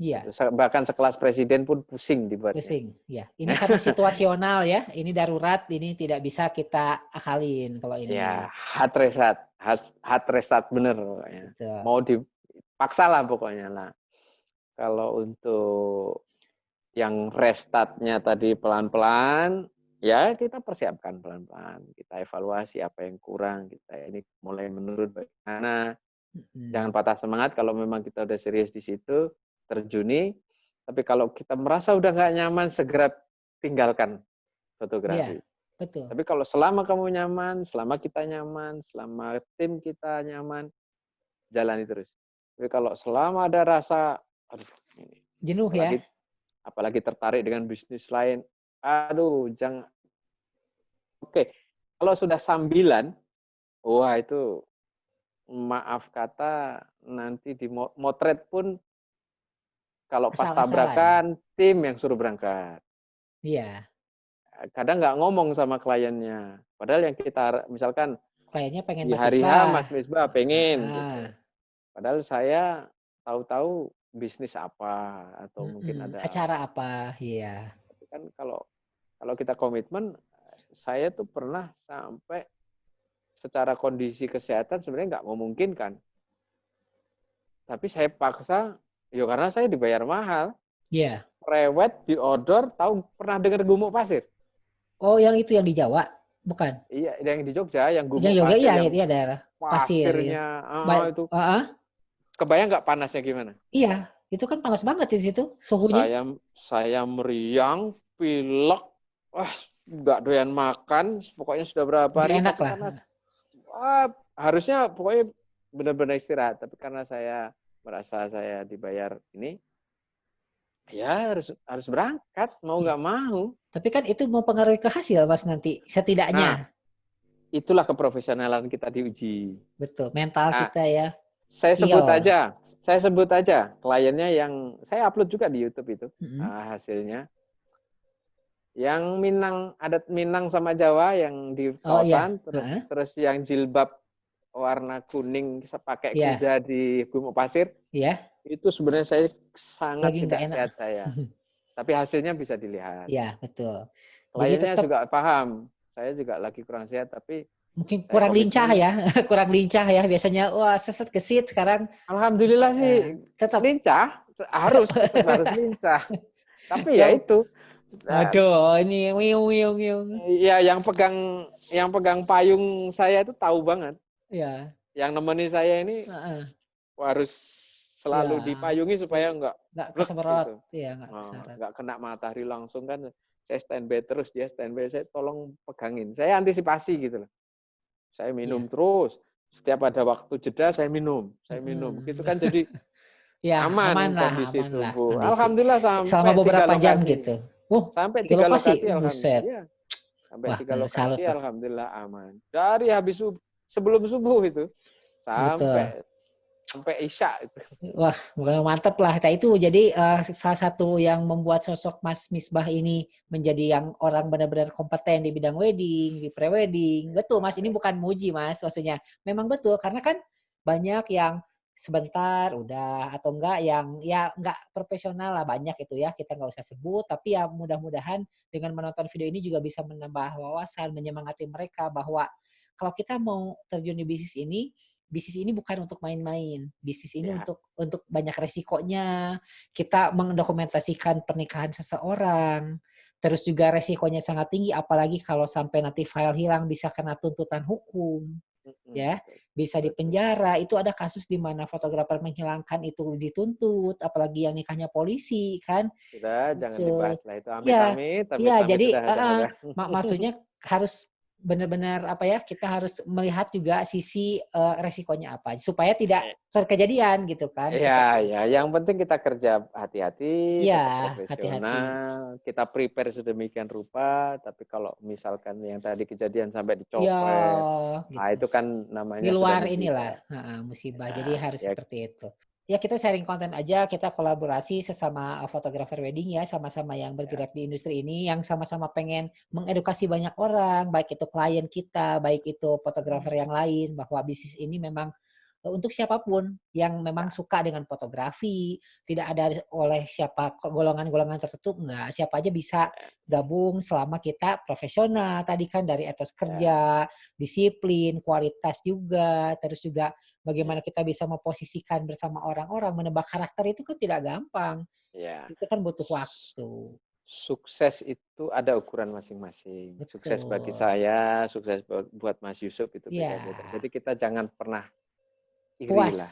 Iya, Gitu. Bahkan sekelas presiden pun pusing dibuatnya. pusing. Ya, ini karena situasional ya. Ini darurat. Ini tidak bisa kita akalin kalau ini. Ya, hard restart, hard restart bener pokoknya. Betul. Mau dipaksa lah pokoknya lah. Kalau untuk yang restartnya tadi pelan-pelan, ya kita persiapkan pelan-pelan. Kita evaluasi apa yang kurang, kita ini mulai menurun bagaimana. Mm-mm. Jangan patah semangat kalau memang kita udah serius di situ, terjuni. Tapi kalau kita merasa udah nggak nyaman, segera tinggalkan Iya, fotografi. betul. Tapi kalau selama kamu nyaman, selama kita nyaman, selama tim kita nyaman, jalani terus. Tapi kalau selama ada rasa, aduh, ini, Jenuh apalagi ya? apalagi tertarik dengan bisnis lain, aduh, jangan. Oke, kalau sudah sambilan, wah itu maaf kata nanti di motret pun kalau pas Asal-asalan. tabrakan tim yang suruh berangkat. Iya, Kadang nggak ngomong sama kliennya. Padahal yang kita misalkan kayaknya pengen di Mas hari H Misbah. Mas Misbah pengen gitu. Ah, Padahal saya tahu-tahu bisnis apa atau mungkin ada acara apa? Iya. tapi kan kalau kita komitmen saya tuh pernah sampai secara kondisi kesehatan sebenarnya nggak memungkinkan. Tapi saya paksa ya karena saya dibayar mahal. Iya. Rewet di order tahu pernah dengar gumuk pasir? Oh, yang itu yang di Jawa? Bukan. Iya, yang di Jogja yang Yang gumuk yoga pasir iya, yang iya daerah pasir ya. pasirnya Ba- itu ah, kebayang nggak panasnya gimana? iya, itu kan panas banget di situ suhunya. Saya meriang, pilek, wah nggak doyan makan, pokoknya sudah berapa Nggak hari, enak tapi lah. karena harusnya pokoknya benar-benar istirahat, tapi karena saya merasa saya dibayar ini, ya harus berangkat, mau Iya. nggak mau. Tapi kan itu mempengaruhi ke hasil Mas nanti Nah, setidaknya. itulah keprofesionalan kita diuji. Betul, mental Nah, kita ya. saya sebut Skill. aja kliennya yang saya upload juga di YouTube itu Mm-mm. hasilnya. Yang Minang, adat Minang sama Jawa yang di Oh iya. kawasan, terus yang jilbab warna kuning pakai Iya, kuda di gumuk pasir, iya. itu sebenarnya saya sangat Lagi nggak tidak enak. sehat saya. Tapi hasilnya bisa dilihat. Iya, betul. Jadi Kliennya tetap juga paham, saya juga lagi kurang sehat, tapi mungkin saya kurang lincah komitmen. ya, kurang lincah ya. Biasanya wah seset gesit sekarang Alhamdulillah sih tetap. lincah, tetap harus lincah. Tapi ya So, itu, aduh, ini wiung wiung wiung. ya yang pegang payung saya itu tahu banget. Ya, Yang nemenin saya ini heeh. harus selalu Ya, dipayungi supaya nggak nggak blek kesemprot, gitu. ya nggak keseret. Nggak kena matahari langsung kan. Saya standby terus, dia standby, saya tolong pegangin. Saya antisipasi gitu loh. Saya Iya. minum terus. Setiap ada waktu jeda saya minum. Gitu kan jadi Ya, aman kondisi aman lah tubuh. kondisi. Alhamdulillah Selama sampai 3 beberapa jam lokasi. gitu. Sampai 3 3 lokasi, lokasi alhamdulillah. buset. Iya, sampai Wah, 3 salut lokasi tuh. alhamdulillah aman. Dari habis sebelum subuh itu Betul. sampai isya itu. Wah, mantep lah. Nah, itu jadi salah satu yang membuat sosok Mas Misbah ini menjadi yang orang benar-benar kompeten di bidang wedding, di pre-wedding. Betul, Mas. Ini bukan muji, Mas. Maksudnya memang betul. Karena kan banyak yang sebentar udah atau enggak yang ya enggak profesional lah banyak itu ya. Kita nggak usah sebut. Tapi ya mudah-mudahan dengan menonton video ini juga bisa menambah wawasan, menyemangati mereka bahwa kalau kita mau terjun di bisnis ini bukan untuk main-main. Bisnis ini Ya, untuk banyak resikonya. Kita mendokumentasikan pernikahan seseorang. Terus juga resikonya sangat tinggi, apalagi kalau sampai nanti file hilang bisa kena tuntutan hukum, ya, betul. bisa Betul. dipenjara. Itu ada kasus di mana fotografer menghilangkan itu dituntut, apalagi yang nikahnya polisi, kan? Sudah, jangan Gitu. dibahas lah itu. Ya, Amit-amit iya. Jadi sudah ada. maksudnya harus benar-benar apa ya? Kita harus melihat juga sisi resikonya apa supaya tidak terkejadian gitu kan? Ya, Seperti ya. itu. Yang penting kita kerja hati-hati, Iya, tetap hati-hati. profesional, kita prepare sedemikian rupa. Tapi kalau misalkan yang tadi kejadian sampai Iya, dicopet, gitu. itu kan Di namanya sudah luar inilah musibah. musibah. Jadi Ya, harus ya, seperti itu. Ya kita sharing konten aja, kita kolaborasi sesama fotografer wedding ya, sama-sama yang ya, bergerak di industri ini, yang sama-sama pengen mengedukasi banyak orang, baik itu klien kita, baik itu fotografer yang lain, bahwa bisnis ini memang untuk siapapun yang memang ya, suka dengan fotografi, tidak ada oleh siapa golongan-golongan tertentu, enggak, siapa aja bisa gabung selama kita profesional. Tadi kan dari etos ya, kerja, disiplin, kualitas juga, terus juga bagaimana ya, kita bisa memposisikan bersama orang-orang, menebak karakter itu kan tidak gampang. ya. Itu kan butuh waktu. Sukses itu ada ukuran masing-masing. Sukses bagi Betul. saya, sukses buat Mas Yusuf itu beda-beda. Iya. Jadi kita jangan pernah iri Puas. lah.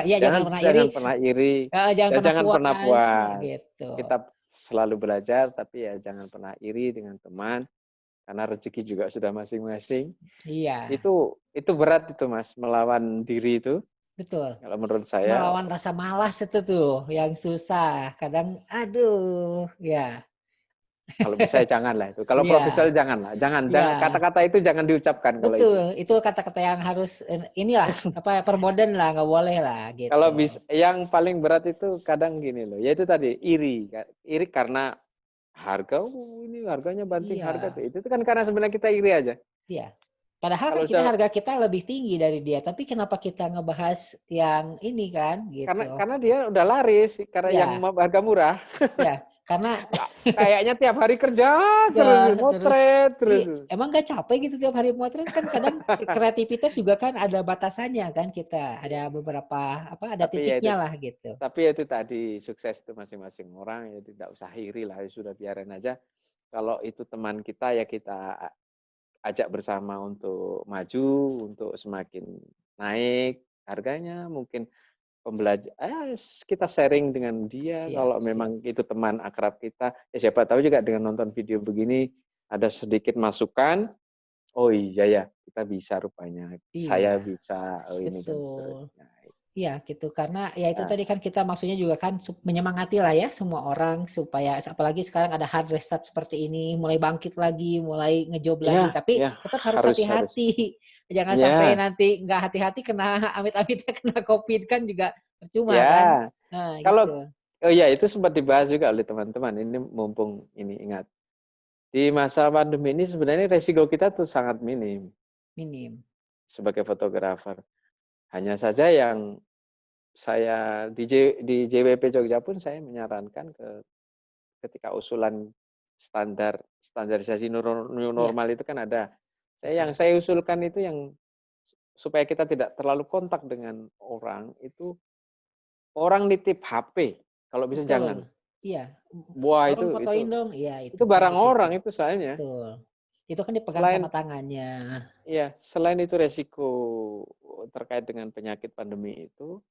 Iya, jangan Jangan pernah iri, jangan pernah iri jangan dan pernah jangan pernah puas, puas. gitu. Kita selalu belajar, tapi ya jangan pernah iri dengan teman, karena rezeki juga sudah masing-masing. Iya, Itu berat itu Mas, melawan diri itu. betul. Kalau menurut saya, Melawan rasa malas itu tuh yang susah. Kadang, aduh, ya. kalau bisa ya janganlah itu. Kalau Iya, profesional janganlah. Jangan iya. kata-kata itu jangan diucapkan kalau itu. Betul, itu kata-kata yang harus inilah apa perboden lah, nggak boleh lah Kalau gitu. bisa, yang paling berat itu kadang gini loh, yaitu tadi iri, iri karena harga, ini harganya banting harga Iya, tuh. Itu kan karena sebenarnya kita iri aja. iya. Padahal kan Kalau kita sudah harga kita lebih tinggi dari dia, tapi kenapa kita ngebahas yang ini kan gitu. karena dia udah laris, karena yang Iya, harga murah. iya. Karena Kayaknya tiap hari kerja terus, ya terus motret terus. emang gak capek gitu tiap hari motret kan kadang kreativitas juga kan ada batasannya kan kita ada beberapa apa ada Tapi ya itu titiknya lah gitu. tapi ya itu tadi sukses itu masing-masing orang ya tidak usah iri lah, ya sudah biarin aja. Kalau itu teman kita ya kita ajak bersama untuk maju, untuk semakin naik harganya, mungkin kita sharing dengan dia Siap, kalau siap. memang itu teman akrab kita, ya siapa tahu juga dengan nonton video begini ada sedikit masukan, oh iya ya kita bisa rupanya, saya Iya, bisa, oh ini dan betul. seterusnya. Iya gitu karena ya itu Ya, tadi kan kita maksudnya juga kan menyemangati lah ya semua orang supaya apalagi sekarang ada hard restart seperti ini mulai bangkit lagi mulai ngejob ya, lagi tapi ya tetap harus harus. hati-hati jangan sampai Ya, nanti nggak hati-hati kena amit-amitnya kena COVID kan juga percuma kan. ya. Nah Kalau gitu. oh ya itu sempat dibahas juga oleh teman-teman. Ini mumpung ini ingat. Di masa pandemi ini sebenarnya resiko kita tuh sangat minim Minim. sebagai fotografer. Hanya saja yang saya di JWP Jogja pun saya menyarankan ketika usulan standarisasi new Iya, normal itu kan ada. Yang betul. saya usulkan itu yang supaya kita tidak terlalu kontak dengan orang itu orang nitip HP kalau bisa Betul. jangan. Iya. Wah Tolong fotoin dong. Iya itu itu kan barang di situ. orang itu soalnya. Betul. Itu kan dipegang sama Selain tangannya. selain itu resiko terkait dengan penyakit pandemi itu,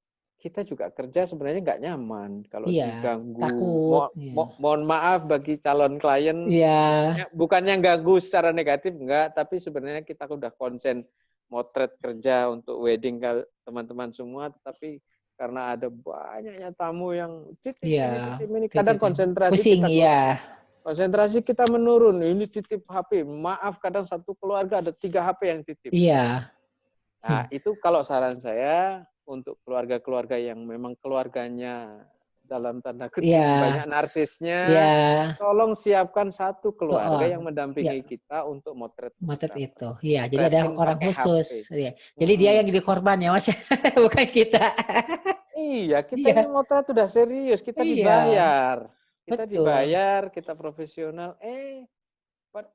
kita juga kerja sebenarnya nggak nyaman kalau Iya, diganggu. takut. Iya. Mohon maaf bagi calon klien, Iya, bukannya ganggu secara negatif enggak, tapi sebenarnya kita udah konsen motret kerja untuk wedding teman-teman semua, tetapi karena ada banyaknya tamu yang titip iya. ini, kadang Titip. konsentrasi Pusing, kita iya. menurun. Ini titip HP, maaf kadang satu keluarga ada 3 HP yang titip. Iya. Nah, itu kalau saran saya untuk keluarga-keluarga yang memang keluarganya dalam tanda kutip Iya. banyak narsis,nya, Iya. tolong siapkan satu keluarga Oh, yang ya, mendampingi kita untuk motret Motet fotografer. itu. Iya, jadi ada Motretin orang pakai khusus. HP. Iya. Jadi dia yang Mm-mm. jadi korban ya, Mas. Bukan kita. Iya, kita ini Iya. motret sudah serius, kita Iya. dibayar. Kita Betul. dibayar, kita profesional.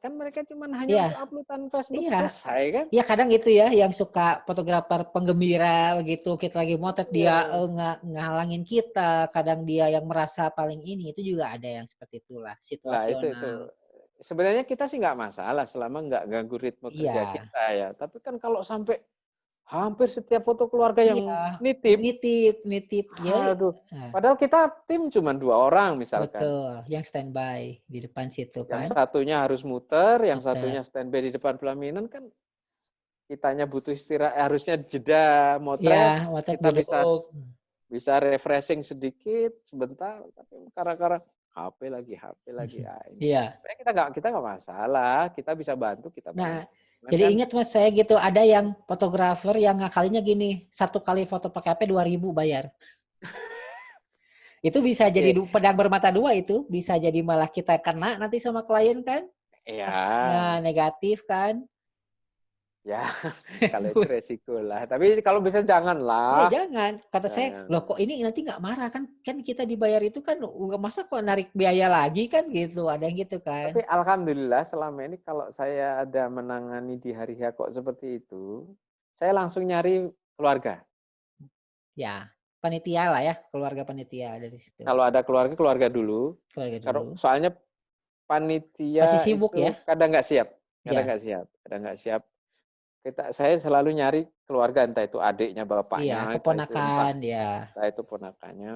Kan mereka cuma hanya untuk Iya. uploadan Facebook, Iya. selesai kan? Iya kadang itu ya yang suka fotografer penggembira begitu kita lagi motret dia Iya. ngalangin kita, kadang dia yang merasa paling ini itu juga ada yang seperti itulah Lah itu. situasional. Sebenarnya kita sih nggak masalah selama nggak ganggu ritme kerja Iya. kita ya. Tapi kan kalau sampai hampir setiap foto keluarga Iya. yang nitip, Nitip, nitip. Ya, aduh. nah, Padahal kita tim cuma 2 orang misalkan. betul. Yang standby di depan situ Yang kan. satunya harus muter, yang Muter. satunya standby di depan pelaminan kan kitanya butuh istirahat, harusnya jeda Iya, motret, motret kita bisa duduk. bisa refreshing sedikit sebentar, tapi karena HP lagi. Ini. Iya. Sebenarnya kita nggak masalah, kita bisa bantu, kita Nah, bantu. Cuman jadi kan ingat Mas saya gitu ada yang fotografer yang ngakalinya gini, satu kali foto pakai HP 2.000 bayar. Itu bisa jadi Oke, pedang bermata dua itu, bisa jadi malah kita kena nanti sama klien kan? ya, Negatif kan? ya kalau itu resiko lah. Tapi kalau bisa Iya janganlah. jangan. Kata saya, Jangan. loh kok ini nanti nggak marah kan? Kan kita dibayar itu kan, masa kok narik biaya lagi kan gitu. Ada yang gitu kan. Tapi alhamdulillah selama ini kalau saya ada menangani di hari H kok seperti itu, saya langsung nyari keluarga. Ya, panitia lah ya, keluarga panitia dari situ. Kalau ada keluarga dulu. Keluarga Kalau dulu. soalnya Pasti panitia sibuk ya? itu kadang nggak siap, Ya, kadang nggak siap. Saya selalu nyari keluarga, entah itu adiknya, iya, bapaknya, keponakan ya. entah itu ponakannya.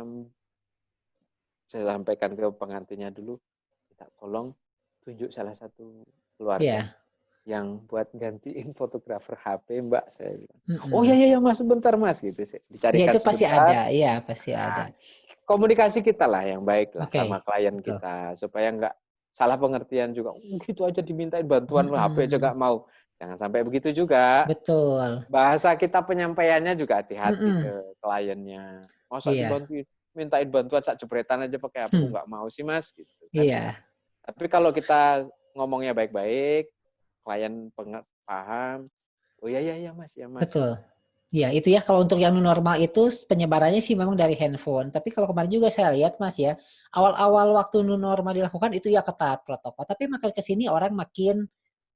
Saya sampaikan ke pengantinnya dulu, minta tolong tunjuk salah satu keluarga Iya. yang buat gantiin fotografer HP, Mbak. Saya bilang, oh Mm-mm. ya Mas, sebentar Mas, gitu. Ya Dicarikan itu pasti ada, sebentar. iya pasti ada. Nah, komunikasi kita lah yang baik lah Oke, sama klien betul. kita, supaya nggak salah pengertian juga. Gitu aja dimintain bantuan HP aja Mm-mm. nggak mau. Jangan sampai begitu juga. Betul. Bahasa kita penyampaiannya juga hati-hati Mm-mm. ke kliennya. Masa Iya, dibantuin, mintain bantuan sak jepretan aja pakai HP, hmm. nggak mau sih Mas, gitu kan. Iya, Tapi kalau kita ngomongnya baik-baik, klien paham, oh ya Mas, ya Mas. betul. Iya, itu ya kalau untuk yang new normal itu penyebarannya sih memang dari handphone. Tapi kalau kemarin juga saya lihat Mas ya, awal-awal waktu new normal dilakukan itu ya ketat protokol. Tapi makin ke sini orang makin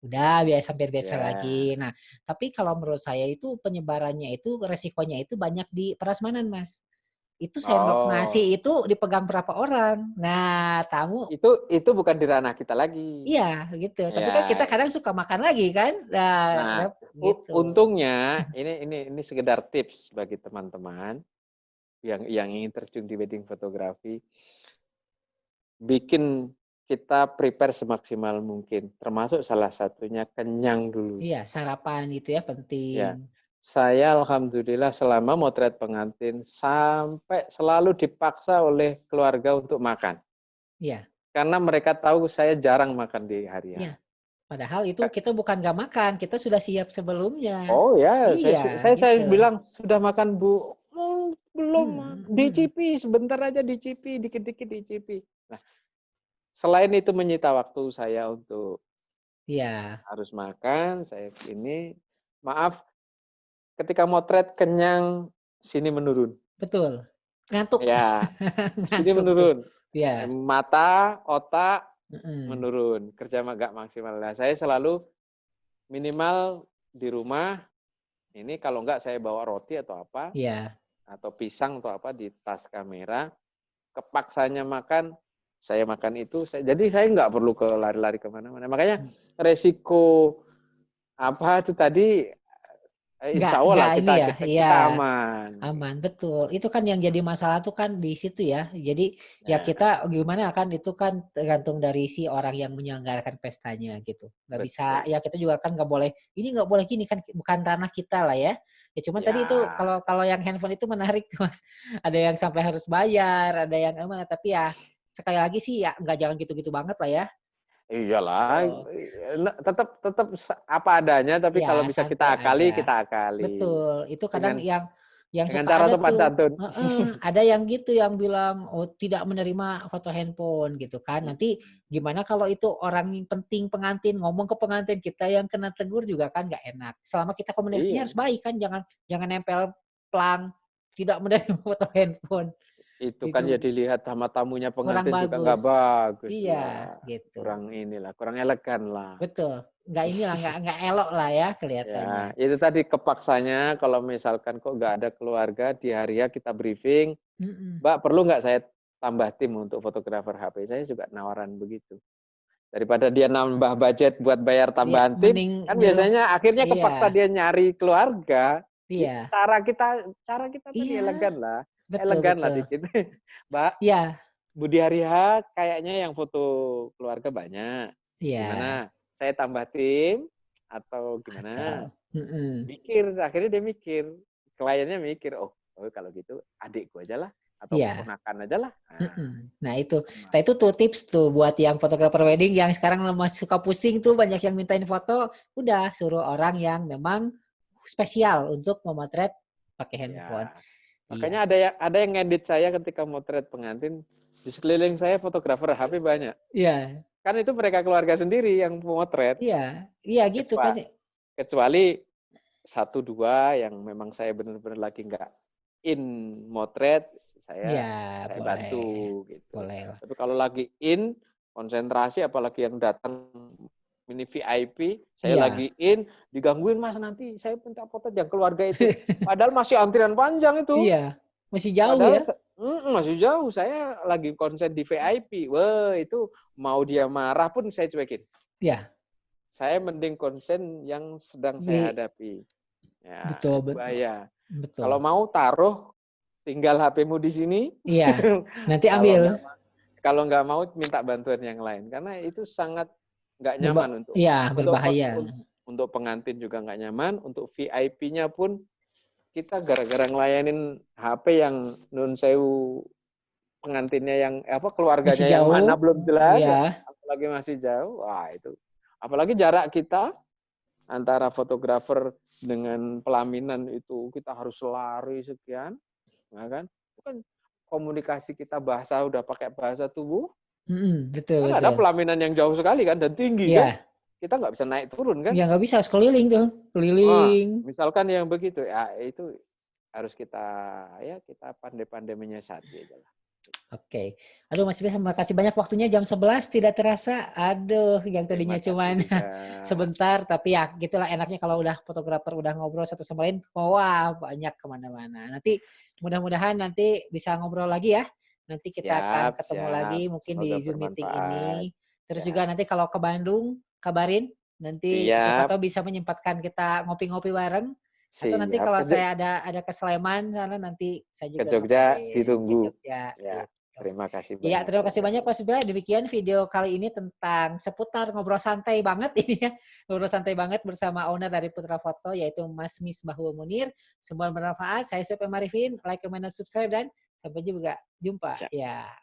udah biasa hampir biasa Ya. lagi. Nah, tapi kalau menurut saya itu penyebarannya itu resikonya itu banyak di prasmanan Mas. Itu sendok Oh, nasi itu dipegang berapa orang. Nah, tamu itu bukan di ranah kita lagi. iya gitu. Tapi kan kita Ya. kadang suka makan lagi kan. Nah, Nah, gitu. untungnya ini sekedar tips bagi teman-teman yang ingin terjun di wedding fotografi, bikin kita prepare semaksimal mungkin, termasuk salah satunya kenyang dulu. Iya, sarapan gitu ya penting. Ya, saya alhamdulillah selama motret pengantin sampai selalu dipaksa oleh keluarga untuk makan. Iya, Karena mereka tahu saya jarang makan di hari iya. H. Padahal itu kita bukan nggak makan, kita sudah siap sebelumnya. Oh ya, Iya, saya gitu. bilang sudah makan Bu. Belum, Hmm. dicipi sebentar aja, dicipi dikit-dikit dicipi. Nah, selain itu menyita waktu saya untuk Iya, harus makan, saya ini maaf ketika motret kenyang sini menurun. betul. Ngantuk. Ya, sini Ngantuk tuh. menurun. Iya. Mata, otak Mm-mm. menurun, kerja agak maksimal. Nah, saya selalu minimal di rumah ini kalau enggak saya bawa roti atau apa, Iya. atau pisang atau apa di tas kamera, kepaksanya makan, saya makan itu, jadi saya nggak perlu ke lari-lari kemana-mana. Makanya resiko apa itu tadi insya Allah lah ini ya, kita iya. aman. Aman, betul. Itu kan yang jadi masalah tuh kan di situ ya. Jadi ya Nah, kita gimana kan itu kan tergantung dari si orang yang menyelenggarakan pestanya gitu. Nggak bisa, betul. ya kita juga kan nggak boleh, ini nggak boleh gini kan bukan ranah kita lah ya. Ya cuman tadi itu Ya, kalau kalau yang handphone itu menarik tuh, Mas. Ada yang sampai harus bayar, ada yang emang tapi ya sekali lagi sih ya nggak jangan gitu-gitu banget lah ya. iyalah, Tuh. tetap tetap apa adanya. Tapi Ya kalau bisa santai aja. kita akali Betul, itu kadang dengan yang suka cara ada sopan tuh santun. heeh, ada yang gitu yang bilang, "Oh, tidak menerima foto handphone," gitu kan. Nanti gimana kalau itu orang yang penting pengantin, ngomong ke pengantin, kita yang kena tegur juga kan nggak enak. Selama kita komunikasinya Iya, harus baik kan, jangan jangan nempel plang, "Tidak menerima foto handphone," itu kan ya itu dilihat sama tamunya kurang pengantin juga nggak bagus. bagus Iya, lah, gitu. kurang inilah, kurang elegan lah. Betul, nggak inilah, nggak elok lah ya kelihatannya. Ya, itu tadi kepaksanya kalau misalkan kok nggak ada keluarga di hari ya kita briefing, Mhm. Mbak perlu nggak saya tambah tim untuk fotografer HP? Saya juga nawaran begitu. Daripada dia nambah budget buat bayar Iya, tambahan tim, mending kan nyuruh biasanya akhirnya iya. kepaksa dia nyari keluarga. Iya, Cara kita tadi iya, betul elegan lah betul. dikit. Mbak, Iya Budi Hari H kayaknya yang foto keluarga banyak. iya, Gimana? Saya tambah tim atau gimana? atau mhm, Akhirnya dia mikir, kliennya mikir, oh kalau gitu adikku aja lah atau iya, keponakan aja lah. mhm. Nah, Nah itu tuh tips tuh buat yang fotografer wedding yang sekarang masih suka pusing tuh banyak yang mintain foto, udah suruh orang yang memang spesial untuk memotret pakai handphone. ya. Iya Makanya ada yang ngedit saya ketika motret pengantin, di sekeliling saya fotografer HP banyak. iya Kan itu mereka keluarga sendiri yang memotret, iya iya gitu kan. kecuali satu dua yang memang saya benar-benar lagi nggak in motret, Iya, saya boleh, bantu gitu. boleh lah. Tapi kalau lagi in konsentrasi, apalagi yang datang ini VIP, saya Iya. lagi in digangguin, Mas nanti saya minta foto yang keluarga itu. Padahal masih antrian panjang itu. Iya, masih jauh ya? Padahal masih jauh. Saya lagi konsen di VIP. Wah, itu mau dia marah pun saya cuekin. Iya, Saya mending konsen yang sedang saya di hadapi. Ya, betul itu bahaya. betul. Kalau mau taruh, tinggal HP-mu di sini. Iya, nanti Kalau ambil. nggak kalau nggak mau minta bantuan yang lain, karena itu sangat nggak nyaman Iya, untuk berbahaya. untuk pengantin juga nggak nyaman, untuk VIP-nya pun kita gara-gara ngelayanin HP yang nun sewu pengantinnya yang Masih keluarganya yang jauh? mana belum jelas, Iya, apalagi masih jauh, wah itu. Apalagi jarak kita antara fotografer dengan pelaminan itu kita harus lari sekian, ya kan? Itu kan komunikasi kita udah pakai bahasa tubuh, betul kan ada betul. pelaminan yang jauh sekali kan dan tinggi kan, Iya, kita nggak bisa naik turun kan. ya nggak bisa harus keliling tuh, Wah, keliling. misalkan yang begitu ya itu harus kita pandai-pandai menyiasati aja lah. Oke. Aduh Mas Bes, makasih banyak waktunya jam 11 tidak terasa. Aduh, yang Terima tadinya kasih cuman juga. sebentar, tapi ya gitulah enaknya kalau udah fotografer udah ngobrol satu sama lain, wah banyak kemana-mana. Nanti mudah-mudahan nanti bisa ngobrol lagi ya. Nanti kita akan Siap, ketemu siap. lagi mungkin Semoga di Zoom meeting bermanfaat. ini. Terus Ya, juga nanti kalau ke Bandung, kabarin. Nanti siapa siap, tahu bisa menyempatkan kita ngopi-ngopi bareng. Atau nanti siap. kalau saya ada ke Sleman sana nanti saya Ke juga Jogja ngabarin ke ditunggu. Jogja Ya, gitu. terima kasih Iya, banyak terima Mas kasih banyak Fadli. Mas Subla. Demikian video kali ini tentang seputar ngobrol santai banget ini ya. Ngobrol santai banget bersama owner dari Putra Foto yaitu Mas Misbahul Munir. Semoga bermanfaat. Saya Sophie Marifin. Like, comment, dan subscribe dan sampai juga jumpa. Siap. Ya.